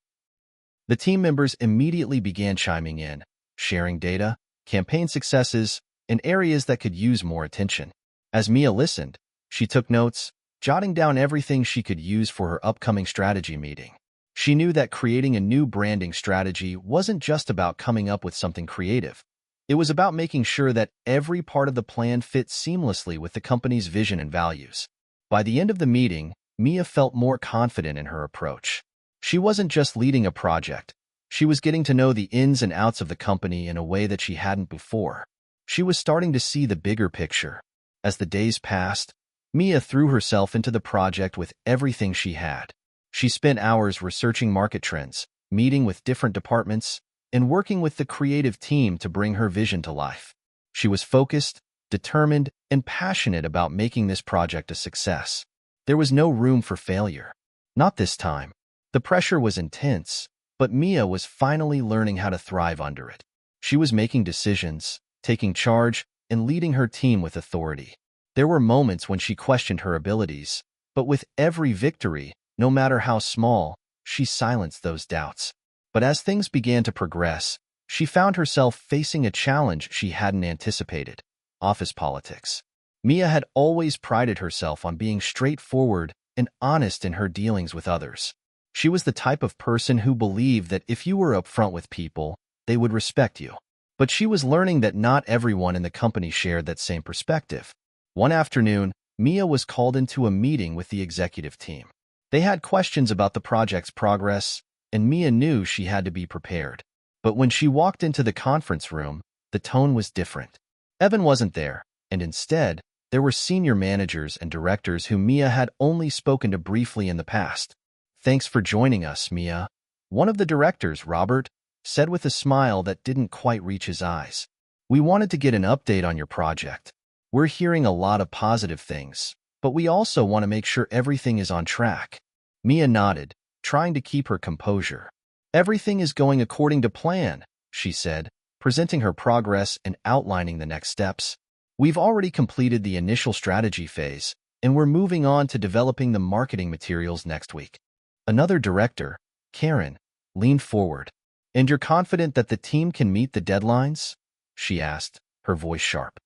The team members immediately began chiming in, sharing data, campaign successes, and areas that could use more attention. As Mia listened, she took notes, jotting down everything she could use for her upcoming strategy meeting. She knew that creating a new branding strategy wasn't just about coming up with something creative. It was about making sure that every part of the plan fit seamlessly with the company's vision and values. By the end of the meeting, Mia felt more confident in her approach. She wasn't just leading a project. She was getting to know the ins and outs of the company in a way that she hadn't before. She was starting to see the bigger picture. As the days passed, Mia threw herself into the project with everything she had. She spent hours researching market trends, meeting with different departments, and working with the creative team to bring her vision to life. She was focused, determined, and passionate about making this project a success. There was no room for failure. Not this time. The pressure was intense, but Mia was finally learning how to thrive under it. She was making decisions, taking charge, and leading her team with authority. There were moments when she questioned her abilities, but with every victory, no matter how small, she silenced those doubts. But as things began to progress, she found herself facing a challenge she hadn't anticipated: office politics. Mia had always prided herself on being straightforward and honest in her dealings with others. She was the type of person who believed that if you were upfront with people, they would respect you. But she was learning that not everyone in the company shared that same perspective. One afternoon, Mia was called into a meeting with the executive team. They had questions about the project's progress, and Mia knew she had to be prepared. But when she walked into the conference room, the tone was different. Evan wasn't there, and instead, there were senior managers and directors whom Mia had only spoken to briefly in the past. "Thanks for joining us, Mia," one of the directors, Robert, said with a smile that didn't quite reach his eyes. "We wanted to get an update on your project. We're hearing a lot of positive things, but we also want to make sure everything is on track." Mia nodded, trying to keep her composure. "Everything is going according to plan," she said, presenting her progress and outlining the next steps. "We've already completed the initial strategy phase, and we're moving on to developing the marketing materials next week." Another director, Karen, leaned forward. "And you're confident that the team can meet the deadlines?" she asked, her voice sharp.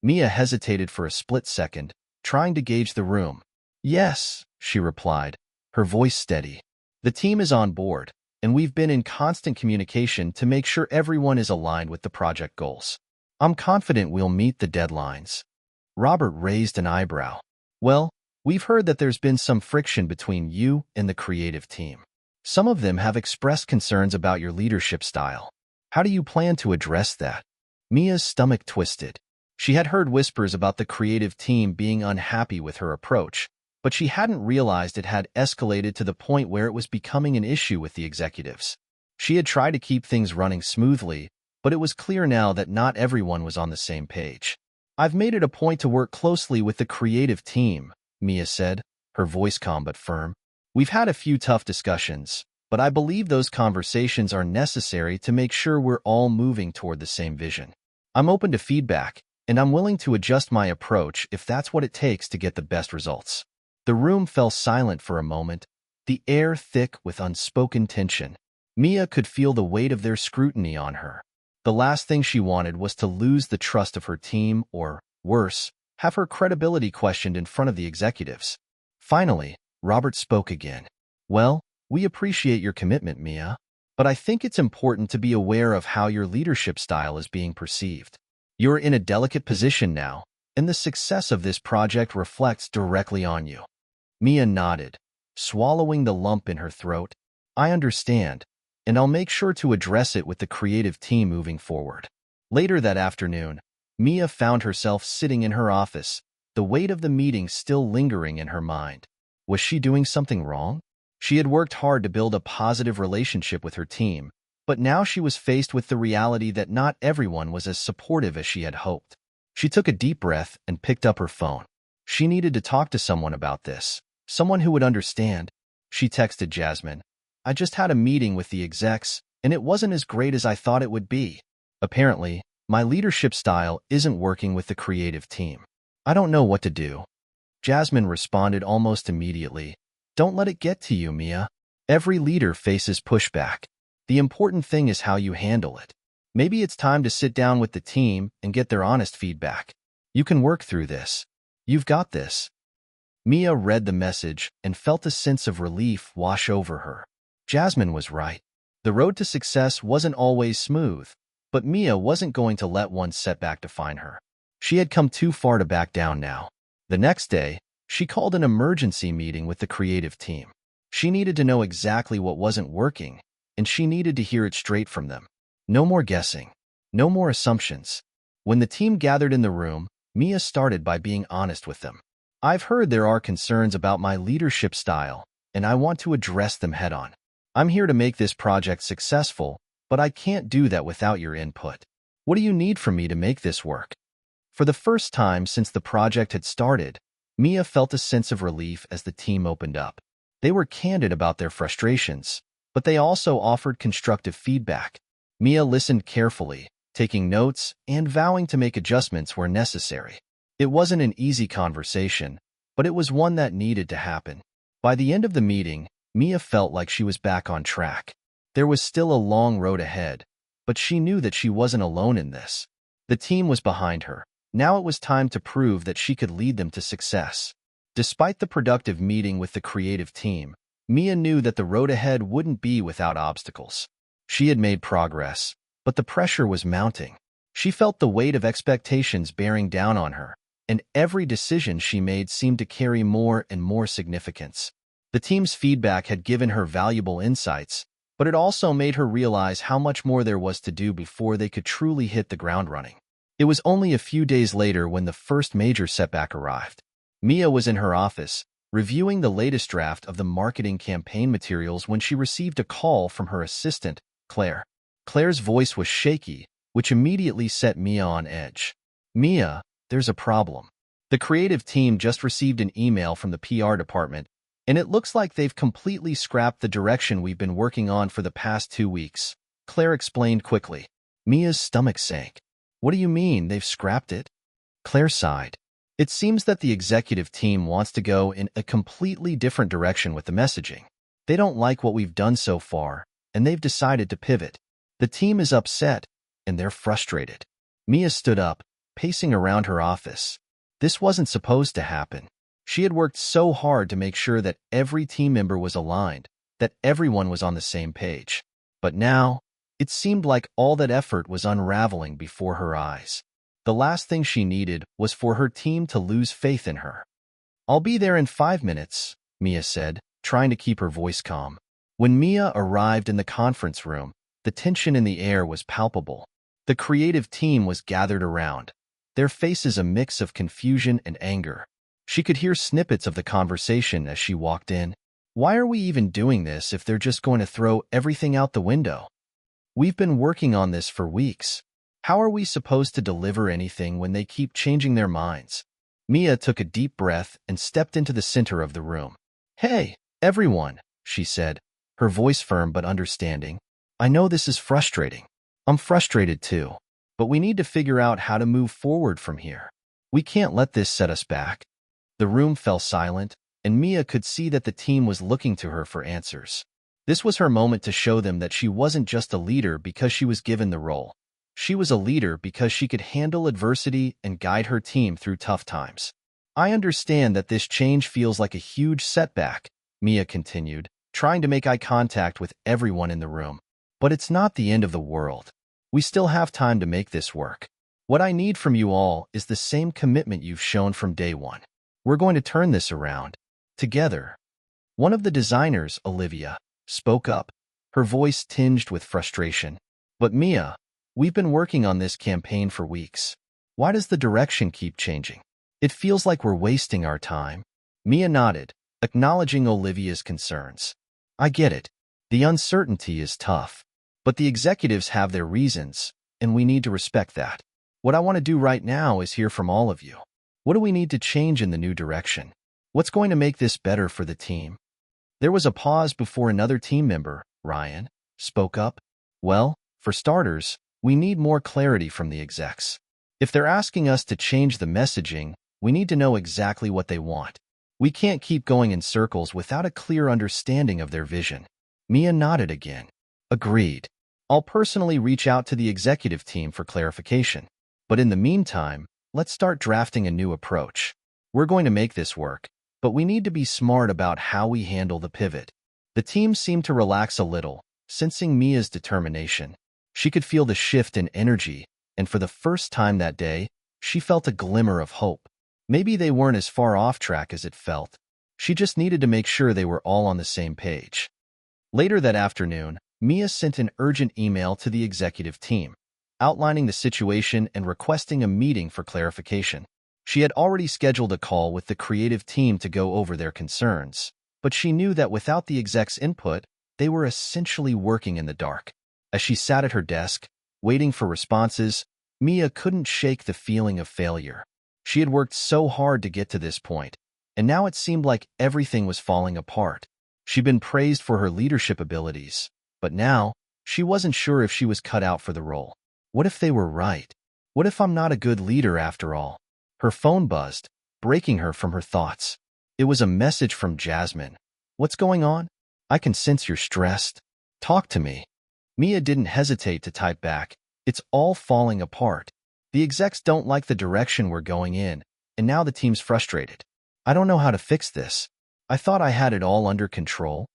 Mia hesitated for a split second, trying to gauge the room. "Yes," she replied, her voice steady. "The team is on board. and we've been in constant communication to make sure everyone is aligned with the project goals. I'm confident we'll meet the deadlines." Robert raised an eyebrow. "Well, we've heard that there's been some friction between you and the creative team. Some of them have expressed concerns about your leadership style. How do you plan to address that?" Mia's stomach twisted. She had heard whispers about the creative team being unhappy with her approach, but she hadn't realized it had escalated to the point where it was becoming an issue with the executives. She had tried to keep things running smoothly, but it was clear now that not everyone was on the same page. "I've made it a point to work closely with the creative team," Mia said, her voice calm but firm. "We've had a few tough discussions, but I believe those conversations are necessary to make sure we're all moving toward the same vision. I'm open to feedback, and I'm willing to adjust my approach if that's what it takes to get the best results." The room fell silent for a moment, the air thick with unspoken tension. Mia could feel the weight of their scrutiny on her. The last thing she wanted was to lose the trust of her team or, worse, have her credibility questioned in front of the executives. Finally, Robert spoke again. "Well, we appreciate your commitment, Mia, but I think it's important to be aware of how your leadership style is being perceived. You're in a delicate position now, and the success of this project reflects directly on you." Mia nodded, swallowing the lump in her throat. "I understand, and I'll make sure to address it with the creative team moving forward." Later that afternoon, Mia found herself sitting in her office, the weight of the meeting still lingering in her mind. Was she doing something wrong? She had worked hard to build a positive relationship with her team, but now she was faced with the reality that not everyone was as supportive as she had hoped. She took a deep breath and picked up her phone. She needed to talk to someone about this, someone who would understand. She texted Jasmine, "I just had a meeting with the execs, and it wasn't as great as I thought it would be. Apparently, my leadership style isn't working with the creative team. I don't know what to do." Jasmine responded almost immediately, "Don't let it get to you, Mia. Every leader faces pushback. The important thing is how you handle it. Maybe it's time to sit down with the team and get their honest feedback. You can work through this. You've got this." Mia read the message and felt a sense of relief wash over her. Jasmine was right. The road to success wasn't always smooth, but Mia wasn't going to let one setback define her. She had come too far to back down now. The next day, she called an emergency meeting with the creative team. She needed to know exactly what wasn't working, and she needed to hear it straight from them. No more guessing. No more assumptions. When the team gathered in the room, Mia started by being honest with them. "I've heard there are concerns about my leadership style, and I want to address them head-on. I'm here to make this project successful, but I can't do that without your input. What do you need from me to make this work?" For the first time since the project had started, Mia felt a sense of relief as the team opened up. They were candid about their frustrations, but they also offered constructive feedback. Mia listened carefully, taking notes and vowing to make adjustments where necessary. It wasn't an easy conversation, but it was one that needed to happen. By the end of the meeting, Mia felt like she was back on track. There was still a long road ahead, but she knew that she wasn't alone in this. The team was behind her. Now it was time to prove that she could lead them to success. Despite the productive meeting with the creative team, Mia knew that the road ahead wouldn't be without obstacles. She had made progress, but the pressure was mounting. She felt the weight of expectations bearing down on her, and every decision she made seemed to carry more and more significance. The team's feedback had given her valuable insights, but it also made her realize how much more there was to do before they could truly hit the ground running. It was only a few days later when the first major setback arrived. Mia was in her office, reviewing the latest draft of the marketing campaign materials when she received a call from her assistant, Claire. Claire's voice was shaky, which immediately set Mia on edge. "Mia, there's a problem. The creative team just received an email from the PR department, and it looks like they've completely scrapped the direction we've been working on for the past 2 weeks," Claire explained quickly. Mia's stomach sank. "What do you mean, they've scrapped it?" Claire sighed. "It seems that the executive team wants to go in a completely different direction with the messaging. They don't like what we've done so far, and they've decided to pivot. The team is upset, and they're frustrated." Mia stood up, pacing around her office. This wasn't supposed to happen. She had worked so hard to make sure that every team member was aligned, that everyone was on the same page. But now, it seemed like all that effort was unraveling before her eyes. The last thing she needed was for her team to lose faith in her. "I'll be there in 5 minutes," Mia said, trying to keep her voice calm. When Mia arrived in the conference room, the tension in the air was palpable. The creative team was gathered around, their faces a mix of confusion and anger. She could hear snippets of the conversation as she walked in. "Why are we even doing this if they're just going to throw everything out the window? We've been working on this for weeks. How are we supposed to deliver anything when they keep changing their minds?" Mia took a deep breath and stepped into the center of the room. "Hey, everyone," she said, her voice firm but understanding. "I know this is frustrating. I'm frustrated too. But we need to figure out how to move forward from here. We can't let this set us back." The room fell silent, and Mia could see that the team was looking to her for answers. This was her moment to show them that she wasn't just a leader because she was given the role. She was a leader because she could handle adversity and guide her team through tough times. "I understand that this change feels like a huge setback," Mia continued, trying to make eye contact with everyone in the room. "But it's not the end of the world. We still have time to make this work. What I need from you all is the same commitment you've shown from day one. We're going to turn this around. Together." One of the designers, Olivia, spoke up, her voice tinged with frustration. "But Mia, we've been working on this campaign for weeks. Why does the direction keep changing? It feels like we're wasting our time." Mia nodded, acknowledging Olivia's concerns. "I get it. The uncertainty is tough. But the executives have their reasons, and we need to respect that. What I want to do right now is hear from all of you. What do we need to change in the new direction? What's going to make this better for the team?" There was a pause before another team member, Ryan, spoke up. "Well, for starters, we need more clarity from the execs. If they're asking us to change the messaging, we need to know exactly what they want. We can't keep going in circles without a clear understanding of their vision." Mia nodded again. "Agreed. I'll personally reach out to the executive team for clarification. But in the meantime, let's start drafting a new approach. We're going to make this work, but we need to be smart about how we handle the pivot." The team seemed to relax a little, sensing Mia's determination. She could feel the shift in energy, and for the first time that day, she felt a glimmer of hope. Maybe they weren't as far off track as it felt. She just needed to make sure they were all on the same page. Later that afternoon, Mia sent an urgent email to the executive team, outlining the situation and requesting a meeting for clarification. She had already scheduled a call with the creative team to go over their concerns, but she knew that without the exec's input, they were essentially working in the dark. As she sat at her desk, waiting for responses, Mia couldn't shake the feeling of failure. She had worked so hard to get to this point, and now it seemed like everything was falling apart. She'd been praised for her leadership abilities, but now, she wasn't sure if she was cut out for the role. What if they were right? What if I'm not a good leader after all? Her phone buzzed, breaking her from her thoughts. It was a message from Jasmine. "What's going on? I can sense you're stressed. Talk to me." Mia didn't hesitate to type back, "It's all falling apart. The execs don't like the direction we're going in, and now the team's frustrated. I don't know how to fix this. I thought I had it all under control."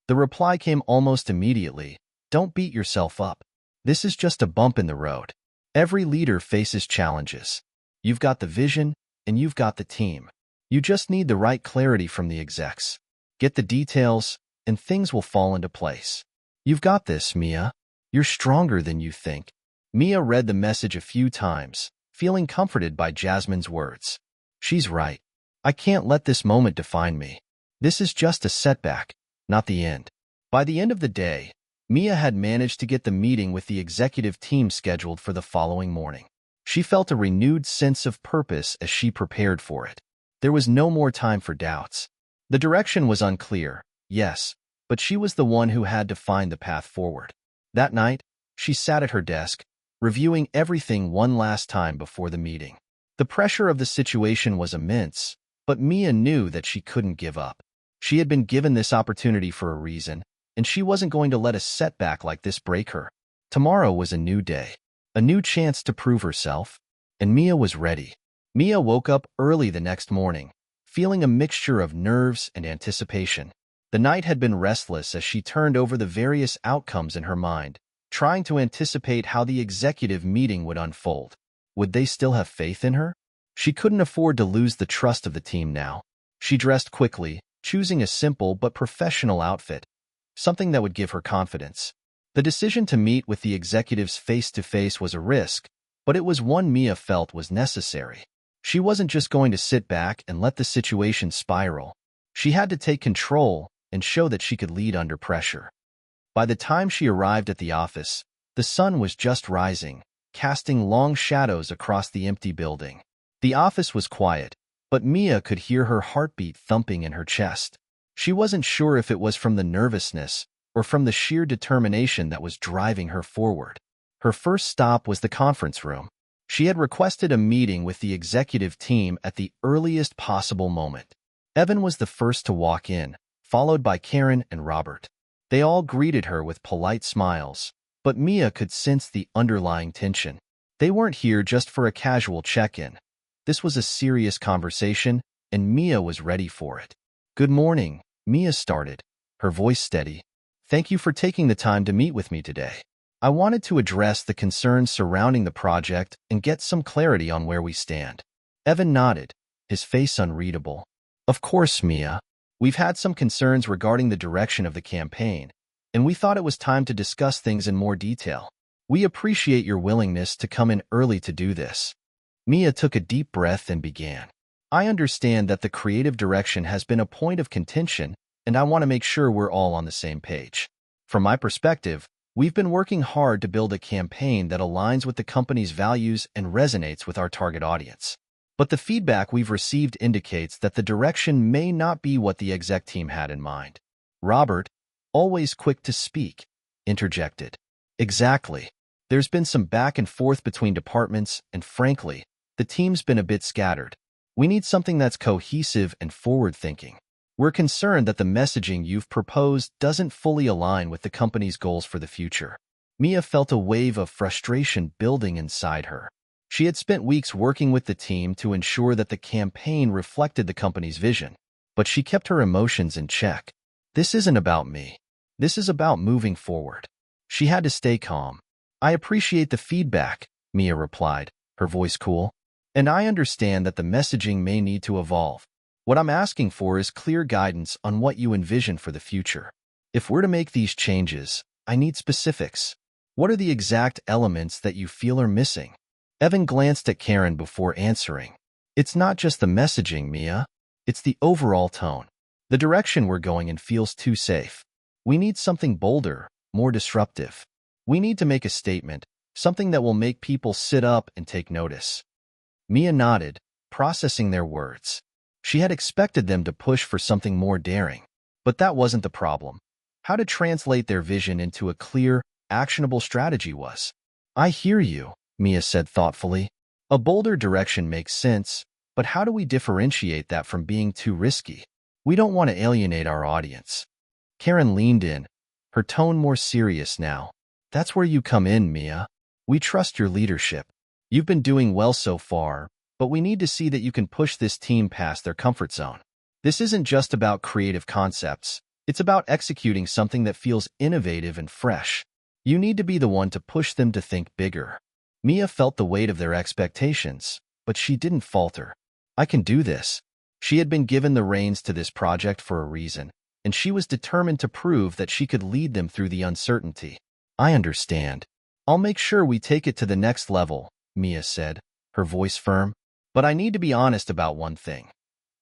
The reply came almost immediately. "Don't beat yourself up. This is just a bump in the road. Every leader faces challenges. You've got the vision, and you've got the team. You just need the right clarity from the execs. Get the details, and things will fall into place. You've got this, Mia. You're stronger than you think." Mia read the message a few times, feeling comforted by Jasmine's words. She's right. I can't let this moment define me. This is just a setback, not the end. By the end of the day, Mia had managed to get the meeting with the executive team scheduled for the following morning. She felt a renewed sense of purpose as she prepared for it. There was no more time for doubts. The direction was unclear, yes, but she was the one who had to find the path forward. That night, she sat at her desk, reviewing everything one last time before the meeting. The pressure of the situation was immense, but Mia knew that she couldn't give up. She had been given this opportunity for a reason, and she wasn't going to let a setback like this break her. Tomorrow was a new day, a new chance to prove herself, and Mia was ready. Mia woke up early the next morning, feeling a mixture of nerves and anticipation. The night had been restless as she turned over the various outcomes in her mind, trying to anticipate how the executive meeting would unfold. Would they still have faith in her? She couldn't afford to lose the trust of the team now. She dressed quickly, choosing a simple but professional outfit, something that would give her confidence. The decision to meet with the executives face-to-face was a risk, but it was one Mia felt was necessary. She wasn't just going to sit back and let the situation spiral. She had to take control and show that she could lead under pressure. By the time she arrived at the office, the sun was just rising, casting long shadows across the empty building. The office was quiet, but Mia could hear her heartbeat thumping in her chest. She wasn't sure if it was from the nervousness or from the sheer determination that was driving her forward. Her first stop was the conference room. She had requested a meeting with the executive team at the earliest possible moment. Evan was the first to walk in, followed by Karen and Robert. They all greeted her with polite smiles, but Mia could sense the underlying tension. They weren't here just for a casual check-in. This was a serious conversation, and Mia was ready for it. "Good morning," Mia started, her voice steady. "Thank you for taking the time to meet with me today. I wanted to address the concerns surrounding the project and get some clarity on where we stand." Evan nodded, his face unreadable. "Of course, Mia. We've had some concerns regarding the direction of the campaign, and we thought it was time to discuss things in more detail. We appreciate your willingness to come in early to do this." Mia took a deep breath and began. "I understand that the creative direction has been a point of contention, and I want to make sure we're all on the same page. From my perspective, we've been working hard to build a campaign that aligns with the company's values and resonates with our target audience. But the feedback we've received indicates that the direction may not be what the exec team had in mind." Robert, always quick to speak, interjected. "Exactly. There's been some back and forth between departments, and frankly, the team's been a bit scattered. We need something that's cohesive and forward-thinking. We're concerned that the messaging you've proposed doesn't fully align with the company's goals for the future." Mia felt a wave of frustration building inside her. She had spent weeks working with the team to ensure that the campaign reflected the company's vision, but she kept her emotions in check. "This isn't about me. This is about moving forward." She had to stay calm. "I appreciate the feedback," Mia replied, her voice cool. "And I understand that the messaging may need to evolve. What I'm asking for is clear guidance on what you envision for the future. If we're to make these changes, I need specifics. What are the exact elements that you feel are missing?" Evan glanced at Karen before answering. "It's not just the messaging, Mia. It's the overall tone. The direction we're going in feels too safe. We need something bolder, more disruptive. We need to make a statement, something that will make people sit up and take notice." Mia nodded, processing their words. She had expected them to push for something more daring, but that wasn't the problem. How to translate their vision into a clear, actionable strategy was. "I hear you," Mia said thoughtfully. "A bolder direction makes sense, but how do we differentiate that from being too risky? We don't want to alienate our audience." Karen leaned in, her tone more serious now. "That's where you come in, Mia. We trust your leadership. You've been doing well so far, but we need to see that you can push this team past their comfort zone. This isn't just about creative concepts. It's about executing something that feels innovative and fresh. You need to be the one to push them to think bigger." Mia felt the weight of their expectations, but she didn't falter. "I can do this." She had been given the reins to this project for a reason, and she was determined to prove that she could lead them through the uncertainty. "I understand. I'll make sure we take it to the next level," Mia said, her voice firm. "But I need to be honest about one thing.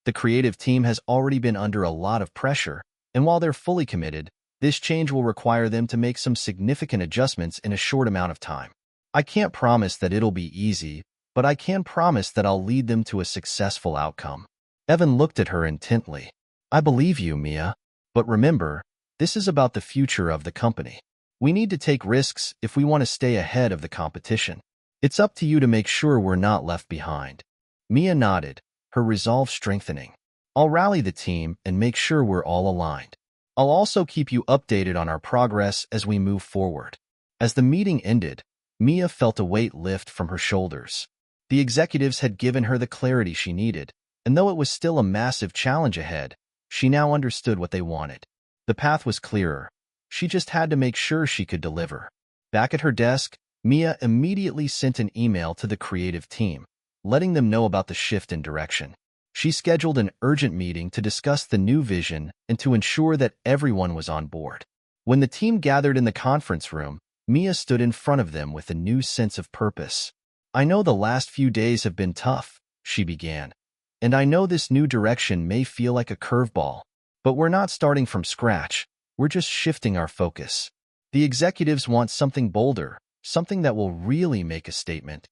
The creative team has already been under a lot of pressure, and while they're fully committed, this change will require them to make some significant adjustments in a short amount of time. I can't promise that it'll be easy, but I can promise that I'll lead them to a successful outcome." Evan looked at her intently. "I believe you, Mia. But remember, this is about the future of the company. We need to take risks if we want to stay ahead of the competition. It's up to you to make sure we're not left behind." Mia nodded, her resolve strengthening. "I'll rally the team and make sure we're all aligned. I'll also keep you updated on our progress as we move forward." As the meeting ended, Mia felt a weight lift from her shoulders. The executives had given her the clarity she needed, and though it was still a massive challenge ahead, she now understood what they wanted. The path was clearer. She just had to make sure she could deliver. Back at her desk, Mia immediately sent an email to the creative team, letting them know about the shift in direction. She scheduled an urgent meeting to discuss the new vision and to ensure that everyone was on board. When the team gathered in the conference room, Mia stood in front of them with a new sense of purpose. "I know the last few days have been tough," she began, "and I know this new direction may feel like a curveball, but we're not starting from scratch. We're just shifting our focus. The executives want something bolder, something that will really make a statement."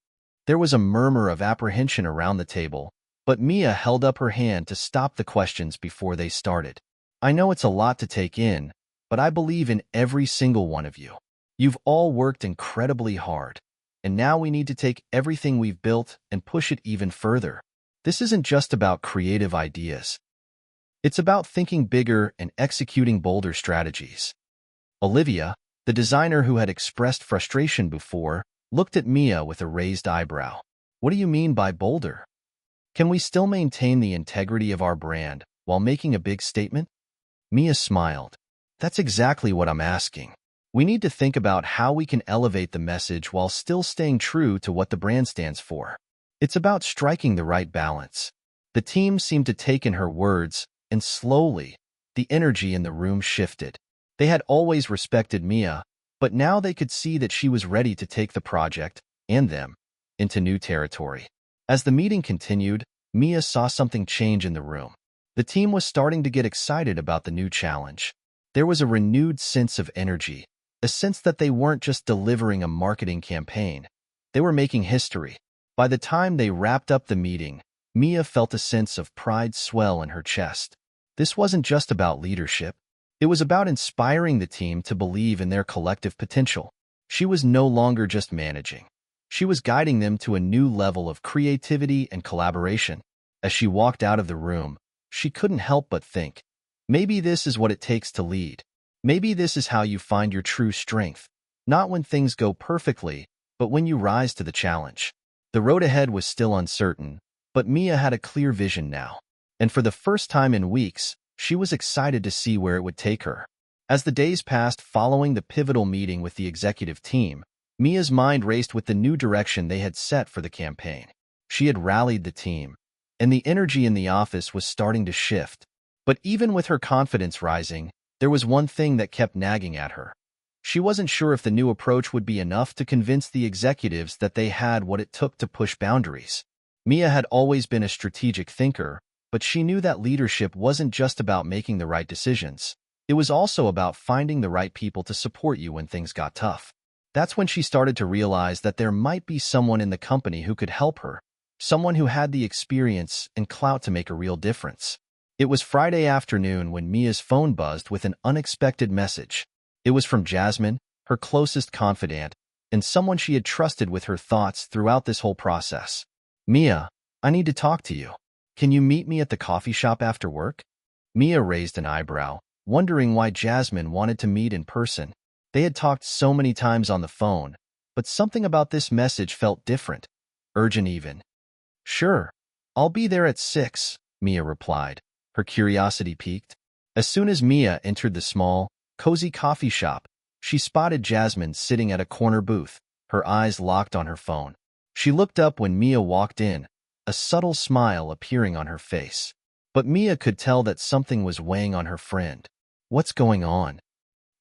There was a murmur of apprehension around the table, but Mia held up her hand to stop the questions before they started. "I know it's a lot to take in, but I believe in every single one of you. You've all worked incredibly hard, and now we need to take everything we've built and push it even further. This isn't just about creative ideas. It's about thinking bigger and executing bolder strategies." Olivia, the designer who had expressed frustration before, looked at Mia with a raised eyebrow. "What do you mean by bolder? Can we still maintain the integrity of our brand while making a big statement?" Mia smiled. "That's exactly what I'm asking. We need to think about how we can elevate the message while still staying true to what the brand stands for. It's about striking the right balance." The team seemed to take in her words, and slowly, the energy in the room shifted. They had always respected Mia, but now they could see that she was ready to take the project, and them, into new territory. As the meeting continued, Mia saw something change in the room. The team was starting to get excited about the new challenge. There was a renewed sense of energy, a sense that they weren't just delivering a marketing campaign. They were making history. By the time they wrapped up the meeting, Mia felt a sense of pride swell in her chest. This wasn't just about leadership. It was about inspiring the team to believe in their collective potential. She was no longer just managing. She was guiding them to a new level of creativity and collaboration. As she walked out of the room, she couldn't help but think, maybe this is what it takes to lead. Maybe this is how you find your true strength. Not when things go perfectly, but when you rise to the challenge. The road ahead was still uncertain, but Mia had a clear vision now. And for the first time in weeks, she was excited to see where it would take her. As the days passed following the pivotal meeting with the executive team, Mia's mind raced with the new direction they had set for the campaign. She had rallied the team, and the energy in the office was starting to shift. But even with her confidence rising, there was one thing that kept nagging at her. She wasn't sure if the new approach would be enough to convince the executives that they had what it took to push boundaries. Mia had always been a strategic thinker, but she knew that leadership wasn't just about making the right decisions. It was also about finding the right people to support you when things got tough. That's when she started to realize that there might be someone in the company who could help her, someone who had the experience and clout to make a real difference. It was Friday afternoon when Mia's phone buzzed with an unexpected message. It was from Jasmine, her closest confidant, and someone she had trusted with her thoughts throughout this whole process. "Mia, I need to talk to you. Can you meet me at the coffee shop after work?" Mia raised an eyebrow, wondering why Jasmine wanted to meet in person. They had talked so many times on the phone, but something about this message felt different, urgent even. "Sure, I'll be there at 6, Mia replied, her curiosity piqued. As soon as Mia entered the small, cozy coffee shop, she spotted Jasmine sitting at a corner booth, her eyes locked on her phone. She looked up when Mia walked in, a subtle smile appearing on her face. But Mia could tell that something was weighing on her friend. "What's going on?"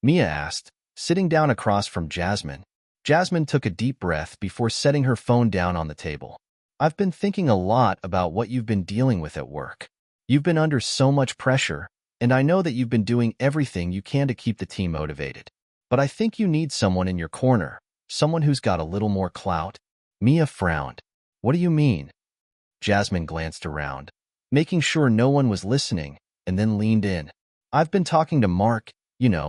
Mia asked, sitting down across from Jasmine. Jasmine took a deep breath before setting her phone down on the table. "I've been thinking a lot about what you've been dealing with at work. You've been under so much pressure, and I know that you've been doing everything you can to keep the team motivated. But I think you need someone in your corner, someone who's got a little more clout." Mia frowned. "What do you mean?" Jasmine glanced around, making sure no one was listening, and then leaned in. "I've been talking to Mark,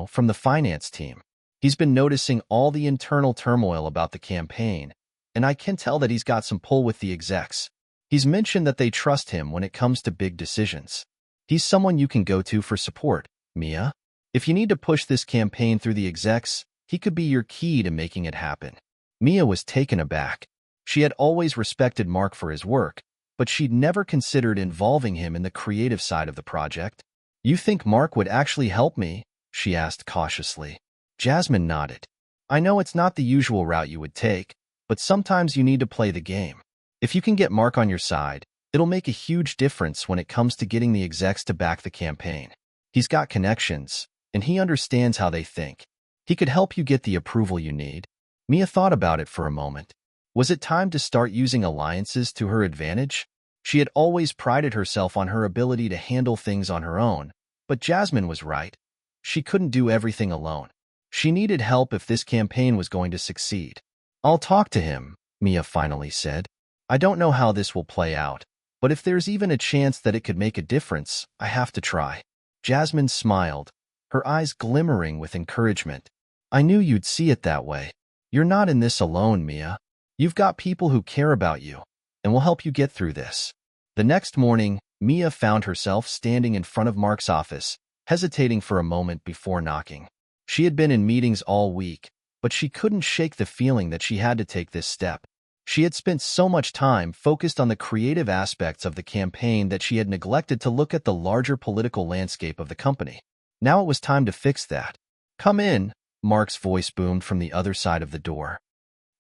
from the finance team. He's been noticing all the internal turmoil about the campaign, and I can tell that he's got some pull with the execs. He's mentioned that they trust him when it comes to big decisions. He's someone you can go to for support, Mia. If you need to push this campaign through the execs, he could be your key to making it happen." Mia was taken aback. She had always respected Mark for his work, but she'd never considered involving him in the creative side of the project. "You think Mark would actually help me?" she asked cautiously. Jasmine nodded. I know it's not the usual route you would take, but sometimes you need to play the game. If you can get Mark on your side, it'll make a huge difference when it comes to getting the execs to back the campaign. He's got connections, and he understands how they think. He could help you get the approval you need. Mia thought about it for a moment. Was it time to start using alliances to her advantage? She had always prided herself on her ability to handle things on her own, but Jasmine was right. She couldn't do everything alone. She needed help if this campaign was going to succeed. I'll talk to him, Mia finally said. I don't know how this will play out, but if there's even a chance that it could make a difference, I have to try. Jasmine smiled, her eyes glimmering with encouragement. I knew you'd see it that way. You're not in this alone, Mia. You've got people who care about you and will help you get through this. The next morning, Mia found herself standing in front of Mark's office, hesitating for a moment before knocking. She had been in meetings all week, but she couldn't shake the feeling that she had to take this step. She had spent so much time focused on the creative aspects of the campaign that she had neglected to look at the larger political landscape of the company. Now it was time to fix that. Come in, Mark's voice boomed from the other side of the door.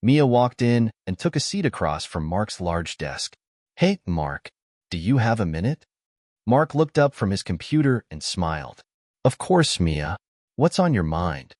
Mia walked in and took a seat across from Mark's large desk. Hey, Mark, do you have a minute? Mark looked up from his computer and smiled. Of course, Mia. What's on your mind?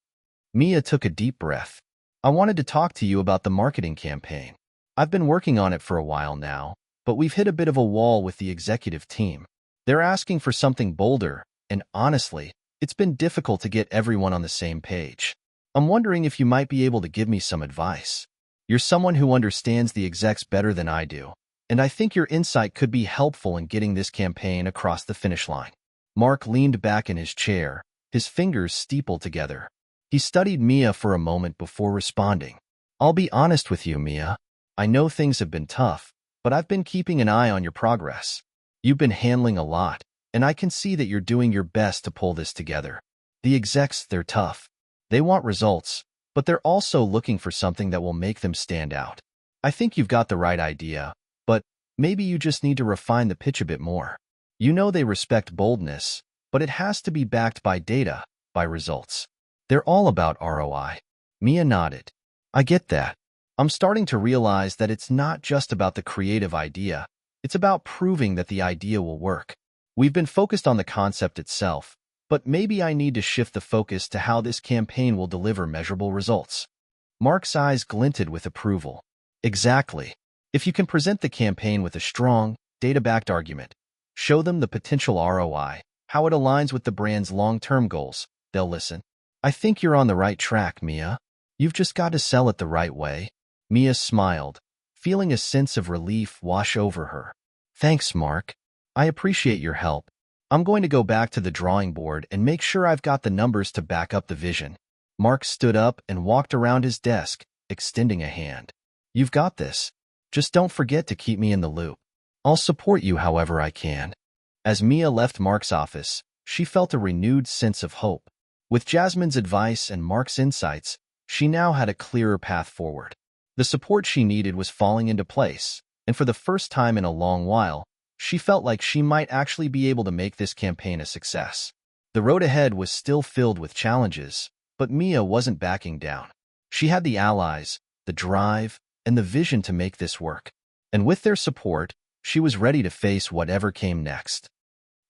Mia took a deep breath. I wanted to talk to you about the marketing campaign. I've been working on it for a while now, but we've hit a bit of a wall with the executive team. They're asking for something bolder, and honestly, it's been difficult to get everyone on the same page. I'm wondering if you might be able to give me some advice. You're someone who understands the execs better than I do, and I think your insight could be helpful in getting this campaign across the finish line. Mark leaned back in his chair, his fingers steepled together. He studied Mia for a moment before responding. I'll be honest with you, Mia. I know things have been tough, but I've been keeping an eye on your progress. You've been handling a lot, and I can see that you're doing your best to pull this together. The execs, they're tough. They want results, but they're also looking for something that will make them stand out. I think you've got the right idea, but maybe you just need to refine the pitch a bit more. You know they respect boldness, but it has to be backed by data, by results. They're all about ROI. Mia nodded. I get that. I'm starting to realize that it's not just about the creative idea. It's about proving that the idea will work. We've been focused on the concept itself, but maybe I need to shift the focus to how this campaign will deliver measurable results. Mark's eyes glinted with approval. Exactly. If you can present the campaign with a strong, data-backed argument, show them the potential ROI, how it aligns with the brand's long-term goals, they'll listen. I think you're on the right track, Mia. You've just got to sell it the right way. Mia smiled, feeling a sense of relief wash over her. Thanks, Mark. I appreciate your help. I'm going to go back to the drawing board and make sure I've got the numbers to back up the vision. Mark stood up and walked around his desk, extending a hand. You've got this. Just don't forget to keep me in the loop. I'll support you however I can. As Mia left Mark's office, she felt a renewed sense of hope. With Jasmine's advice and Mark's insights, she now had a clearer path forward. The support she needed was falling into place, and for the first time in a long while, she felt like she might actually be able to make this campaign a success. The road ahead was still filled with challenges, but Mia wasn't backing down. She had the allies, the drive, and the vision to make this work. And with their support, she was ready to face whatever came next.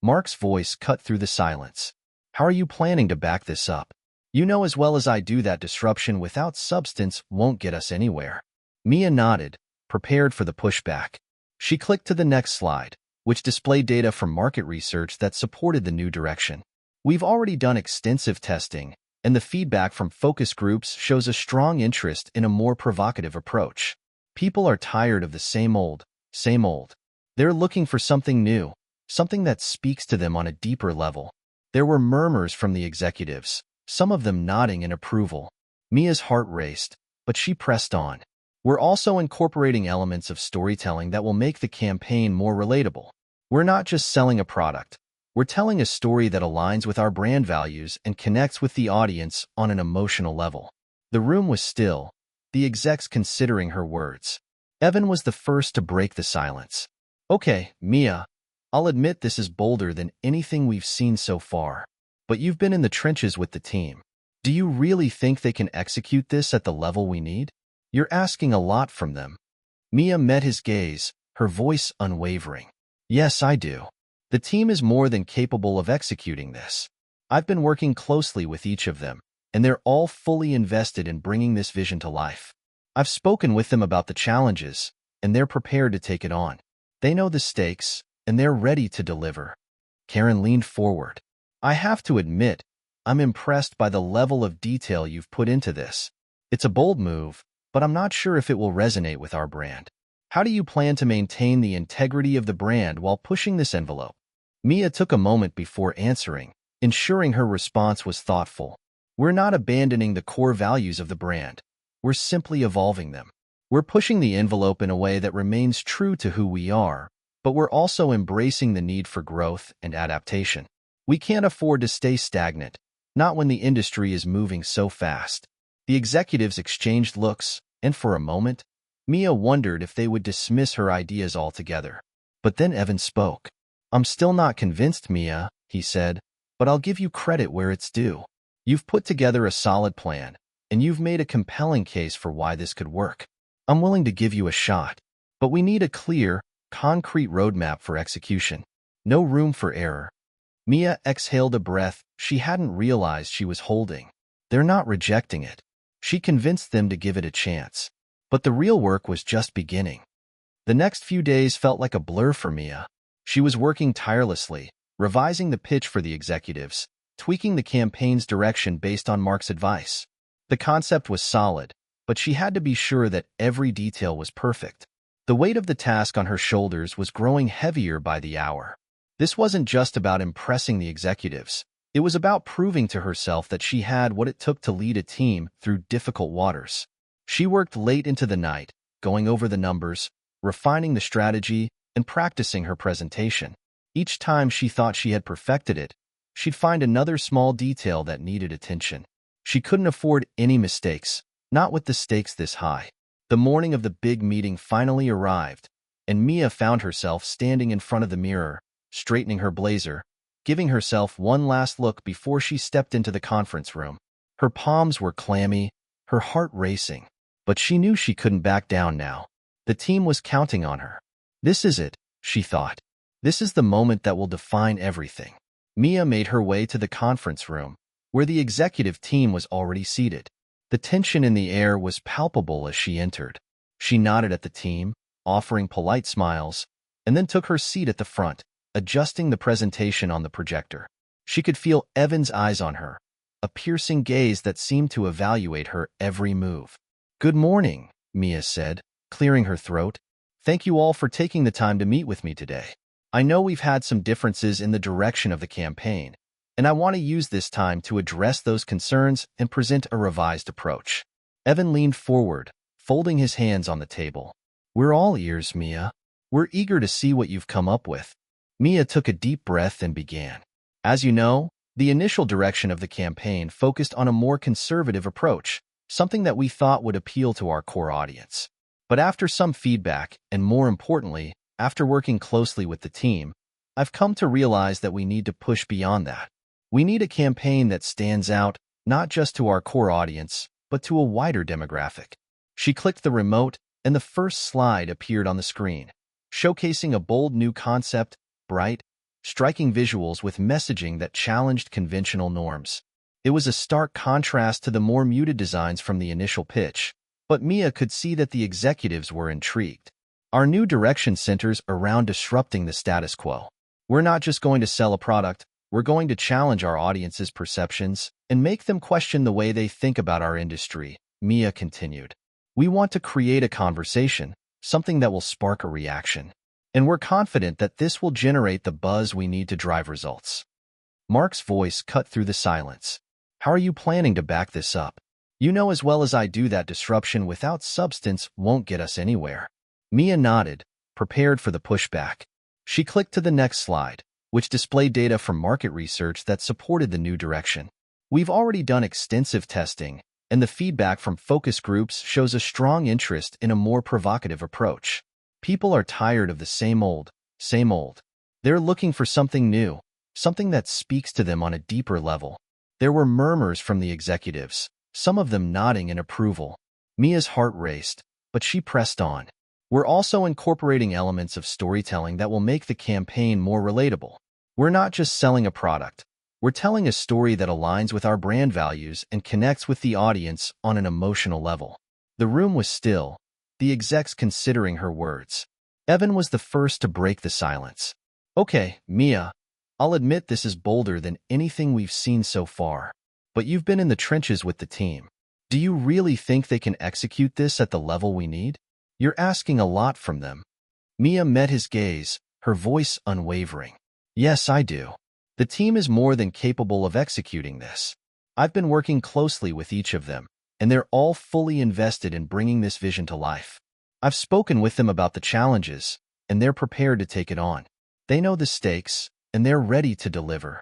Mark's voice cut through the silence. How are you planning to back this up? You know as well as I do that disruption without substance won't get us anywhere. Mia nodded, prepared for the pushback. She clicked to the next slide, which displayed data from market research that supported the new direction. We've already done extensive testing, and the feedback from focus groups shows a strong interest in a more provocative approach. People are tired of the same old, same old. They're looking for something new, something that speaks to them on a deeper level. There were murmurs from the executives, some of them nodding in approval. Mia's heart raced, but she pressed on. We're also incorporating elements of storytelling that will make the campaign more relatable. We're not just selling a product. We're telling a story that aligns with our brand values and connects with the audience on an emotional level. The room was still, the execs considering her words. Evan was the first to break the silence. Okay, Mia, I'll admit this is bolder than anything we've seen so far. but you've been in the trenches with the team. Do you really think they can execute this at the level we need? You're asking a lot from them. Mia met his gaze, her voice unwavering. Yes, I do. The team is more than capable of executing this. I've been working closely with each of them, and they're all fully invested in bringing this vision to life. I've spoken with them about the challenges, and they're prepared to take it on. They know the stakes, and they're ready to deliver. Karen leaned forward. I have to admit, I'm impressed by the level of detail you've put into this. It's a bold move, but I'm not sure if it will resonate with our brand. How do you plan to maintain the integrity of the brand while pushing this envelope? Mia took a moment before answering, ensuring her response was thoughtful. We're not abandoning the core values of the brand. We're simply evolving them. We're pushing the envelope in a way that remains true to who we are, but we're also embracing the need for growth and adaptation. We can't afford to stay stagnant, not when the industry is moving so fast. The executives exchanged looks, and for a moment, Mia wondered if they would dismiss her ideas altogether. But then Evan spoke. I'm still not convinced, Mia, he said, but I'll give you credit where it's due. You've put together a solid plan, and you've made a compelling case for why this could work. I'm willing to give you a shot, but we need a clear, concrete roadmap for execution. No room for error. Mia exhaled a breath she hadn't realized she was holding. They're not rejecting it. She convinced them to give it a chance. But the real work was just beginning. The next few days felt like a blur for Mia. She was working tirelessly, revising the pitch for the executives, tweaking the campaign's direction based on Mark's advice. The concept was solid, but she had to be sure that every detail was perfect. The weight of the task on her shoulders was growing heavier by the hour. This wasn't just about impressing the executives. It was about proving to herself that she had what it took to lead a team through difficult waters. She worked late into the night, going over the numbers, refining the strategy, and practicing her presentation. Each time she thought she had perfected it, she'd find another small detail that needed attention. She couldn't afford any mistakes, not with the stakes this high. The morning of the big meeting finally arrived, and Mia found herself standing in front of the mirror, straightening her blazer, giving herself one last look before she stepped into the conference room. Her palms were clammy, her heart racing, but she knew she couldn't back down now. The team was counting on her. This is it, she thought. This is the moment that will define everything. Mia made her way to the conference room, where the executive team was already seated. The tension in the air was palpable as she entered. She nodded at the team, offering polite smiles, and then took her seat at the front, adjusting the presentation on the projector. She could feel Evan's eyes on her, a piercing gaze that seemed to evaluate her every move. Good morning, Mia said, clearing her throat. Thank you all for taking the time to meet with me today. I know we've had some differences in the direction of the campaign, and I want to use this time to address those concerns and present a revised approach. Evan leaned forward, folding his hands on the table. We're all ears, Mia. We're eager to see what you've come up with. Mia took a deep breath and began. As you know, the initial direction of the campaign focused on a more conservative approach, something that we thought would appeal to our core audience. But after some feedback, and more importantly, after working closely with the team, I've come to realize that we need to push beyond that. We need a campaign that stands out, not just to our core audience, but to a wider demographic. She clicked the remote, and the first slide appeared on the screen, showcasing a bold new concept, bright, striking visuals with messaging that challenged conventional norms. It was a stark contrast to the more muted designs from the initial pitch, but Mia could see that the executives were intrigued. Our new direction centers around disrupting the status quo. We're not just going to sell a product, we're going to challenge our audience's perceptions and make them question the way they think about our industry, Mia continued. We want to create a conversation, something that will spark a reaction. And we're confident that this will generate the buzz we need to drive results. Mark's voice cut through the silence. How are you planning to back this up? You know as well as I do that disruption without substance won't get us anywhere. Mia nodded, prepared for the pushback. She clicked to the next slide, which displayed data from market research that supported the new direction. We've already done extensive testing, and the feedback from focus groups shows a strong interest in a more provocative approach. People are tired of the same old. They're looking for something new, something that speaks to them on a deeper level. There were murmurs from the executives, some of them nodding in approval. Mia's heart raced, but she pressed on. We're also incorporating elements of storytelling that will make the campaign more relatable. We're not just selling a product. We're telling a story that aligns with our brand values and connects with the audience on an emotional level. The room was still, the execs considering her words. Evan was the first to break the silence. Okay, Mia, I'll admit this is bolder than anything we've seen so far. But you've been in the trenches with the team. Do you really think they can execute this at the level we need? You're asking a lot from them. Mia met his gaze, her voice unwavering. Yes, I do. The team is more than capable of executing this. I've been working closely with each of them, and they're all fully invested in bringing this vision to life. I've spoken with them about the challenges, and they're prepared to take it on. They know the stakes, and they're ready to deliver.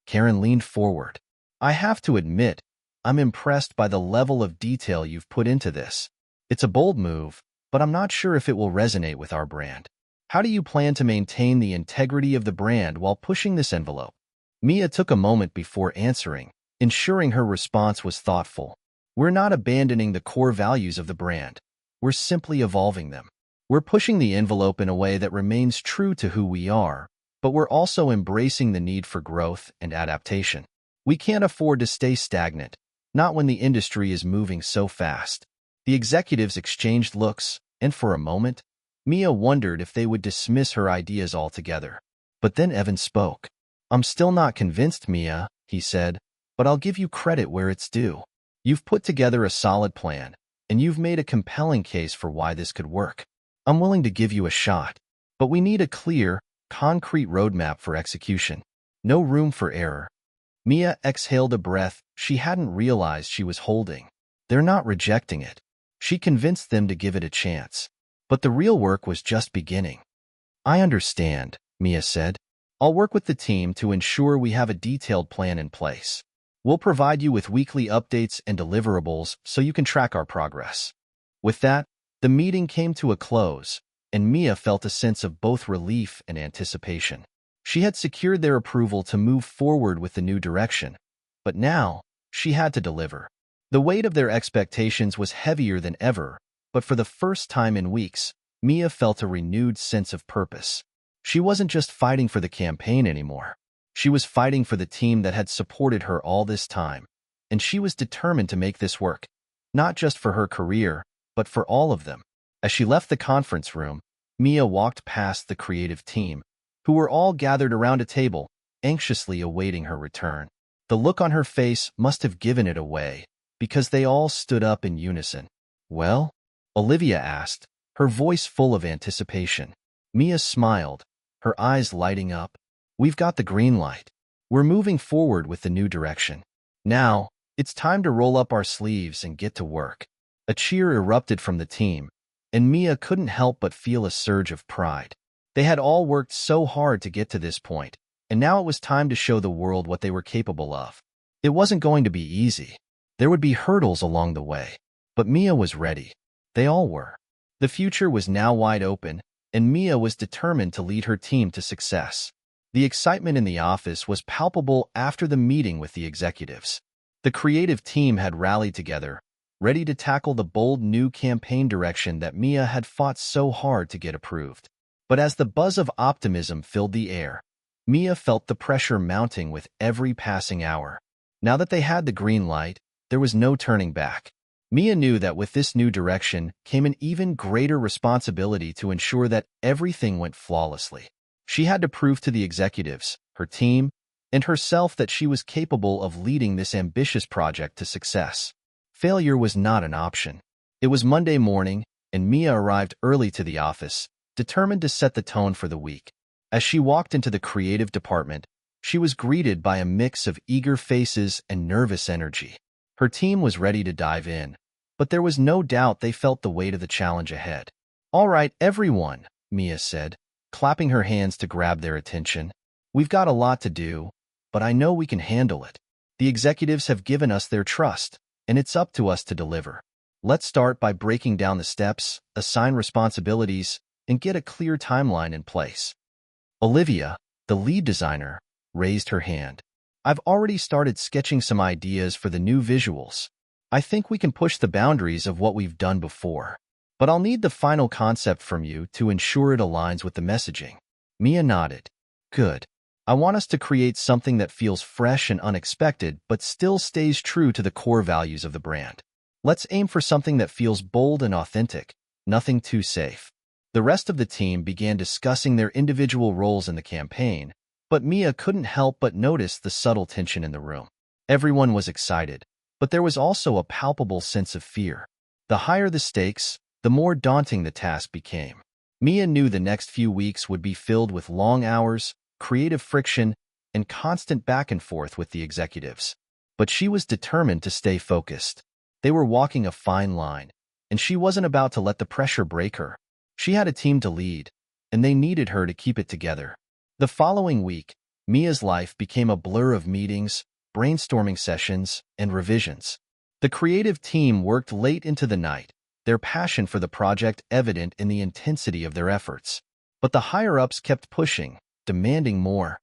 Karen leaned forward. I have to admit, I'm impressed by the level of detail you've put into this. It's a bold move, but I'm not sure if it will resonate with our brand. How do you plan to maintain the integrity of the brand while pushing this envelope? Mia took a moment before answering, ensuring her response was thoughtful. We're not abandoning the core values of the brand. We're simply evolving them. We're pushing the envelope in a way that remains true to who we are, but we're also embracing the need for growth and adaptation. We can't afford to stay stagnant, not when the industry is moving so fast. The executives exchanged looks, and for a moment, Mia wondered if they would dismiss her ideas altogether. But then Evan spoke. I'm still not convinced, Mia, he said, but I'll give you credit where it's due. You've put together a solid plan, and you've made a compelling case for why this could work. I'm willing to give you a shot, but we need a clear, concrete roadmap for execution. No room for error. Mia exhaled a breath she hadn't realized she was holding. They're not rejecting it. She convinced them to give it a chance. But the real work was just beginning. I understand, Mia said. I'll work with the team to ensure we have a detailed plan in place. We'll provide you with weekly updates and deliverables so you can track our progress. With that, the meeting came to a close, and Mia felt a sense of both relief and anticipation. She had secured their approval to move forward with the new direction, but now she had to deliver. The weight of their expectations was heavier than ever, but for the first time in weeks, Mia felt a renewed sense of purpose. She wasn't just fighting for the campaign anymore. She was fighting for the team that had supported her all this time, and she was determined to make this work, not just for her career, but for all of them. As she left the conference room, Mia walked past the creative team, who were all gathered around a table, anxiously awaiting her return. The look on her face must have given it away, because they all stood up in unison. Well? Olivia asked, her voice full of anticipation. Mia smiled, her eyes lighting up. We've got the green light. We're moving forward with the new direction. Now, it's time to roll up our sleeves and get to work. A cheer erupted from the team, and Mia couldn't help but feel a surge of pride. They had all worked so hard to get to this point, and now it was time to show the world what they were capable of. It wasn't going to be easy. There would be hurdles along the way, but Mia was ready. They all were. The future was now wide open, and Mia was determined to lead her team to success. The excitement in the office was palpable after the meeting with the executives. The creative team had rallied together, ready to tackle the bold new campaign direction that Mia had fought so hard to get approved. But as the buzz of optimism filled the air, Mia felt the pressure mounting with every passing hour. Now that they had the green light, there was no turning back. Mia knew that with this new direction came an even greater responsibility to ensure that everything went flawlessly. She had to prove to the executives, her team, and herself that she was capable of leading this ambitious project to success. Failure was not an option. It was Monday morning, and Mia arrived early to the office, determined to set the tone for the week. As she walked into the creative department, she was greeted by a mix of eager faces and nervous energy. Her team was ready to dive in, but there was no doubt they felt the weight of the challenge ahead. All right, everyone, Mia said, clapping her hands to grab their attention. We've got a lot to do, but I know we can handle it. The executives have given us their trust, and it's up to us to deliver. Let's start by breaking down the steps, assign responsibilities, and get a clear timeline in place. Olivia, the lead designer, raised her hand. I've already started sketching some ideas for the new visuals. I think we can push the boundaries of what we've done before. But I'll need the final concept from you to ensure it aligns with the messaging. Mia nodded. Good. I want us to create something that feels fresh and unexpected, but still stays true to the core values of the brand. Let's aim for something that feels bold and authentic, nothing too safe. The rest of the team began discussing their individual roles in the campaign, but Mia couldn't help but notice the subtle tension in the room. Everyone was excited, but there was also a palpable sense of fear. The higher the stakes, the more daunting the task became. Mia knew the next few weeks would be filled with long hours, creative friction, and constant back and forth with the executives. But she was determined to stay focused. They were walking a fine line, and she wasn't about to let the pressure break her. She had a team to lead, and they needed her to keep it together. The following week, Mia's life became a blur of meetings, brainstorming sessions, and revisions. The creative team worked late into the night, their passion for the project evident in the intensity of their efforts. But the higher-ups kept pushing, demanding more.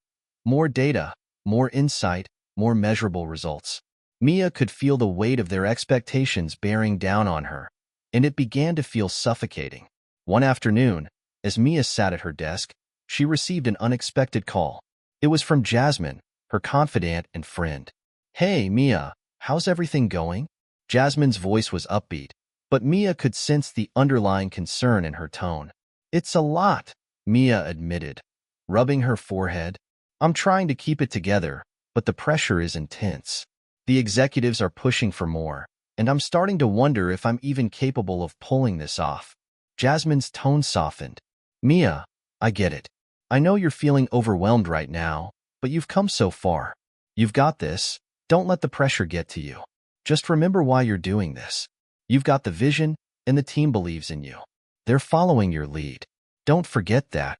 More data, more insight, more measurable results. Mia could feel the weight of their expectations bearing down on her, and it began to feel suffocating. One afternoon, as Mia sat at her desk, she received an unexpected call. It was from Jasmine, her confidant and friend. Hey, Mia, how's everything going? Jasmine's voice was upbeat, but Mia could sense the underlying concern in her tone. It's a lot, Mia admitted, rubbing her forehead. I'm trying to keep it together, but the pressure is intense. The executives are pushing for more, and I'm starting to wonder if I'm even capable of pulling this off. Jasmine's tone softened. Mia, I get it. I know you're feeling overwhelmed right now, but you've come so far. You've got this. Don't let the pressure get to you. Just remember why you're doing this. You've got the vision, and the team believes in you. They're following your lead. Don't forget that.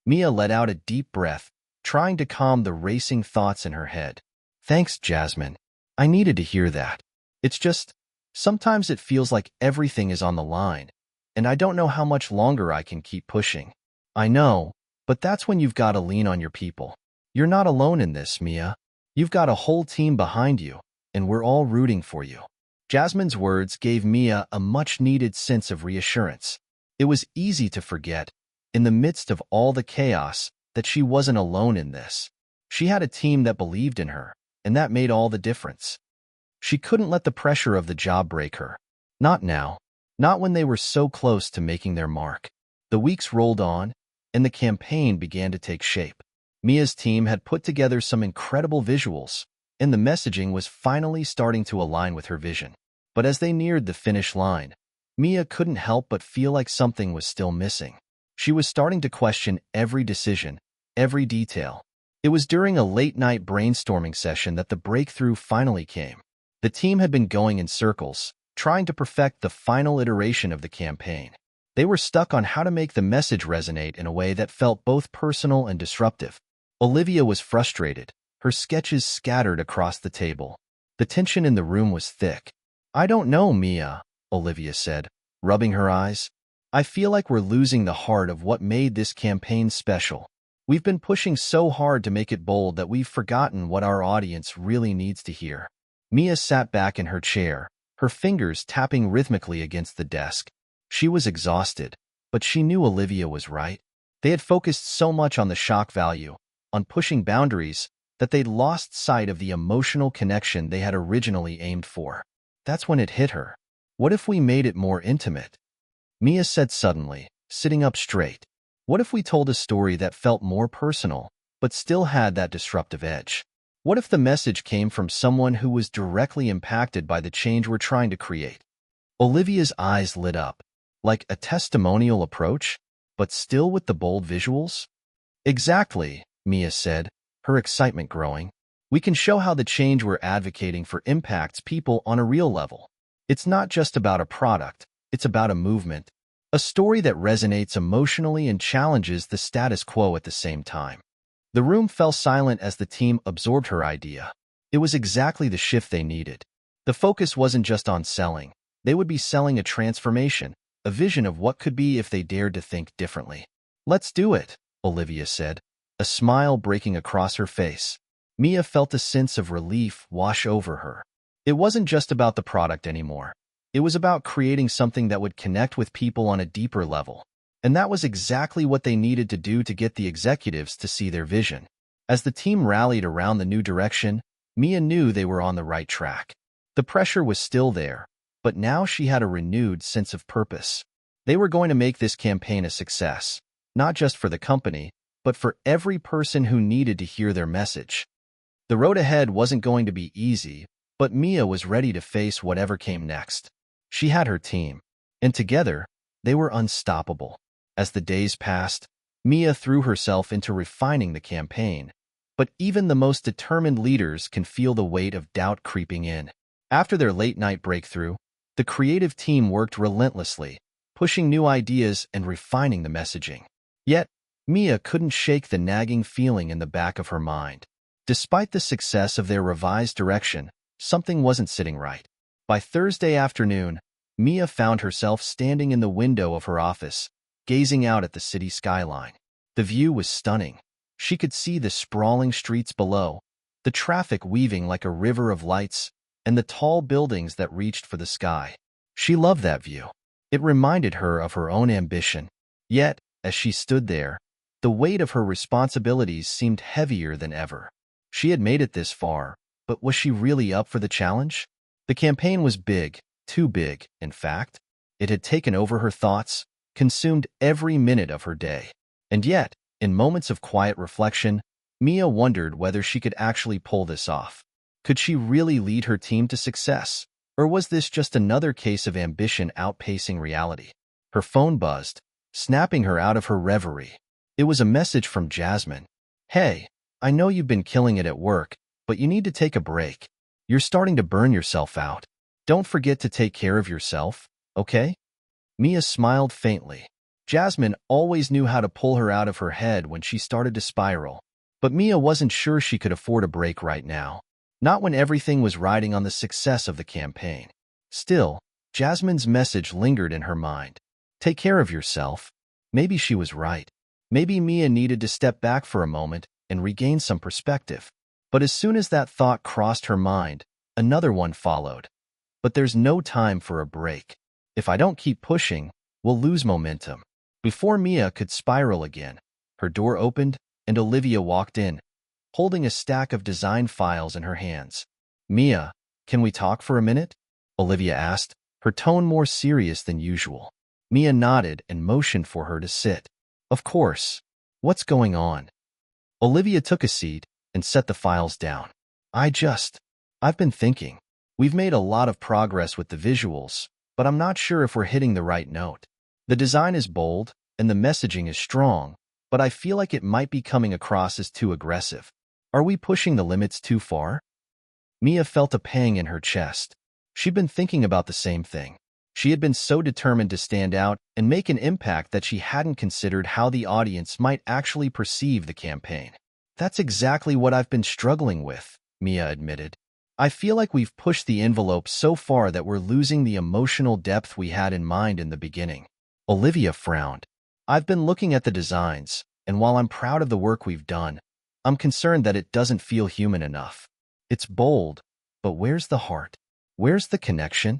Mia let out a deep breath, trying to calm the racing thoughts in her head. Thanks, Jasmine. I needed to hear that. It's just, sometimes it feels like everything is on the line, and I don't know how much longer I can keep pushing. I know, but that's when you've got to lean on your people. You're not alone in this, Mia. You've got a whole team behind you, and we're all rooting for you. Jasmine's words gave Mia a much-needed sense of reassurance. It was easy to forget, in the midst of all the chaos, that she wasn't alone in this. She had a team that believed in her, and that made all the difference. She couldn't let the pressure of the job break her. Not now. Not when they were so close to making their mark. The weeks rolled on, and the campaign began to take shape. Mia's team had put together some incredible visuals, and the messaging was finally starting to align with her vision. But as they neared the finish line, Mia couldn't help but feel like something was still missing. She was starting to question every decision, every detail. It was during a late-night brainstorming session that the breakthrough finally came. The team had been going in circles, trying to perfect the final iteration of the campaign. They were stuck on how to make the message resonate in a way that felt both personal and disruptive. Olivia was frustrated, her sketches scattered across the table. The tension in the room was thick. I don't know, Mia, Olivia said, rubbing her eyes. I feel like we're losing the heart of what made this campaign special. We've been pushing so hard to make it bold that we've forgotten what our audience really needs to hear. Mia sat back in her chair, her fingers tapping rhythmically against the desk. She was exhausted, but she knew Olivia was right. They had focused so much on the shock value, on pushing boundaries, that they'd lost sight of the emotional connection they had originally aimed for. That's when it hit her. What if we made it more intimate? Mia said suddenly, sitting up straight. What if we told a story that felt more personal, but still had that disruptive edge? What if the message came from someone who was directly impacted by the change we're trying to create? Olivia's eyes lit up, like a testimonial approach, but still with the bold visuals? Exactly, Mia said, her excitement growing. We can show how the change we're advocating for impacts people on a real level. It's not just about a product, it's about a movement, a story that resonates emotionally and challenges the status quo at the same time. The room fell silent as the team absorbed her idea. It was exactly the shift they needed. The focus wasn't just on selling. They would be selling a transformation, a vision of what could be if they dared to think differently. Let's do it, Olivia said. a smile breaking across her face. Mia felt a sense of relief wash over her. It wasn't just about the product anymore. It was about creating something that would connect with people on a deeper level. And that was exactly what they needed to do to get the executives to see their vision. As the team rallied around the new direction, Mia knew they were on the right track. The pressure was still there, but now she had a renewed sense of purpose. They were going to make this campaign a success, not just for the company, but for every person who needed to hear their message. The road ahead wasn't going to be easy, but Mia was ready to face whatever came next. She had her team, and together, they were unstoppable. As the days passed, Mia threw herself into refining the campaign, but even the most determined leaders can feel the weight of doubt creeping in. After their late-night breakthrough, the creative team worked relentlessly, pushing new ideas and refining the messaging. Yet, Mia couldn't shake the nagging feeling in the back of her mind. Despite the success of their revised direction, something wasn't sitting right. By Thursday afternoon, Mia found herself standing in the window of her office, gazing out at the city skyline. The view was stunning. She could see the sprawling streets below, the traffic weaving like a river of lights, and the tall buildings that reached for the sky. She loved that view. It reminded her of her own ambition. Yet, as she stood there, the weight of her responsibilities seemed heavier than ever. She had made it this far, but was she really up for the challenge? The campaign was big, too big, in fact. It had taken over her thoughts, consumed every minute of her day. And yet, in moments of quiet reflection, Mia wondered whether she could actually pull this off. Could she really lead her team to success? Or was this just another case of ambition outpacing reality? Her phone buzzed, snapping her out of her reverie. It was a message from Jasmine. "Hey, I know you've been killing it at work, but you need to take a break. You're starting to burn yourself out. Don't forget to take care of yourself, okay?" Mia smiled faintly. Jasmine always knew how to pull her out of her head when she started to spiral. But Mia wasn't sure she could afford a break right now. Not when everything was riding on the success of the campaign. Still, Jasmine's message lingered in her mind. Take care of yourself. Maybe she was right. Maybe Mia needed to step back for a moment and regain some perspective. But as soon as that thought crossed her mind, another one followed. But there's no time for a break. If I don't keep pushing, we'll lose momentum. Before Mia could spiral again, her door opened and Olivia walked in, holding a stack of design files in her hands. "Mia, can we talk for a minute?" Olivia asked, her tone more serious than usual. Mia nodded and motioned for her to sit. "Of course. What's going on?" Olivia took a seat and set the files down. I've been thinking. We've made a lot of progress with the visuals, but I'm not sure if we're hitting the right note. The design is bold and the messaging is strong, but I feel like it might be coming across as too aggressive. Are we pushing the limits too far? Mia felt a pang in her chest. She'd been thinking about the same thing. She had been so determined to stand out and make an impact that she hadn't considered how the audience might actually perceive the campaign. "That's exactly what I've been struggling with," Mia admitted. "I feel like we've pushed the envelope so far that we're losing the emotional depth we had in mind in the beginning." Olivia frowned. "I've been looking at the designs, and while I'm proud of the work we've done, I'm concerned that it doesn't feel human enough. It's bold, but where's the heart? Where's the connection?"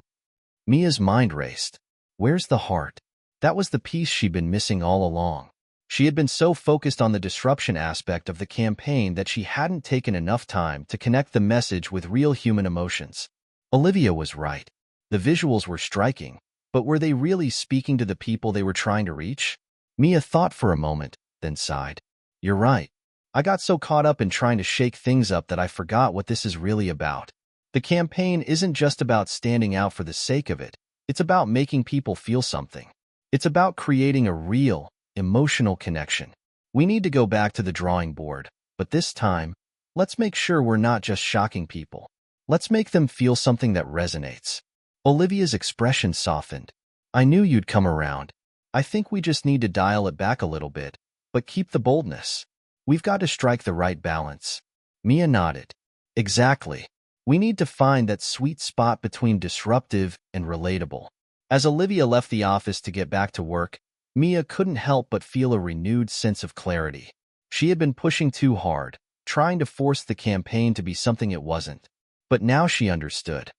Mia's mind raced. Where's the heart? That was the piece she'd been missing all along. She had been so focused on the disruption aspect of the campaign that she hadn't taken enough time to connect the message with real human emotions. Olivia was right. The visuals were striking, but were they really speaking to the people they were trying to reach? Mia thought for a moment, then sighed. "You're right. I got so caught up in trying to shake things up that I forgot what this is really about. The campaign isn't just about standing out for the sake of it. It's about making people feel something. It's about creating a real, emotional connection. We need to go back to the drawing board, but this time, let's make sure we're not just shocking people. Let's make them feel something that resonates." Olivia's expression softened. "I knew you'd come around. I think we just need to dial it back a little bit, but keep the boldness. We've got to strike the right balance." Mia nodded. "Exactly. We need to find that sweet spot between disruptive and relatable." As Olivia left the office to get back to work, Mia couldn't help but feel a renewed sense of clarity. She had been pushing too hard, trying to force the campaign to be something it wasn't. But now she understood.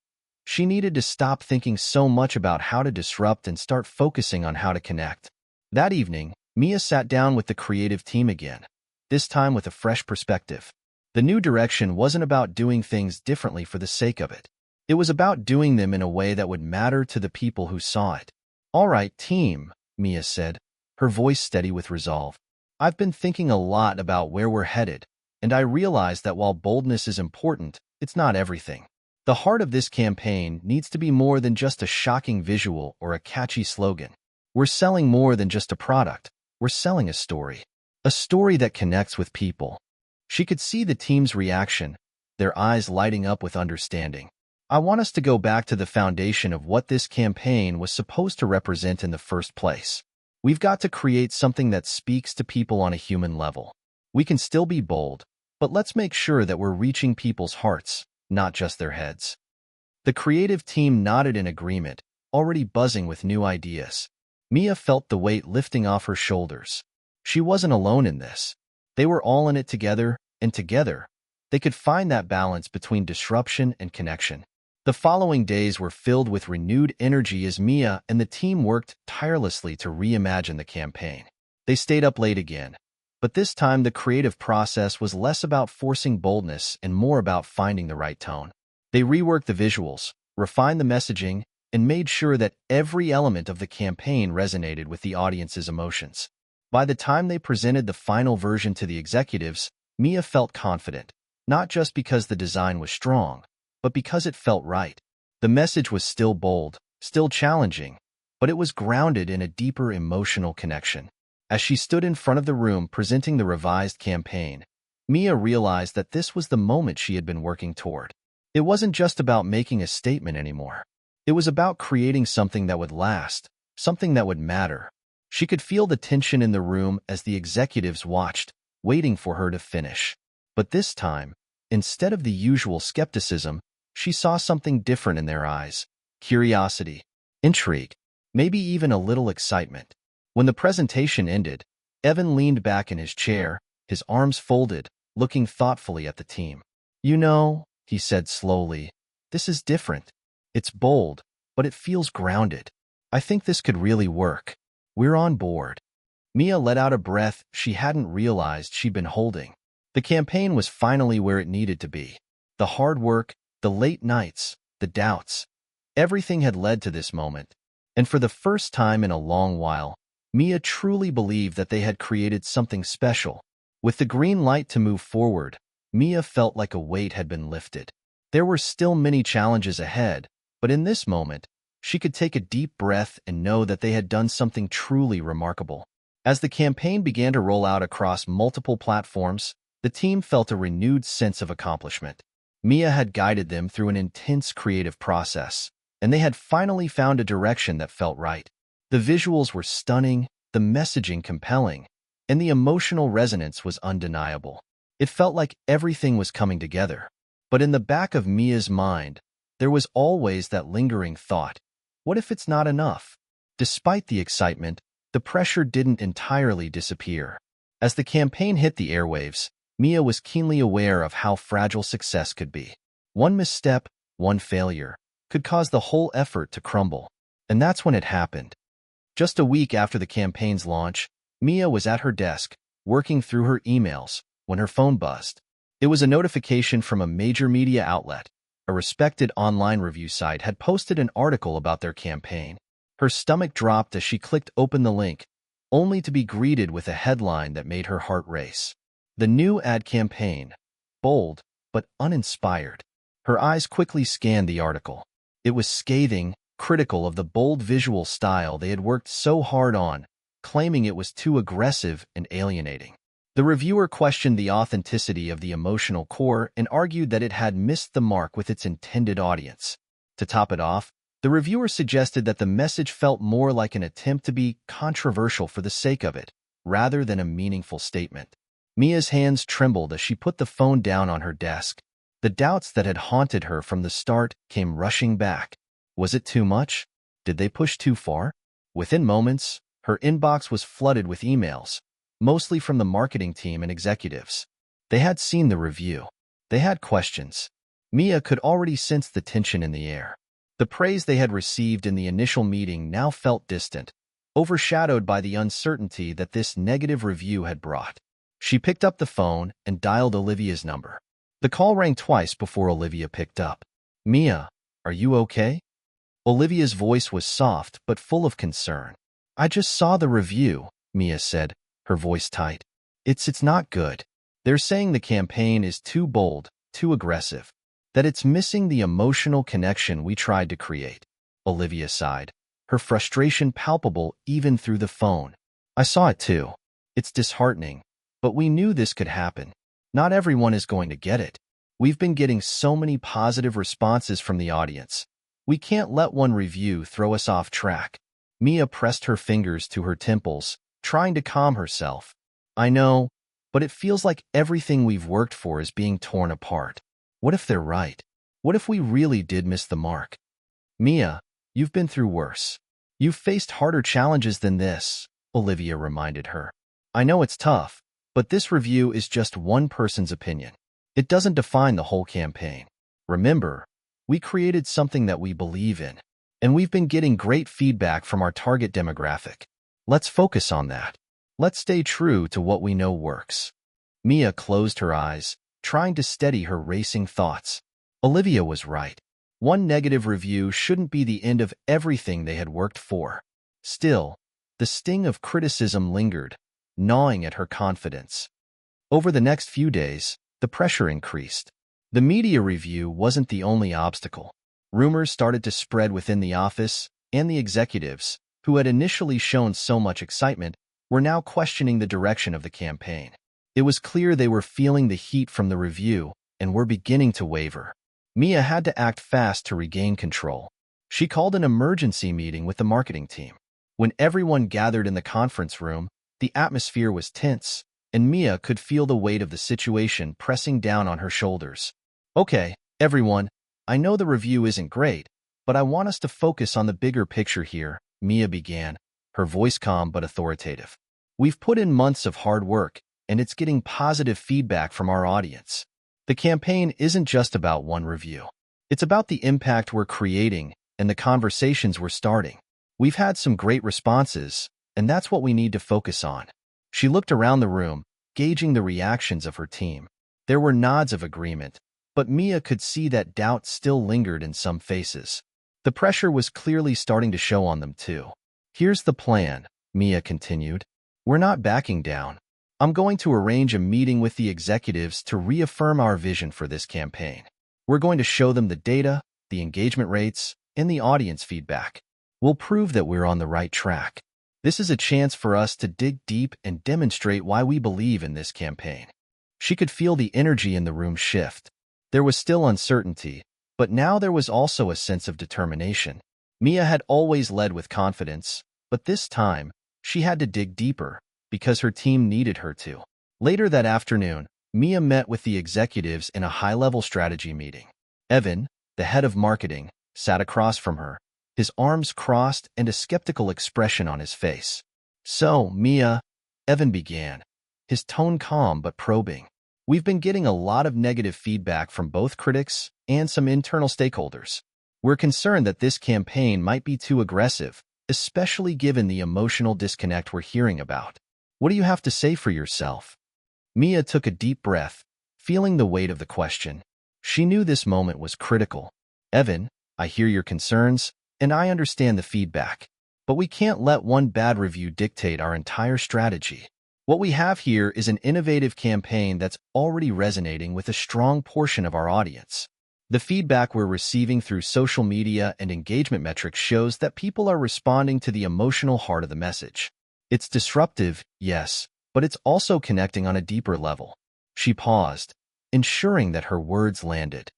She needed to stop thinking so much about how to disrupt and start focusing on how to connect. That evening, Mia sat down with the creative team again, this time with a fresh perspective. The new direction wasn't about doing things differently for the sake of it. It was about doing them in a way that would matter to the people who saw it. "All right, team," Mia said, her voice steady with resolve. "I've been thinking a lot about where we're headed, and I realize that while boldness is important, it's not everything. The heart of this campaign needs to be more than just a shocking visual or a catchy slogan. We're selling more than just a product. We're selling a story. A story that connects with people." She could see the team's reaction, their eyes lighting up with understanding. "I want us to go back to the foundation of what this campaign was supposed to represent in the first place. We've got to create something that speaks to people on a human level. We can still be bold, but let's make sure that we're reaching people's hearts, not just their heads." The creative team nodded in agreement, already buzzing with new ideas. Mia felt the weight lifting off her shoulders. She wasn't alone in this. They were all in it together, and together, they could find that balance between disruption and connection. The following days were filled with renewed energy as Mia and the team worked tirelessly to reimagine the campaign. They stayed up late again, but this time the creative process was less about forcing boldness and more about finding the right tone. They reworked the visuals, refined the messaging, and made sure that every element of the campaign resonated with the audience's emotions. By the time they presented the final version to the executives, Mia felt confident, not just because the design was strong, but because it felt right. The message was still bold, still challenging, but it was grounded in a deeper emotional connection. As she stood in front of the room presenting the revised campaign, Mia realized that this was the moment she had been working toward. It wasn't just about making a statement anymore. It was about creating something that would last, something that would matter. She could feel the tension in the room as the executives watched, waiting for her to finish. But this time, instead of the usual skepticism, she saw something different in their eyes: curiosity, intrigue, maybe even a little excitement. When the presentation ended, Evan leaned back in his chair, his arms folded, looking thoughtfully at the team. "You know," he said slowly, "this is different. It's bold, but it feels grounded. I think this could really work. We're on board." Mia let out a breath she hadn't realized she'd been holding. The campaign was finally where it needed to be. The hard work, the late nights, the doubts, everything had led to this moment. And for the first time in a long while, Mia truly believed that they had created something special. With the green light to move forward, Mia felt like a weight had been lifted. There were still many challenges ahead, but in this moment, she could take a deep breath and know that they had done something truly remarkable. As the campaign began to roll out across multiple platforms, the team felt a renewed sense of accomplishment. Mia had guided them through an intense creative process, and they had finally found a direction that felt right. The visuals were stunning, the messaging compelling, and the emotional resonance was undeniable. It felt like everything was coming together. But in the back of Mia's mind, there was always that lingering thought: what if it's not enough? Despite the excitement, the pressure didn't entirely disappear. As the campaign hit the airwaves, Mia was keenly aware of how fragile success could be. One misstep, one failure, could cause the whole effort to crumble. And that's when it happened. Just a week after the campaign's launch, Mia was at her desk, working through her emails, when her phone buzzed. It was a notification from a major media outlet. A respected online review site had posted an article about their campaign. Her stomach dropped as she clicked open the link, only to be greeted with a headline that made her heart race. The new ad campaign, bold but uninspired. Her eyes quickly scanned the article. It was scathing, critical of the bold visual style they had worked so hard on, claiming it was too aggressive and alienating. The reviewer questioned the authenticity of the emotional core and argued that it had missed the mark with its intended audience. To top it off, the reviewer suggested that the message felt more like an attempt to be controversial for the sake of it, rather than a meaningful statement. Mia's hands trembled as she put the phone down on her desk. The doubts that had haunted her from the start came rushing back. Was it too much? Did they push too far? Within moments, her inbox was flooded with emails, mostly from the marketing team and executives. They had seen the review. They had questions. Mia could already sense the tension in the air. The praise they had received in the initial meeting now felt distant, overshadowed by the uncertainty that this negative review had brought. She picked up the phone and dialed Olivia's number. The call rang twice before Olivia picked up. "Mia, are you okay?" Olivia's voice was soft but full of concern. "I just saw the review," Mia said, her voice tight. It's not good. They're saying the campaign is too bold, too aggressive, that it's missing the emotional connection we tried to create." Olivia sighed, her frustration palpable even through the phone. "I saw it too. It's disheartening, but we knew this could happen. Not everyone is going to get it. We've been getting so many positive responses from the audience. We can't let one review throw us off track." Mia pressed her fingers to her temples, trying to calm herself. "I know, but it feels like everything we've worked for is being torn apart. What if they're right? What if we really did miss the mark?" "Mia, you've been through worse. You've faced harder challenges than this," Olivia reminded her. "I know it's tough, but this review is just one person's opinion. It doesn't define the whole campaign. Remember, we created something that we believe in, and we've been getting great feedback from our target demographic. Let's focus on that. Let's stay true to what we know works." Mia closed her eyes, trying to steady her racing thoughts. Olivia was right. One negative review shouldn't be the end of everything they had worked for. Still, the sting of criticism lingered, gnawing at her confidence. Over the next few days, the pressure increased. The media review wasn't the only obstacle. Rumors started to spread within the office, and the executives, who had initially shown so much excitement, were now questioning the direction of the campaign. It was clear they were feeling the heat from the review and were beginning to waver. Mia had to act fast to regain control. She called an emergency meeting with the marketing team. When everyone gathered in the conference room, the atmosphere was tense, and Mia could feel the weight of the situation pressing down on her shoulders. "Okay, everyone, I know the review isn't great, but I want us to focus on the bigger picture here," Mia began, her voice calm but authoritative. "We've put in months of hard work, and it's getting positive feedback from our audience. The campaign isn't just about one review. It's about the impact we're creating and the conversations we're starting. We've had some great responses, and that's what we need to focus on." She looked around the room, gauging the reactions of her team. There were nods of agreement, but Mia could see that doubt still lingered in some faces. The pressure was clearly starting to show on them too. "Here's the plan," Mia continued. "We're not backing down. I'm going to arrange a meeting with the executives to reaffirm our vision for this campaign. We're going to show them the data, the engagement rates, and the audience feedback. We'll prove that we're on the right track. This is a chance for us to dig deep and demonstrate why we believe in this campaign." She could feel the energy in the room shift. There was still uncertainty, but now there was also a sense of determination. Mia had always led with confidence, but this time, she had to dig deeper, because her team needed her to. Later that afternoon, Mia met with the executives in a high-level strategy meeting. Evan, the head of marketing, sat across from her, his arms crossed and a skeptical expression on his face. "So, Mia," Evan began, his tone calm but probing. "We've been getting a lot of negative feedback from both critics and some internal stakeholders. We're concerned that this campaign might be too aggressive, especially given the emotional disconnect we're hearing about. What do you have to say for yourself?" Mia took a deep breath, feeling the weight of the question. She knew this moment was critical. "Evan, I hear your concerns, and I understand the feedback. But we can't let one bad review dictate our entire strategy. What we have here is an innovative campaign that's already resonating with a strong portion of our audience. The feedback we're receiving through social media and engagement metrics shows that people are responding to the emotional heart of the message. It's disruptive, yes, but it's also connecting on a deeper level." She paused, ensuring that her words landed.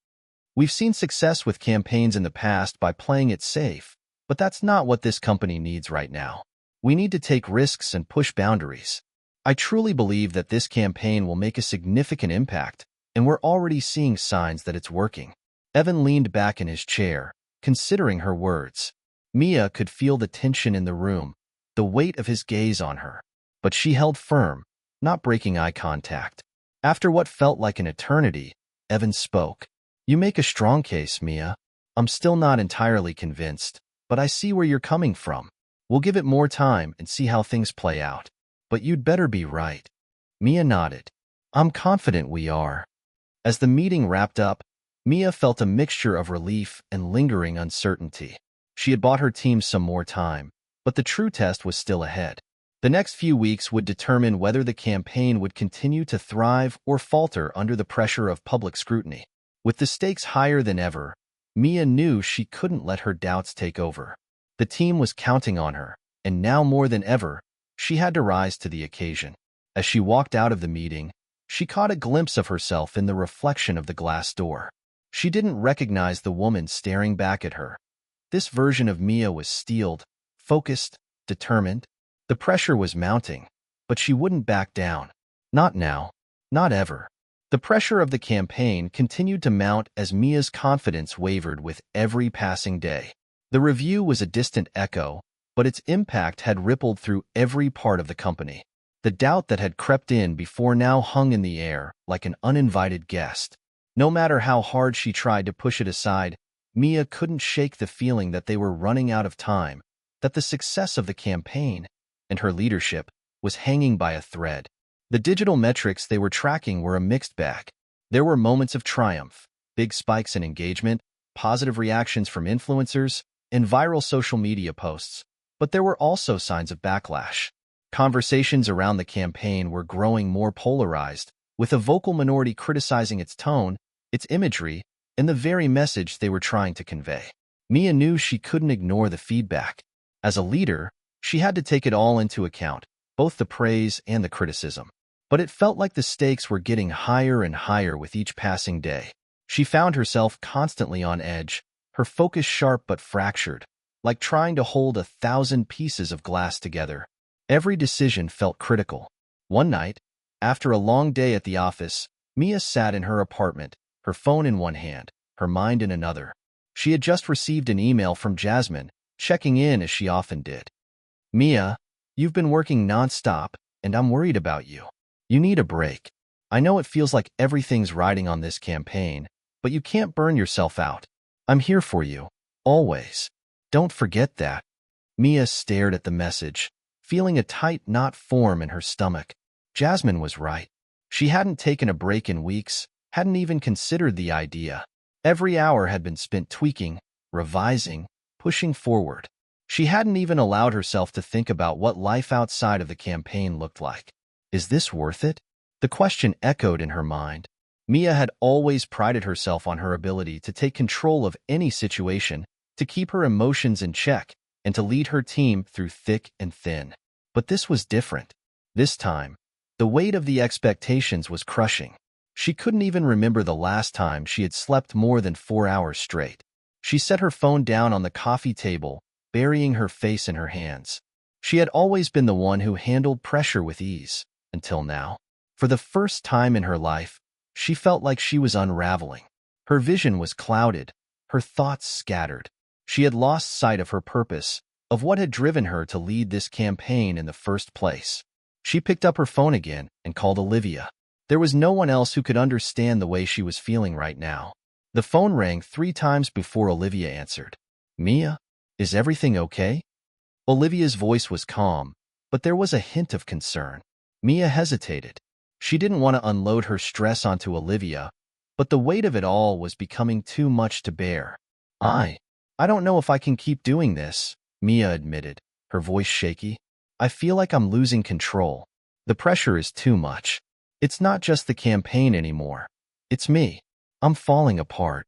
"We've seen success with campaigns in the past by playing it safe, but that's not what this company needs right now. We need to take risks and push boundaries. I truly believe that this campaign will make a significant impact, and we're already seeing signs that it's working." Evan leaned back in his chair, considering her words. Mia could feel the tension in the room, the weight of his gaze on her. But she held firm, not breaking eye contact. After what felt like an eternity, Evan spoke. You make a strong case, Mia. I'm still not entirely convinced, but I see where you're coming from. We'll give it more time and see how things play out. But you'd better be right. Mia nodded. I'm confident we are. As the meeting wrapped up, Mia felt a mixture of relief and lingering uncertainty. She had bought her team some more time, but the true test was still ahead. The next few weeks would determine whether the campaign would continue to thrive or falter under the pressure of public scrutiny. With the stakes higher than ever, Mia knew she couldn't let her doubts take over. The team was counting on her, and now more than ever, she had to rise to the occasion. As she walked out of the meeting, she caught a glimpse of herself in the reflection of the glass door. She didn't recognize the woman staring back at her. This version of Mia was steeled, focused, determined. The pressure was mounting, but she wouldn't back down. Not now. Not ever. The pressure of the campaign continued to mount as Mia's confidence wavered with every passing day. The review was a distant echo, but its impact had rippled through every part of the company. The doubt that had crept in before now hung in the air like an uninvited guest. No matter how hard she tried to push it aside, Mia couldn't shake the feeling that they were running out of time, that the success of the campaign and her leadership was hanging by a thread. The digital metrics they were tracking were a mixed bag. There were moments of triumph, big spikes in engagement, positive reactions from influencers, and viral social media posts, but there were also signs of backlash. Conversations around the campaign were growing more polarized, with a vocal minority criticizing its tone, its imagery, and the very message they were trying to convey. Mia knew she couldn't ignore the feedback. As a leader, she had to take it all into account, both the praise and the criticism. But it felt like the stakes were getting higher and higher with each passing day. She found herself constantly on edge, her focus sharp but fractured, like trying to hold 1,000 pieces of glass together. Every decision felt critical. One night, after a long day at the office, Mia sat in her apartment, her phone in one hand, her mind in another. She had just received an email from Jasmine, checking in as she often did. Mia, you've been working nonstop, and I'm worried about you. You need a break. I know it feels like everything's riding on this campaign, but you can't burn yourself out. I'm here for you, always. Don't forget that. Mia stared at the message, feeling a tight knot form in her stomach. Jasmine was right. She hadn't taken a break in weeks, hadn't even considered the idea. Every hour had been spent tweaking, revising, pushing forward. She hadn't even allowed herself to think about what life outside of the campaign looked like. Is this worth it? The question echoed in her mind. Mia had always prided herself on her ability to take control of any situation, to keep her emotions in check, and to lead her team through thick and thin. But this was different. This time, the weight of the expectations was crushing. She couldn't even remember the last time she had slept more than 4 hours straight. She set her phone down on the coffee table, burying her face in her hands. She had always been the one who handled pressure with ease, until now. For the first time in her life, she felt like she was unraveling. Her vision was clouded, her thoughts scattered. She had lost sight of her purpose, of what had driven her to lead this campaign in the first place. She picked up her phone again and called Olivia. There was no one else who could understand the way she was feeling right now. The phone rang 3 times before Olivia answered. Mia, is everything okay? Olivia's voice was calm, but there was a hint of concern. Mia hesitated. She didn't want to unload her stress onto Olivia, but the weight of it all was becoming too much to bear. I don't know if I can keep doing this, Mia admitted, her voice shaky. I feel like I'm losing control. The pressure is too much. It's not just the campaign anymore. It's me. I'm falling apart.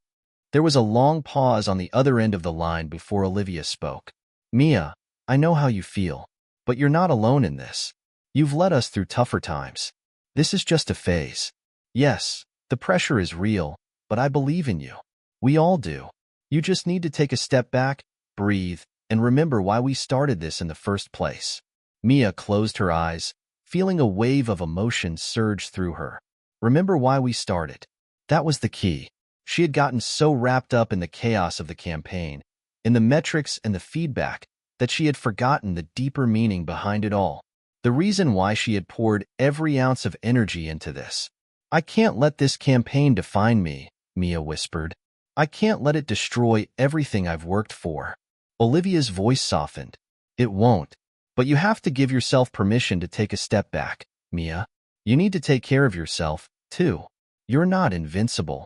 There was a long pause on the other end of the line before Olivia spoke. Mia, I know how you feel, but you're not alone in this. You've led us through tougher times. This is just a phase. Yes, the pressure is real, but I believe in you. We all do. You just need to take a step back, breathe, and remember why we started this in the first place. Mia closed her eyes, feeling a wave of emotion surge through her. Remember why we started. That was the key. She had gotten so wrapped up in the chaos of the campaign, in the metrics and the feedback, that she had forgotten the deeper meaning behind it all. The reason why she had poured every ounce of energy into this. "I can't let this campaign define me," Mia whispered. "I can't let it destroy everything I've worked for." Olivia's voice softened. "It won't. But you have to give yourself permission to take a step back, Mia. You need to take care of yourself, too. You're not invincible."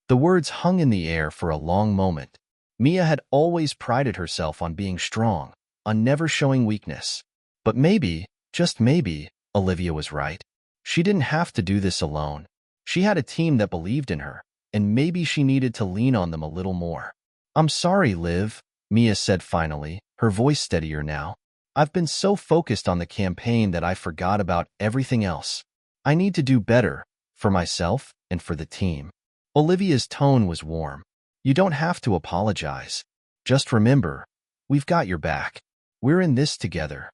The words hung in the air for a long moment. Mia had always prided herself on being strong, on never showing weakness. But maybe, just maybe, Olivia was right. She didn't have to do this alone. She had a team that believed in her, and maybe she needed to lean on them a little more. "I'm sorry, Liv," Mia said finally, her voice steadier now. "I've been so focused on the campaign that I forgot about everything else. I need to do better, for myself and for the team." Olivia's tone was warm. "You don't have to apologize. Just remember, we've got your back. We're in this together."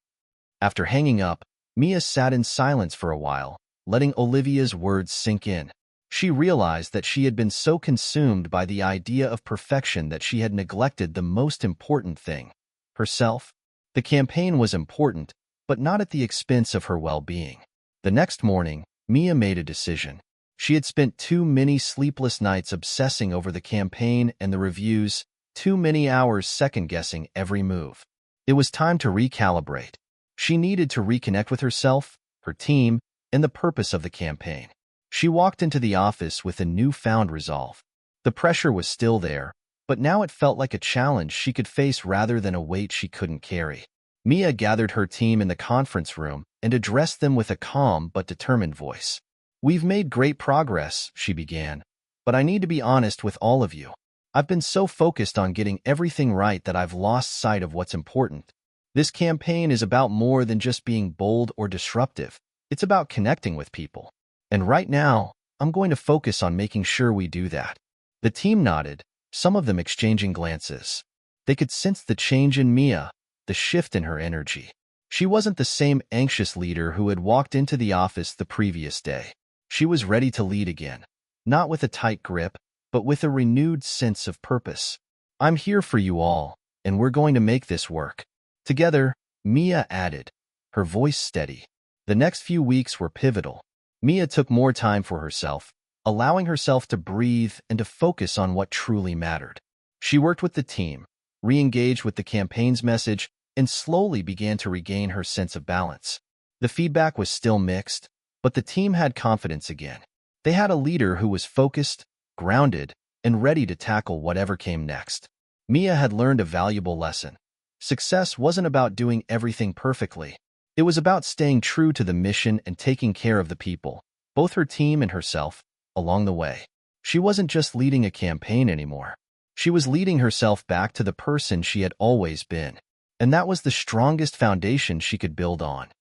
After hanging up, Mia sat in silence for a while, letting Olivia's words sink in. She realized that she had been so consumed by the idea of perfection that she had neglected the most important thing, herself. The campaign was important, but not at the expense of her well-being. The next morning, Mia made a decision. She had spent too many sleepless nights obsessing over the campaign and the reviews, too many hours second-guessing every move. It was time to recalibrate. She needed to reconnect with herself, her team, and the purpose of the campaign. She walked into the office with a newfound resolve. The pressure was still there, but now it felt like a challenge she could face rather than a weight she couldn't carry. Mia gathered her team in the conference room and addressed them with a calm but determined voice. "We've made great progress," she began, "but I need to be honest with all of you. I've been so focused on getting everything right that I've lost sight of what's important. This campaign is about more than just being bold or disruptive. It's about connecting with people. And right now, I'm going to focus on making sure we do that." The team nodded, some of them exchanging glances. They could sense the change in Mia, the shift in her energy. She wasn't the same anxious leader who had walked into the office the previous day. She was ready to lead again, not with a tight grip, but with a renewed sense of purpose. "I'm here for you all, and we're going to make this work together," Mia added, her voice steady. The next few weeks were pivotal. Mia took more time for herself, allowing herself to breathe and to focus on what truly mattered. She worked with the team, re-engaged with the campaign's message, and slowly began to regain her sense of balance. The feedback was still mixed, but the team had confidence again. They had a leader who was focused, grounded, and ready to tackle whatever came next. Mia had learned a valuable lesson. Success wasn't about doing everything perfectly. It was about staying true to the mission and taking care of the people, both her team and herself, along the way. She wasn't just leading a campaign anymore. She was leading herself back to the person she had always been. And that was the strongest foundation she could build on.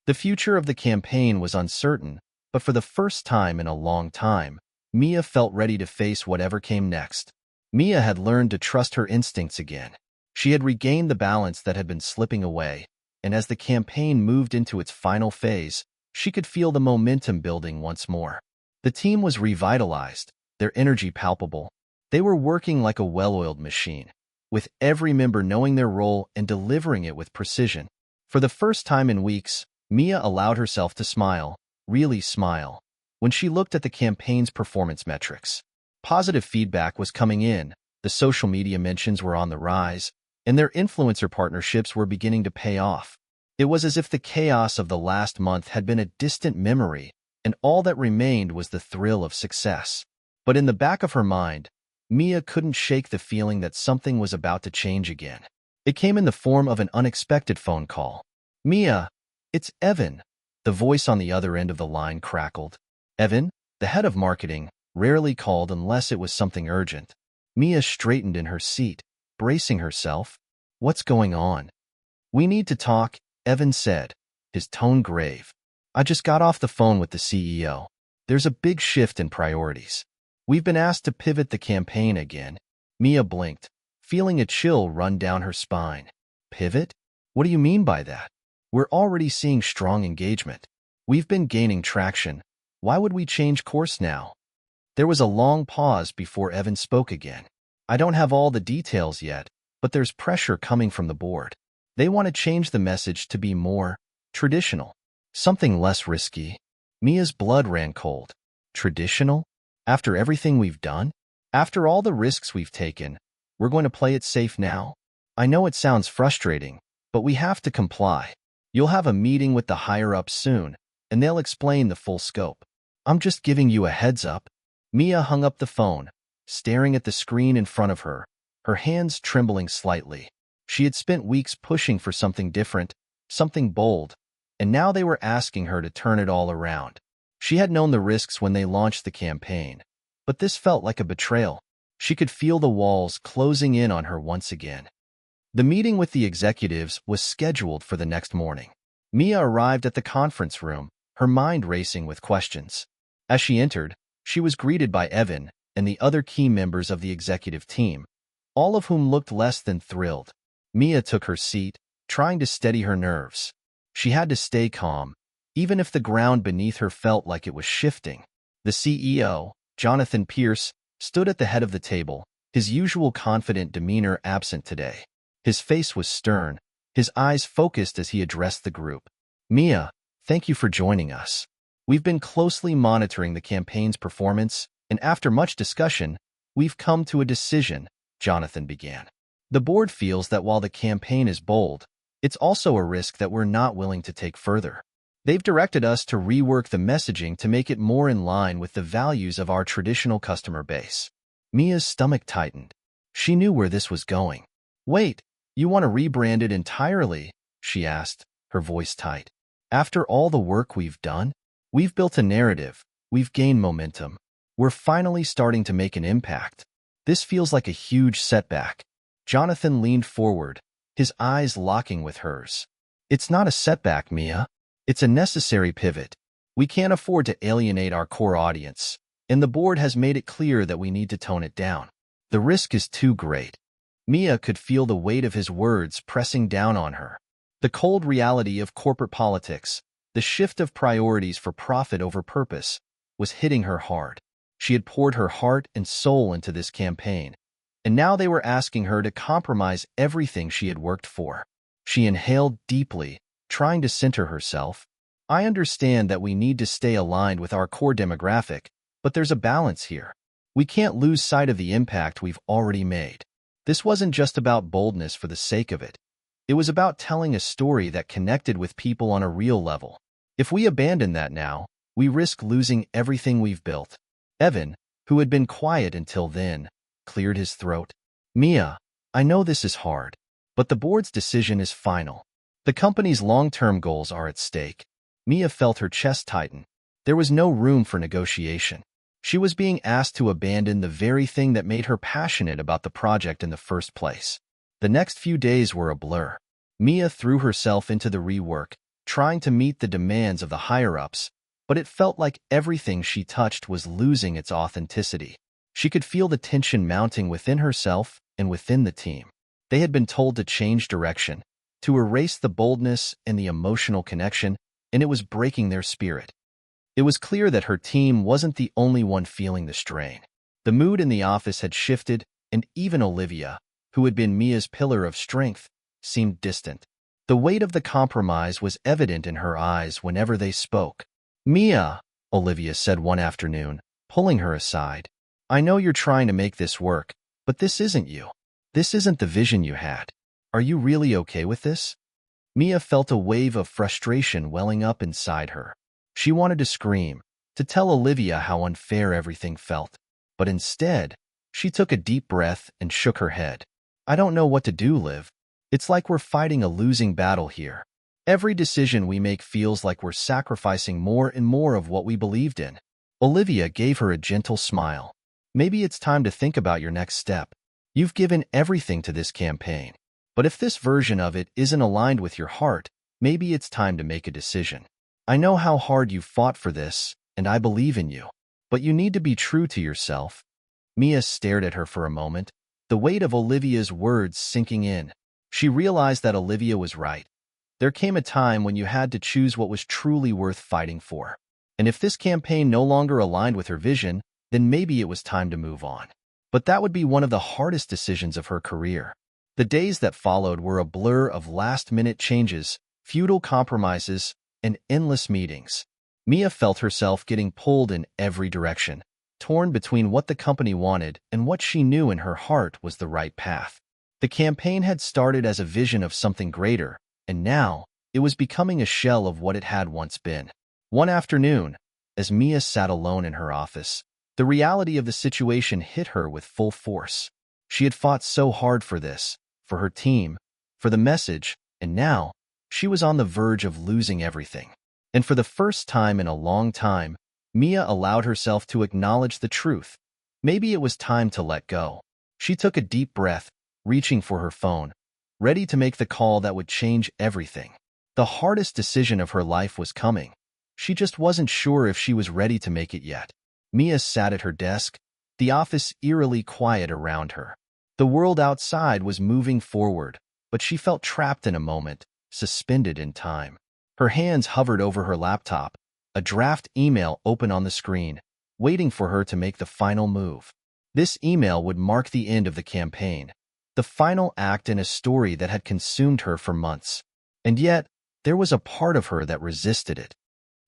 The future of the campaign was uncertain, but for the first time in a long time, Mia felt ready to face whatever came next. Mia had learned to trust her instincts again. She had regained the balance that had been slipping away, and as the campaign moved into its final phase, she could feel the momentum building once more. The team was revitalized, their energy palpable. They were working like a well-oiled machine, with every member knowing their role and delivering it with precision. For the first time in weeks, Mia allowed herself to smile, really smile, when she looked at the campaign's performance metrics. Positive feedback was coming in, the social media mentions were on the rise, and their influencer partnerships were beginning to pay off. It was as if the chaos of the last month had been a distant memory, and all that remained was the thrill of success. But in the back of her mind, Mia couldn't shake the feeling that something was about to change again. It came in the form of an unexpected phone call. "Mia, it's Evan," the voice on the other end of the line crackled. Evan, the head of marketing, rarely called unless it was something urgent. Mia straightened in her seat, bracing herself. "What's going on?" "We need to talk," Evan said, his tone grave. "I just got off the phone with the CEO. There's a big shift in priorities. We've been asked to pivot the campaign again." Mia blinked, feeling a chill run down her spine. "Pivot? What do you mean by that? We're already seeing strong engagement. We've been gaining traction. Why would we change course now?" There was a long pause before Evan spoke again. "I don't have all the details yet, but there's pressure coming from the board. They want to change the message to be more Traditional. Something less risky. Mia's blood ran cold. Traditional? After everything we've done? After all the risks we've taken, we're going to play it safe now? I know it sounds frustrating, but we have to comply. You'll have a meeting with the higher-ups soon, and they'll explain the full scope. I'm just giving you a heads up. Mia hung up the phone, staring at the screen in front of her, her hands trembling slightly. She had spent weeks pushing for something different, something bold, and now they were asking her to turn it all around. She had known the risks when they launched the campaign, but this felt like a betrayal. She could feel the walls closing in on her once again. The meeting with the executives was scheduled for the next morning. Mia arrived at the conference room, her mind racing with questions. As she entered, she was greeted by Evan and the other key members of the executive team, all of whom looked less than thrilled. Mia took her seat, trying to steady her nerves. She had to stay calm, even if the ground beneath her felt like it was shifting. The CEO, Jonathan Pierce, stood at the head of the table, his usual confident demeanor absent today. His face was stern, his eyes focused as he addressed the group. Mia, thank you for joining us. We've been closely monitoring the campaign's performance, and after much discussion, we've come to a decision, Jonathan began. The board feels that while the campaign is bold, it's also a risk that we're not willing to take further. They've directed us to rework the messaging to make it more in line with the values of our traditional customer base. Mia's stomach tightened. She knew where this was going. Wait, you want to rebrand it entirely? She asked, her voice tight. After all the work we've done? We've built a narrative. We've gained momentum. We're finally starting to make an impact. This feels like a huge setback. Jonathan leaned forward, his eyes locking with hers. It's not a setback, Mia. It's a necessary pivot. We can't afford to alienate our core audience, and the board has made it clear that we need to tone it down. The risk is too great. Mia could feel the weight of his words pressing down on her. The cold reality of corporate politics, the shift of priorities for profit over purpose, was hitting her hard. She had poured her heart and soul into this campaign, and now they were asking her to compromise everything she had worked for. She inhaled deeply, trying to center herself. I understand that we need to stay aligned with our core demographic, but there's a balance here. We can't lose sight of the impact we've already made. This wasn't just about boldness for the sake of it. It was about telling a story that connected with people on a real level. If we abandon that now, we risk losing everything we've built. Evan, who had been quiet until then, cleared his throat. Mia, I know this is hard, but the board's decision is final. The company's long-term goals are at stake. Mia felt her chest tighten. There was no room for negotiation. She was being asked to abandon the very thing that made her passionate about the project in the first place. The next few days were a blur. Mia threw herself into the rework, trying to meet the demands of the higher-ups, but it felt like everything she touched was losing its authenticity. She could feel the tension mounting within herself and within the team. They had been told to change direction, to erase the boldness and the emotional connection, and it was breaking their spirit. It was clear that her team wasn't the only one feeling the strain. The mood in the office had shifted, and even Olivia, who had been Mia's pillar of strength, seemed distant. The weight of the compromise was evident in her eyes whenever they spoke. Mia, Olivia said one afternoon, pulling her aside. I know you're trying to make this work, but this isn't you. This isn't the vision you had. Are you really okay with this? Mia felt a wave of frustration welling up inside her. She wanted to scream, to tell Olivia how unfair everything felt. But instead, she took a deep breath and shook her head. I don't know what to do, Liv. It's like we're fighting a losing battle here. Every decision we make feels like we're sacrificing more and more of what we believed in. Olivia gave her a gentle smile. Maybe it's time to think about your next step. You've given everything to this campaign. But if this version of it isn't aligned with your heart, maybe it's time to make a decision. I know how hard you fought for this, and I believe in you. But you need to be true to yourself. Mia stared at her for a moment, the weight of Olivia's words sinking in. She realized that Olivia was right. There came a time when you had to choose what was truly worth fighting for. And if this campaign no longer aligned with her vision, then maybe it was time to move on. But that would be one of the hardest decisions of her career. The days that followed were a blur of last-minute changes, futile compromises, and endless meetings. Mia felt herself getting pulled in every direction, torn between what the company wanted and what she knew in her heart was the right path. The campaign had started as a vision of something greater, and now it was becoming a shell of what it had once been. One afternoon, as Mia sat alone in her office, the reality of the situation hit her with full force. She had fought so hard for this, for her team, for the message, and now she was on the verge of losing everything. And for the first time in a long time, Mia allowed herself to acknowledge the truth. Maybe it was time to let go. She took a deep breath, reaching for her phone, ready to make the call that would change everything. The hardest decision of her life was coming. She just wasn't sure if she was ready to make it yet. Mia sat at her desk, the office eerily quiet around her. The world outside was moving forward, but she felt trapped in a moment, suspended in time. Her hands hovered over her laptop, a draft email open on the screen, waiting for her to make the final move. This email would mark the end of the campaign, the final act in a story that had consumed her for months. And yet, there was a part of her that resisted it.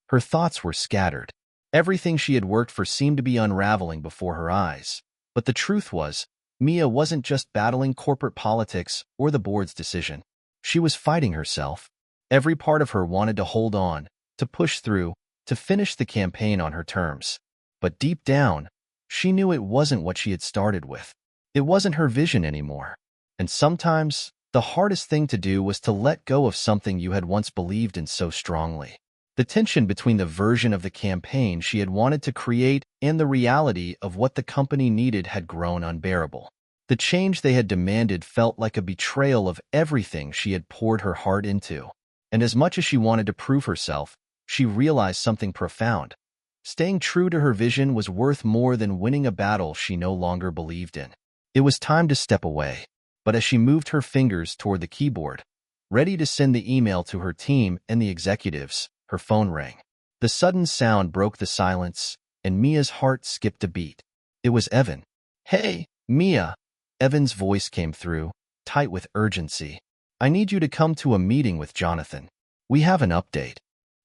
Her thoughts were scattered. Everything she had worked for seemed to be unraveling before her eyes. But the truth was, Mia wasn't just battling corporate politics or the board's decision. She was fighting herself. Every part of her wanted to hold on, to push through, to finish the campaign on her terms. But deep down, she knew it wasn't what she had started with. It wasn't her vision anymore. And sometimes, the hardest thing to do was to let go of something you had once believed in so strongly. The tension between the version of the campaign she had wanted to create and the reality of what the company needed had grown unbearable. The change they had demanded felt like a betrayal of everything she had poured her heart into. And as much as she wanted to prove herself, she realized something profound. Staying true to her vision was worth more than winning a battle she no longer believed in. It was time to step away. But as she moved her fingers toward the keyboard, ready to send the email to her team and the executives, her phone rang. The sudden sound broke the silence, and Mia's heart skipped a beat. It was Evan. "Hey, Mia." Evan's voice came through, tight with urgency. "I need you to come to a meeting with Jonathan. We have an update."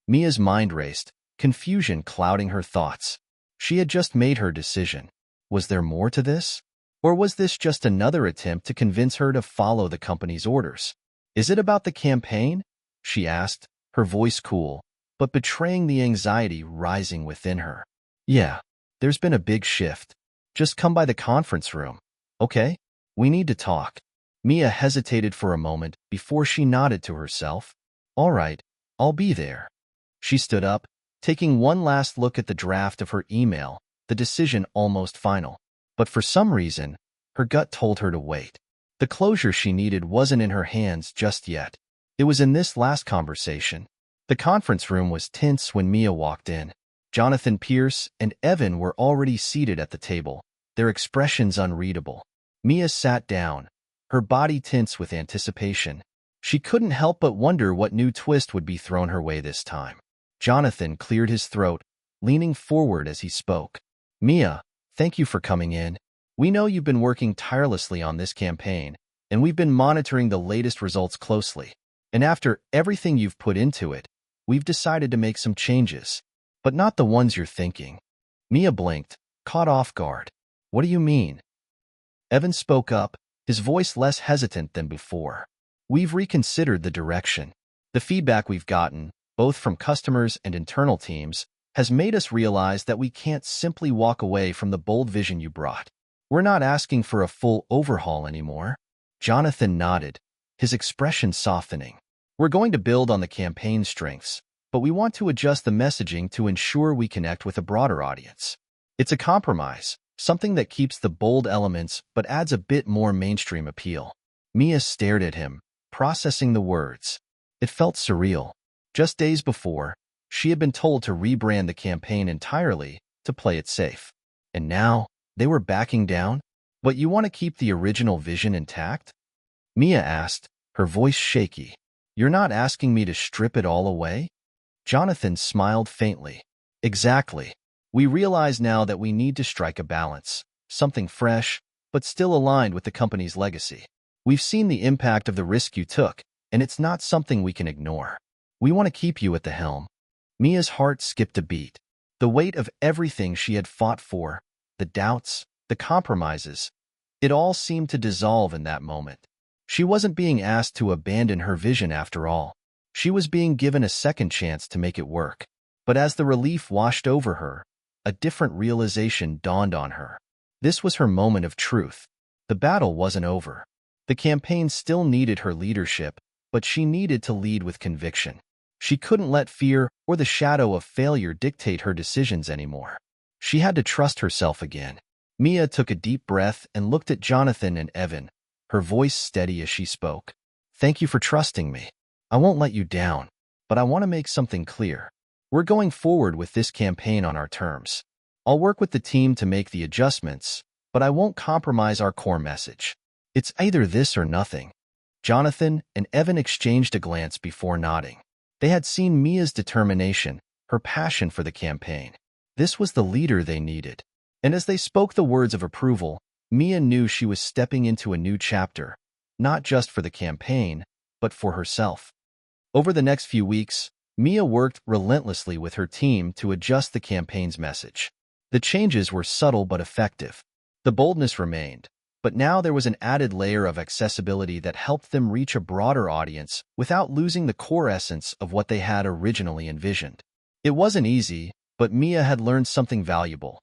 Mia's mind raced, confusion clouding her thoughts. She had just made her decision. Was there more to this? Or was this just another attempt to convince her to follow the company's orders? "Is it about the campaign?" she asked, her voice cool, but betraying the anxiety rising within her. "Yeah, there's been a big shift. Just come by the conference room, okay? We need to talk." Mia hesitated for a moment before she nodded to herself. "All right, I'll be there." She stood up, taking one last look at the draft of her email, the decision almost final. But for some reason, her gut told her to wait. The closure she needed wasn't in her hands just yet. It was in this last conversation. The conference room was tense when Mia walked in. Jonathan Pierce and Evan were already seated at the table, their expressions unreadable. Mia sat down, her body tense with anticipation. She couldn't help but wonder what new twist would be thrown her way this time. Jonathan cleared his throat, leaning forward as he spoke. "Mia, thank you for coming in. We know you've been working tirelessly on this campaign, and we've been monitoring the latest results closely. And after everything you've put into it, we've decided to make some changes, but not the ones you're thinking." Mia blinked, caught off guard. "What do you mean?" Evan spoke up, his voice less hesitant than before. "We've reconsidered the direction. The feedback we've gotten, both from customers and internal teams, has made us realize that we can't simply walk away from the bold vision you brought. We're not asking for a full overhaul anymore." Jonathan nodded, his expression softening. "We're going to build on the campaign's strengths, but we want to adjust the messaging to ensure we connect with a broader audience. It's a compromise, something that keeps the bold elements but adds a bit more mainstream appeal." Mia stared at him, processing the words. It felt surreal. Just days before, she had been told to rebrand the campaign entirely to play it safe. And now, they were backing down? "But you want to keep the original vision intact?" Mia asked, her voice shaky. "You're not asking me to strip it all away?" Jonathan smiled faintly. "Exactly. We realize now that we need to strike a balance, something fresh, but still aligned with the company's legacy. We've seen the impact of the risk you took, and it's not something we can ignore. We want to keep you at the helm." Mia's heart skipped a beat. The weight of everything she had fought for, the doubts, the compromises, it all seemed to dissolve in that moment. She wasn't being asked to abandon her vision after all. She was being given a second chance to make it work. But as the relief washed over her, a different realization dawned on her. This was her moment of truth. The battle wasn't over. The campaign still needed her leadership, but she needed to lead with conviction. She couldn't let fear or the shadow of failure dictate her decisions anymore. She had to trust herself again. Mia took a deep breath and looked at Jonathan and Evan, her voice steady as she spoke. "Thank you for trusting me. I won't let you down, but I want to make something clear. We're going forward with this campaign on our terms. I'll work with the team to make the adjustments, but I won't compromise our core message. It's either this or nothing." Jonathan and Evan exchanged a glance before nodding. They had seen Mia's determination, her passion for the campaign. This was the leader they needed. And as they spoke the words of approval, Mia knew she was stepping into a new chapter, not just for the campaign, but for herself. Over the next few weeks, Mia worked relentlessly with her team to adjust the campaign's message. The changes were subtle but effective. The boldness remained, but now there was an added layer of accessibility that helped them reach a broader audience without losing the core essence of what they had originally envisioned. It wasn't easy, but Mia had learned something valuable.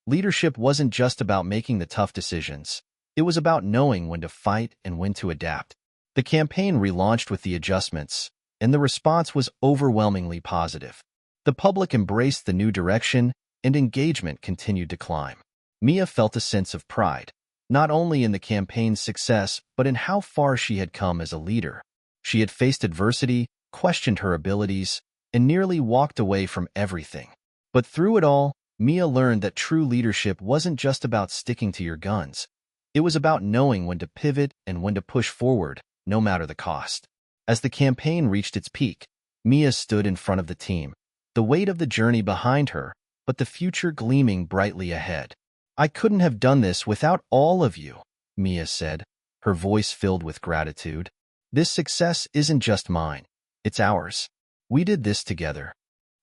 Leadership wasn't just about making the tough decisions. It was about knowing when to fight and when to adapt. The campaign relaunched with the adjustments, and the response was overwhelmingly positive. The public embraced the new direction, and engagement continued to climb. Mia felt a sense of pride, not only in the campaign's success, but in how far she had come as a leader. She had faced adversity, questioned her abilities, and nearly walked away from everything. But through it all, Mia learned that true leadership wasn't just about sticking to your guns. It was about knowing when to pivot and when to push forward, no matter the cost. As the campaign reached its peak, Mia stood in front of the team, the weight of the journey behind her, but the future gleaming brightly ahead. "I couldn't have done this without all of you," Mia said, her voice filled with gratitude. "This success isn't just mine, it's ours. We did this together."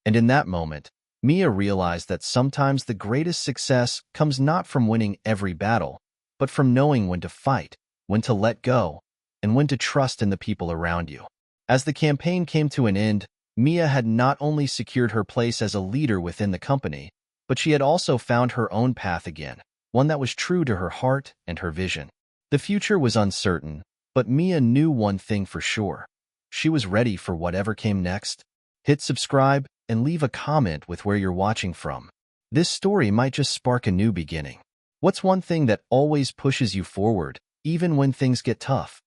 And in that moment, Mia realized that sometimes the greatest success comes not from winning every battle, but from knowing when to fight, when to let go, and when to trust in the people around you. As the campaign came to an end, Mia had not only secured her place as a leader within the company, but she had also found her own path again, one that was true to her heart and her vision. The future was uncertain, but Mia knew one thing for sure. She was ready for whatever came next. Hit subscribe and leave a comment with where you're watching from. This story might just spark a new beginning. What's one thing that always pushes you forward, even when things get tough?